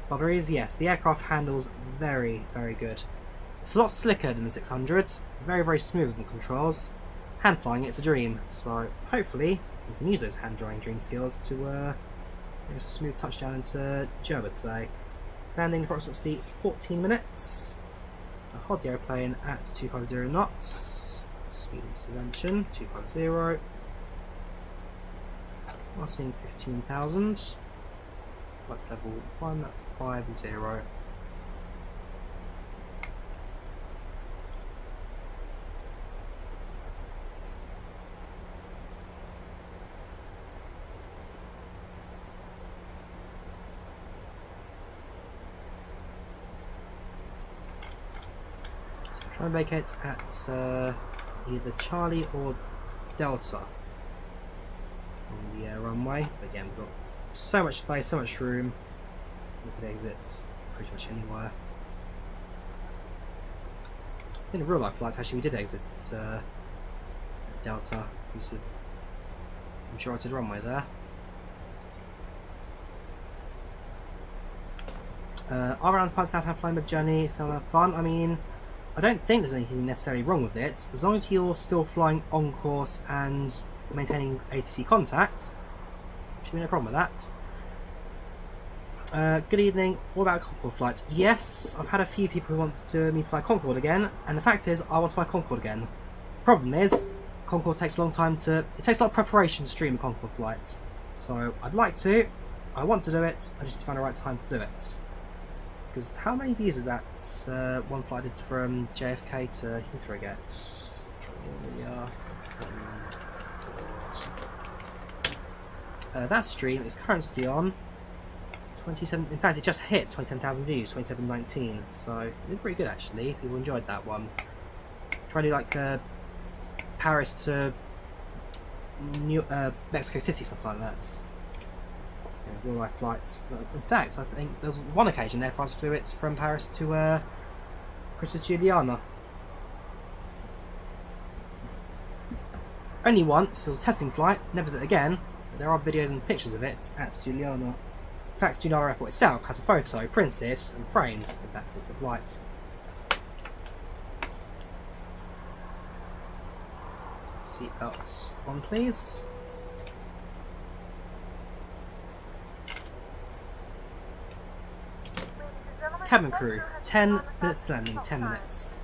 Barbaries, yes, the aircraft handles very, very good. It's a lot slicker than the 600s. Very, very smooth in the controls. Hand flying, it's a dream. So hopefully we can use those hand drawing dream skills to give us a smooth touchdown into Djerba today. Landing approximately 14 minutes. I'll hold the aeroplane at 250 knots. Speed intervention 250. Crossing 15,000. That's level 150. Try and vacate at either Charlie or Delta on the runway. But again, we've got so much space, so much room. We could exit pretty much anywhere. In a real life flight, actually, we did exit Delta. Used to majority runway there. Our round pilots out have flying with journey. It's not fun. I mean, I don't think there's anything necessarily wrong with it, as long as you're still flying on course and maintaining ATC contact. Should be no problem with that. Good evening. What about Concorde flights? Yes, I've had a few people who want me to fly Concorde again, and the fact is, I want to fly Concorde again. Problem is, Concorde takes a long time to. It takes a lot of preparation to stream a Concorde flight. So I'd like to. I want to do it. I just need to find the right time to do it. Because how many views is that one flight I did from JFK to Heathrow gets? That stream is currently on 27. In fact, it just hit 27,000 views, 2719. So it did pretty good actually. People enjoyed that one. Try to do like Paris to Mexico City, stuff like that. real life flights. In fact, I think there was one occasion Air France flew it from Paris to Ljubljana. Only once. It was a testing flight. Never did it again. But there are videos and pictures of it at Ljubljana. In fact, Ljubljana Airport itself has a photo printed and framed of that particular flight. Seatbelts on, please. Cabin crew, 10 minutes to landing, 10 minutes.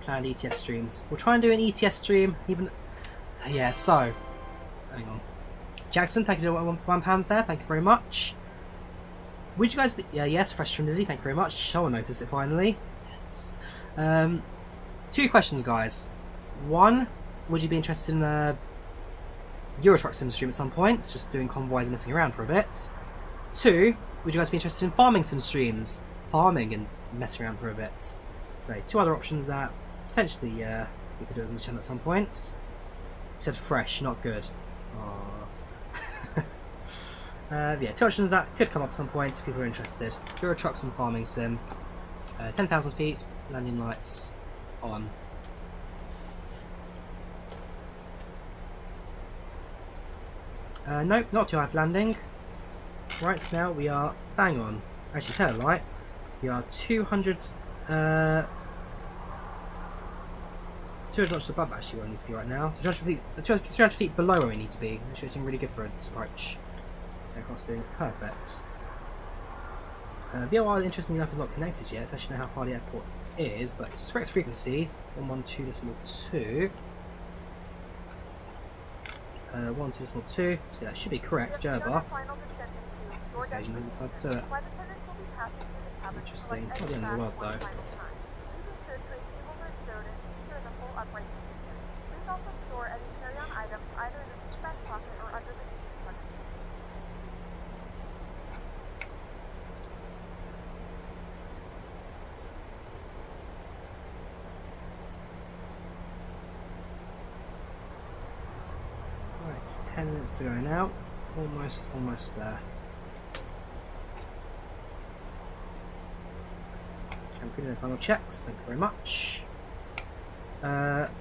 Planned ETS streams. We'll try and do an ETS stream, even... Yeah, so... Hang on. Jackson, thank you for £1 there, thank you very much. Would you guys be... Yeah, yes, Fresh from Dizzy, thank you very much. Someone noticed it finally. Two questions, guys. One, would you be interested in a Euro Truck Sim stream at some point? It's just doing convoys and messing around for a bit. Two, would you guys be interested in farming sim streams? Farming and messing around for a bit. So, two other options that potentially we could do on the channel at some point. You said fresh, not good. Yeah, two options that could come up at some point if people are interested. Euro Trucks and farming sim. 10,000 feet, landing lights on. Nope, not too high for landing. Right now we are bang on. Actually, tell a lie. We are 200 notches above actually where we need to be right now. So 200 feet below where we need to be. Actually, looking really good for this approach. Aircraft's doing perfect. VOR, interestingly enough, is not connected yet. So I actually know how far the airport is, but it's correct frequency 112.2. 112.2. So that should be correct. Djerba. This occasion hasn't decided to do it. Interesting. Not the end of the world though. Right, 10 minutes to go now. Almost there. Completing the final checks, thank you very much.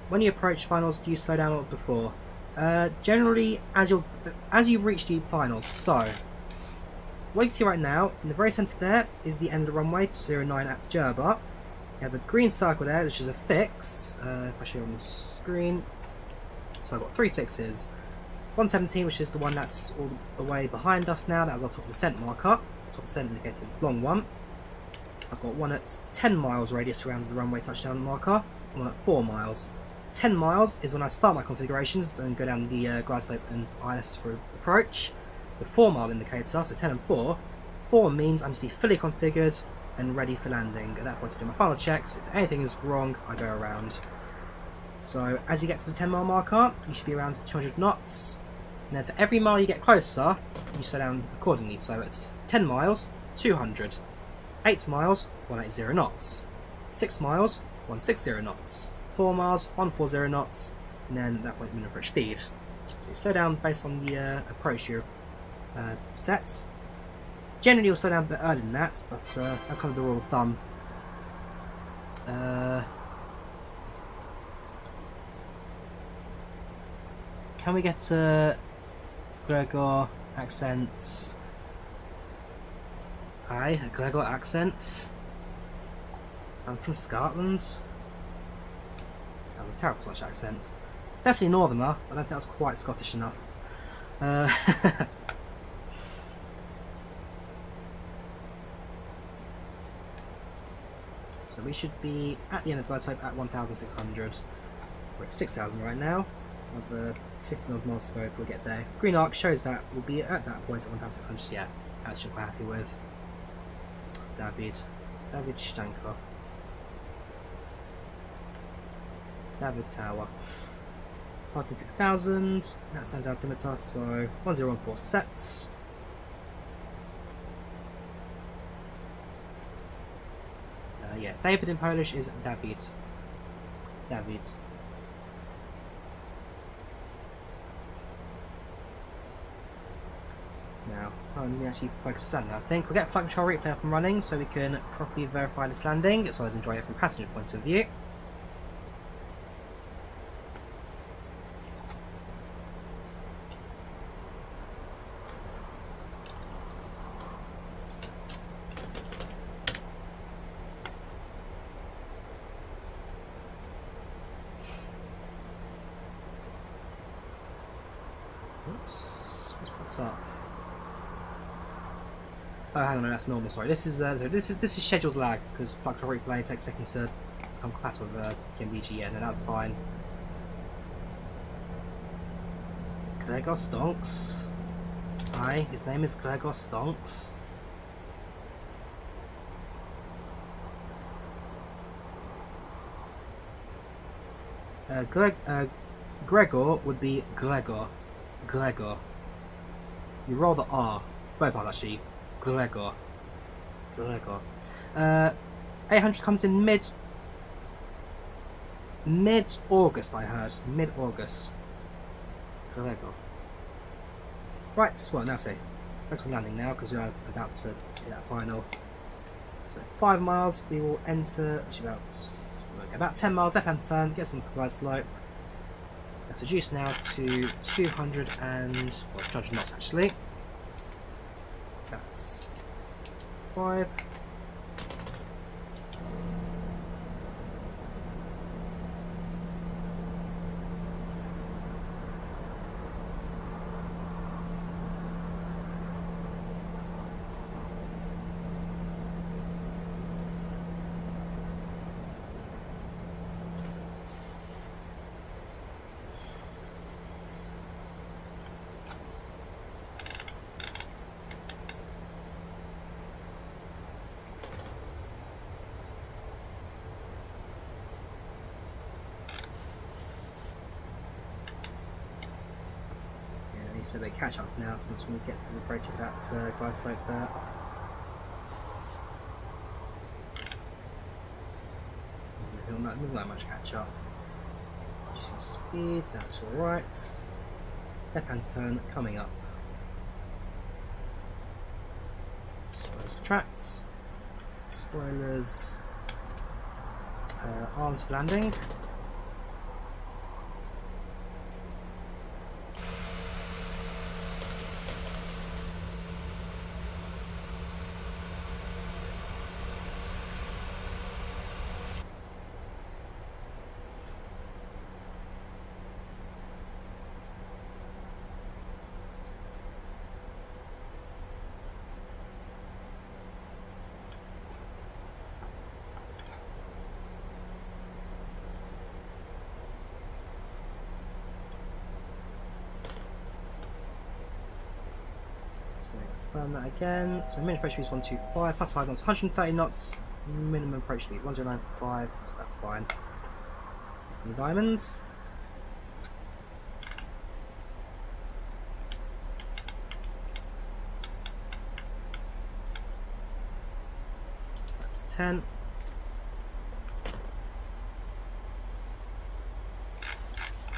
When you approach finals, do you slow down a lot before? Generally, as you reach the finals. So, what you can see right now, in the very centre there, is the end of the runway, 09 at Djerba. You have a green circle there, which is a fix. If I show you on the screen. So I've got 3 fixes. 117, which is the one that's all the way behind us now. That was our top descent marker. Top descent indicated long one. I've got one at 10 miles radius surrounds the runway touchdown marker. And one at 4 miles. 10 miles is when I start my configurations and go down the glide slope and ILS for approach. The 4 mile indicator, so 10 and 4. 4 means I need to be fully configured and ready for landing. At that point, to do my final checks. If anything is wrong, I go around. So as you get to the 10 mile marker, you should be around 200 knots. And then for every mile you get closer, you slow down accordingly. So it's 10 miles, 200. 8 miles, 180 knots. 6 miles, 160 knots. 4 miles, 140 knots. And then at that point, minimum approach speed. So you slow down based on the approach you sets. Generally, you'll slow down a bit earlier than that, but that's kind of the rule of thumb. Can we get Gregor accents? Hi, Gregor accent. I'm from Scotland. I'm a terrible Scottish accents. Definitely Northerner, but I don't think that's quite Scottish enough. So we should be at the end of the glide slope at 1,600. We're at 6,000 right now. Another 15 odd miles to go if we get there. Green arc shows that we'll be at that point at 1,600. Yeah, actually quite happy with. David Stanko. David Tower. Passing 6,000. That's standard altimeter, so 1014 sets. Yeah, David in Polish is David. David. Now, time to actually focus landing. I think we'll get FlightControlReplay up and running so we can properly verify this landing, so I enjoy it from a passenger point of view. Oops, what's up? Oh, hang on, no, that's normal. Sorry, this is scheduled lag because FlightControlReplay takes seconds to become compatible with PMDG. Yeah, no, that's fine. Gregor Stonks. Hi, his name is Gregor Stonks. Gregor would be Gregor. Gregor. You roll the R. Both are actually. Gregor. Gregor. 800 comes in mid-August, I heard. Mid-August. Gregor. Right, well, now see. Focus on landing now because we are about to hit that final. So 5 miles, we will enter. Actually, about 10 miles left hand turn, get some glide slope. Let's reduce now to 200 knots actually. That's 5. They catch up now since we need to get to the very tip of that glide slope there. Not that much catch up. Reducing speed, that's alright. Left hand turn coming up. Spoilers tracks. Spoilers armed for landing. That again. So minimum approach speed is 125 plus 5 knots, 130 knots. Minimum approach speed 1095. So that's fine. And the diamonds. That's 10.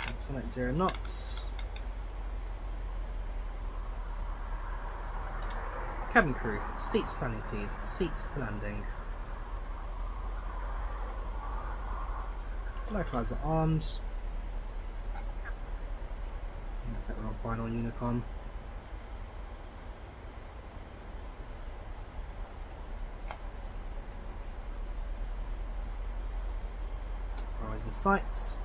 That's 180 knots. Cabin crew, seats for landing please, seats for landing. Localize the arms. That's that on final Unicorn. Horizon sights.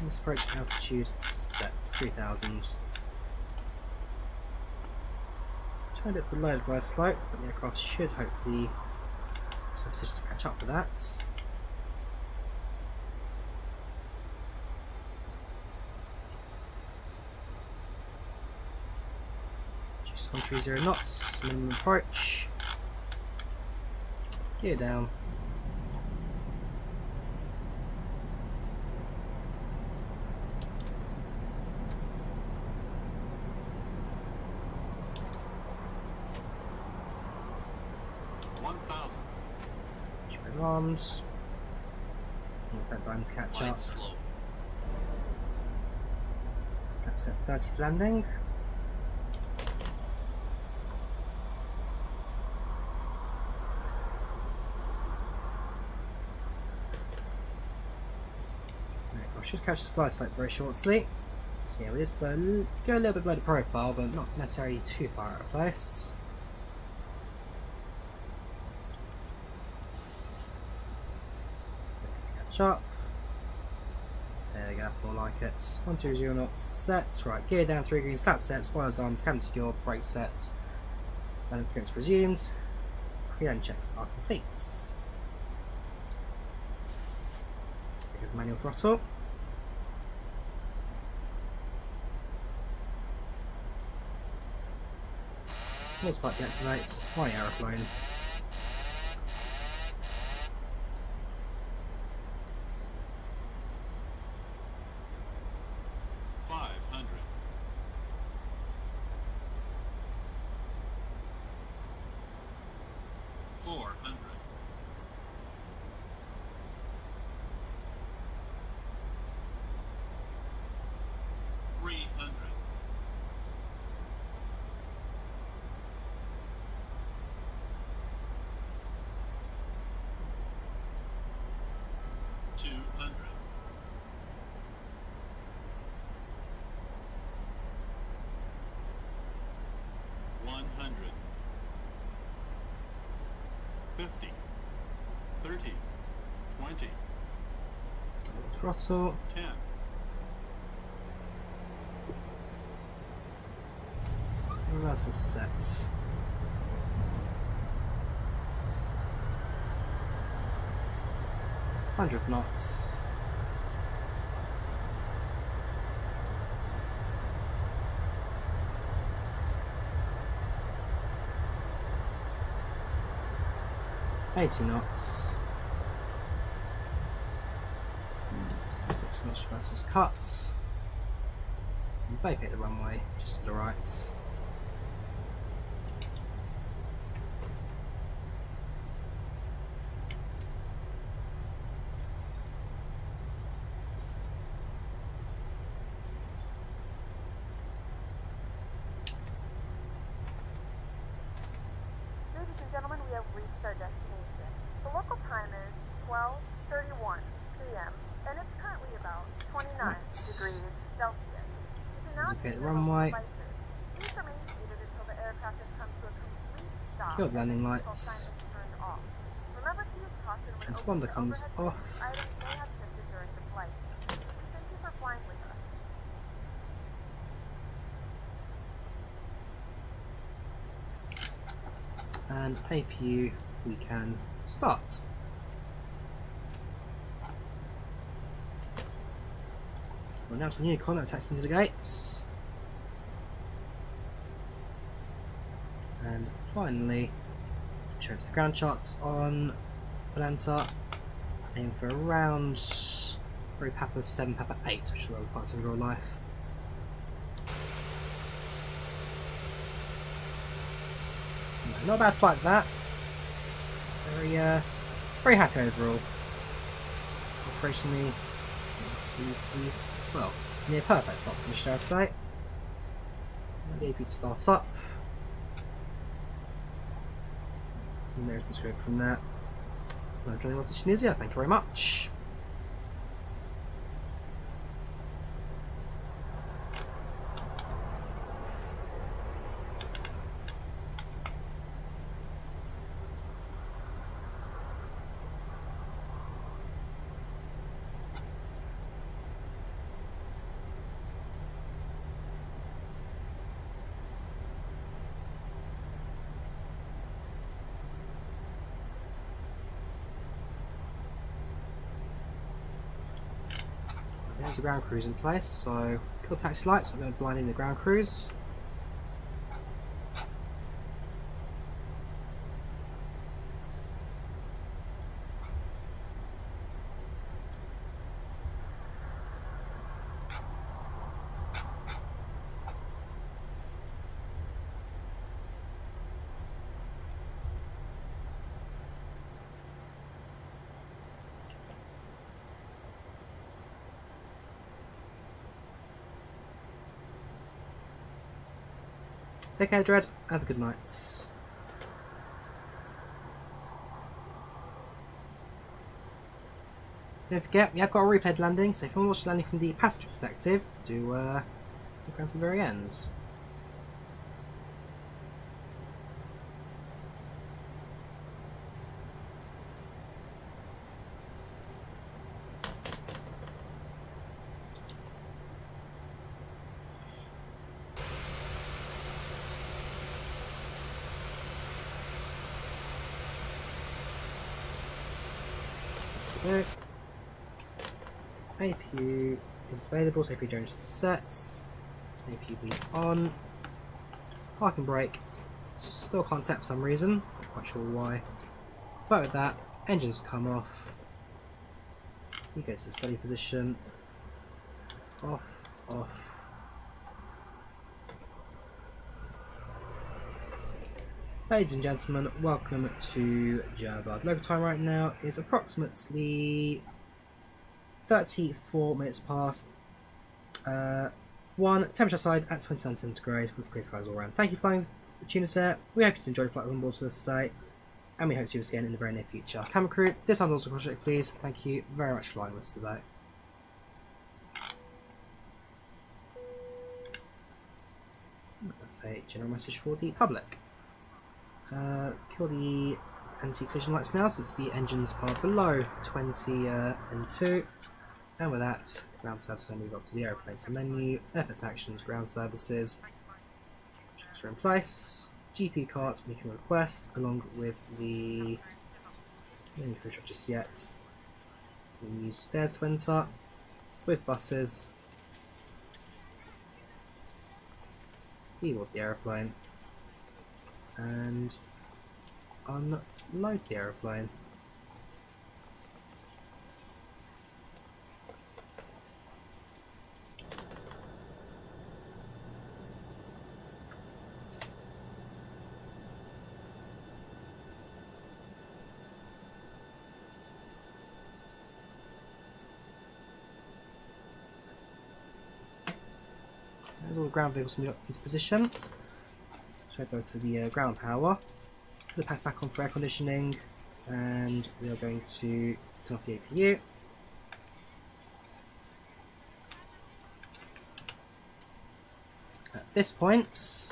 Let's approach altitude set 3000. Try a bit below the glide slope, but the aircraft should hopefully be in a position to catch up with that. 130 knots, minimum approach. Gear down. Arms. That time to catch up. That's at 30 for landing. I should catch the supply slope very shortly. So yeah, we just go a little bit below the profile, but not necessarily too far out of place. Up. There we go, that's more like it. 130 knots set. Right, gear down, 3 green, snap set, spoilers arms, cabin secure, brake set. Landing clearance resumed. Pre-land checks are complete. Take the manual throttle. Let's pipe deactivate my aeroplane. Throttle. 10. Reverse is set. $100 knots. $80 knots. 6 knots versus cuts. And vacate the runway just to the right. Ladies and gentlemen, we have reached our destination. The local time is 12:31 p.m. and it's currently about 29 degrees Celsius. You can now Okay, choose the your runway. devices. Please remain seated until the aircraft has come to a complete stop. Field landing and the lights. control sign is turned off. Remember to use caution when Transponder opening comes overhead bins. off. Items may have shifted during the flight. We thank you for flying with us. And APU we can start. We'll announce a new contact taxi into the gates. And finally, show us the ground charts on Volanta. Aim for around very Papa 7, Papa 8, which is what parts of real life. No, not a bad flight that. Very happy overall. Operationally, absolutely, well, near perfect start to finish, I'd say. And the AP starts up. And everything's good from there. Let's land to Tunisia, thank you very much. There's a ground cruise in place, so kill taxi lights, I'm going to blind in the ground cruise. Take care, Dread. Have a good night. Don't forget, we have got a replayed landing, so if you want to watch the landing from the passenger perspective, do stick around to the very end. Okay. APU is available, so APU generation sets. APU be on. Parking brake. Still can't set for some reason. Not quite sure why. But with that, engines come off. You go to the steady position. Off, off. Ladies and gentlemen, welcome to Djerba. Local time right now is approximately 34 minutes past 1. Temperature outside at 27 centigrade with clear skies all around. Thank you for flying the Tunisair. We hope you enjoyed the flight on board to this day, and we hope to see you again in the very near future. Camera crew, this time also cross-check please. Thank you very much for flying with us today. That's a general message for the public. Kill the anti-collision lights now since the engines are below 20 and 2. And with that, ground services move up to the aeroplane. So menu, FS actions, ground services. Checks are in place. GP cart making a request along with the not just yet. We use stairs to enter with buses. Deboard the aeroplane. And unload the aeroplane. So there's all the ground vehicles moved into position. So go to the ground power, put the pass back on for air conditioning, and we are going to turn off the APU. At this point,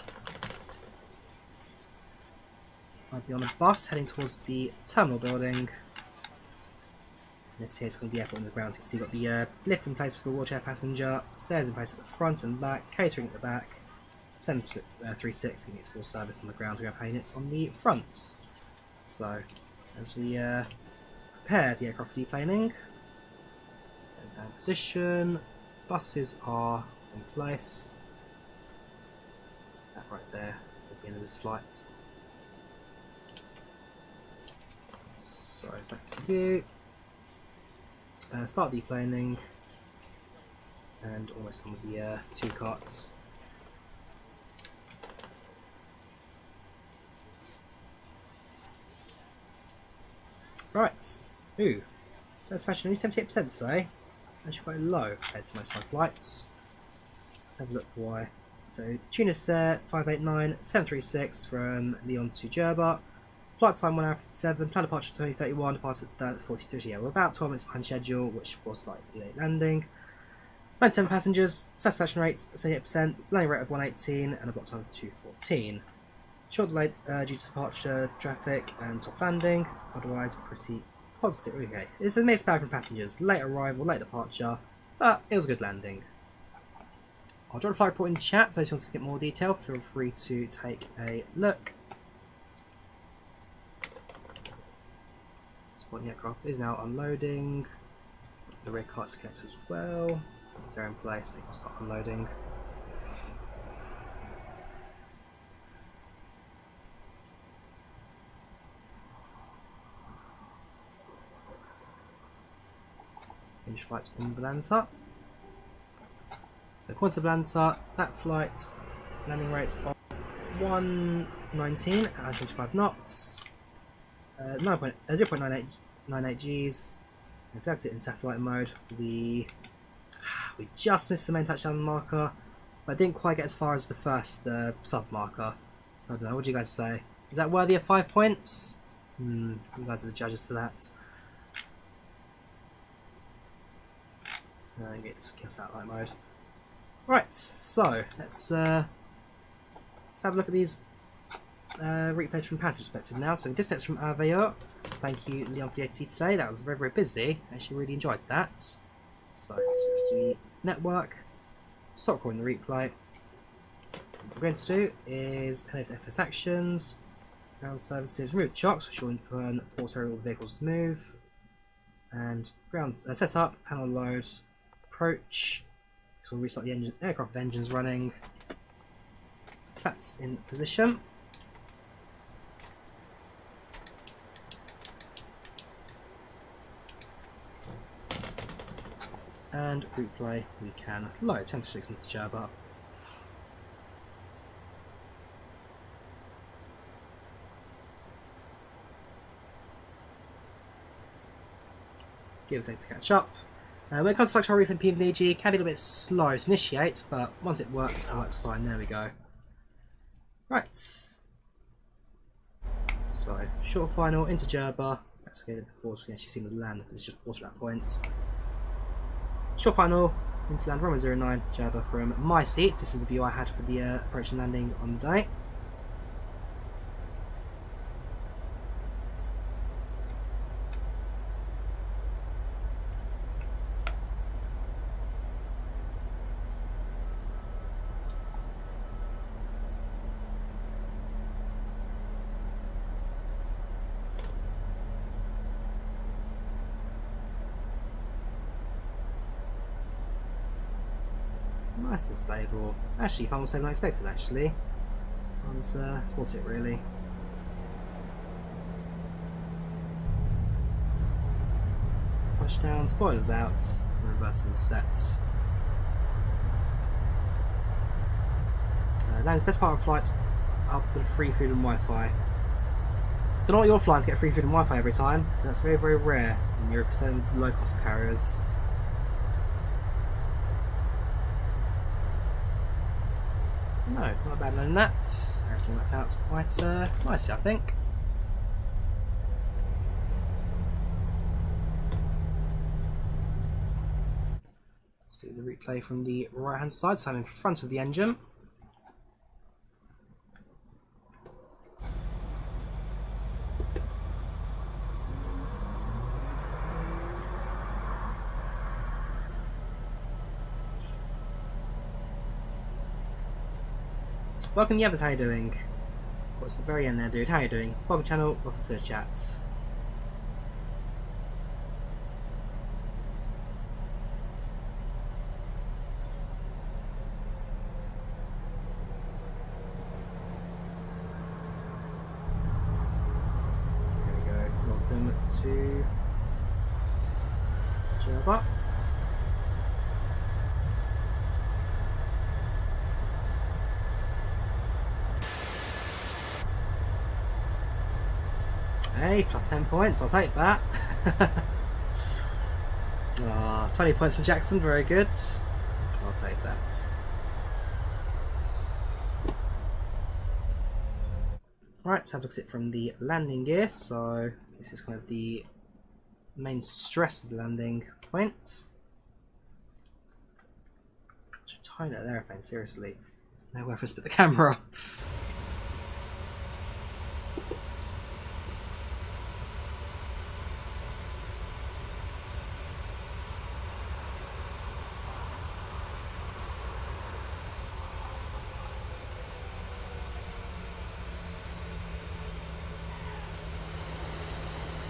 I'll be on a bus heading towards the terminal building. This here is called the airport on the ground. So you can see you've got the lift in place for a wheelchair passenger, stairs in place at the front and back, catering at the back. 736 gets full service on the ground. We have units on the fronts. So, as we prepare the aircraft for deplaning, stairs down in position, buses are in place. That right there will be the end of this flight. So, back to you. Start deplaning, and almost on with the 2 carts. Right, ooh, satisfaction only 78% today. Actually quite low compared to most of my flights. Let's have a look why. So, Tunisair 589 736 from Lyon to Djerba. Flight time 1 hour 57, planned departure 2031, departure at 40:30. Yeah, we're about 12 minutes behind schedule, which was slightly late landing. 97 passengers, satisfaction rate 78%, landing rate of 118, and a block time of 2:14. Short delay due to departure traffic and soft landing, otherwise pretty positive. Okay, it's a mixed bag from passengers, late arrival, late departure, but it was a good landing. I'll drop a flight report in chat. For those who want to get more detail, feel free to take a look. The aircraft is now unloading. The rear carts connect as well. Once they're in place, they can start unloading. Finish flights on Volanta. So according to Volanta, that flight landing rate of 119 at 125 knots. 0.98 Gs. Reflect it in satellite mode. We just missed the main touchdown marker. but I didn't quite get as far as the first sub marker. So I don't know, what do you guys say? Is that worthy of 5 points? You guys are the judges for that. Get satellite mode. Right, so let's have a look at these replays from passage perspective now. So distance from IVAO. Thank you, Leon, for the AT today. That was very, very busy. I actually really enjoyed that. So let's do the network. Stop recording the replay. What we're going to do is MSFS actions, ground services, remove the chocks, which will force all the vehicles to move, and ground setup, panel load, approach. So we'll restart the engine, aircraft engines running. Flaps in position. And replay we can load 10:06 into Djerba. Give us a second to catch up. When it comes to FlightControlReplay and PMDG, it can be a little bit slow to initiate, but once it works fine. There we go. Right. So, short final into Djerba. Let's get it before we can actually see the land, because it's just water at that point. Short final into land Runway 09, Djerba from my seat. This is the view I had for the approach and landing on the day. Nice and stable. Actually, far more stable than I expected, actually. I was thought it really. Push down, spoilers out, reverses set. Landing's best part of flights up with free food and Wi-Fi. Don't know what you're flying to get free food and Wi-Fi every time. That's very, very rare in European low-cost carriers. No, not bad than that. Everything works out quite nicely, I think. Let's do the replay from the right hand side, so I'm in front of the engine. Welcome the others, how you doing? What's the very end there, dude? How you doing? Welcome channel, welcome to the chat. There we go, welcome to Djerba. Hey, plus 10 points, I'll take that. 20 points from Jackson, very good. I'll take that. Right, so I've looked at it from the landing gear, so this is kind of the main stress of the landing points. I should tie that airplane, seriously. There's nowhere for us to put the camera.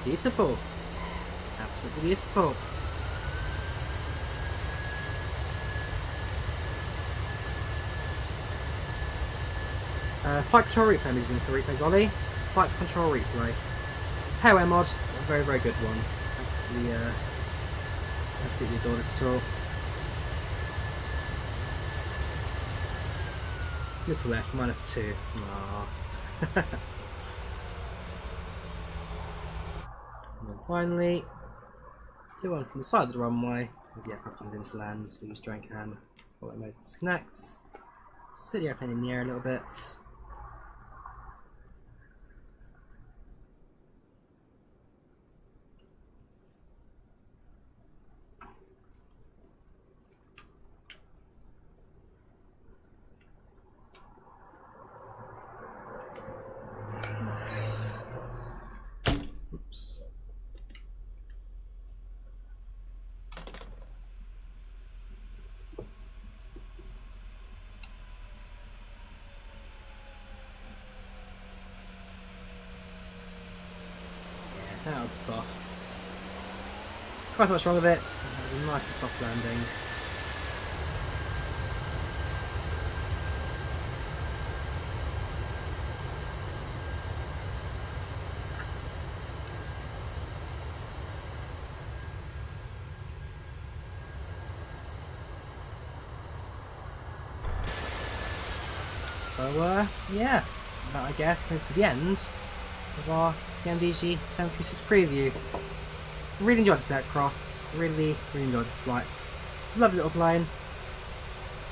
Beautiful. Absolutely beautiful. FlightControlReplay I'm using for replays, Ollie. FlightControlReplay. Hairware mod, a very, very good one. Absolutely adore this tool. Little left, -2. Aww. And then finally, do one from the side of the runway as the aircraft comes into land. So use drone cam, while it motor disconnects. Sit the airplane in the air a little bit. Oops. That was soft. Quite so much wrong with it. It was a nice and soft landing. So, yeah, that I guess comes to the end of our PMDG 736 preview. Really enjoyed this aircraft, really enjoyed this flight. It's a lovely little plane.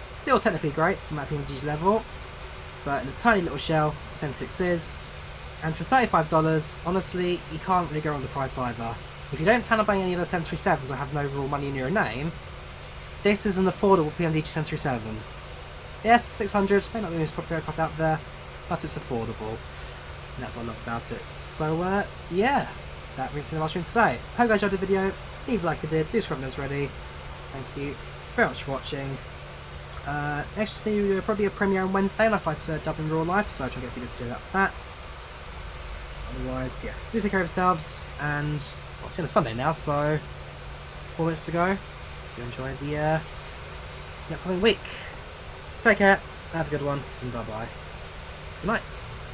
Still technically great, still at PMDG level, but in a tiny little shell, 76 is. And for $35, honestly, you can't really go wrong with the price either. If you don't plan on buying any other 737s or have no real money in your name, this is an affordable PMDG 737. Yes, 600 may not be the most popular aircraft out there, but it's affordable. And that's what I love about it. So, yeah, that brings me to the last stream today. Hope you guys enjoyed the video. Leave a like if you did, do subscribe when it's ready. Thank you very much for watching. Next video will probably be a premiere on Wednesday, and I fight dub in real life, so I'll try to get a video to do that. Otherwise, yes, do take care of yourselves, and well, it's on a Sunday now, so 4 minutes to go. Do enjoy the upcoming week. Take care, have a good one, and bye bye. Good night.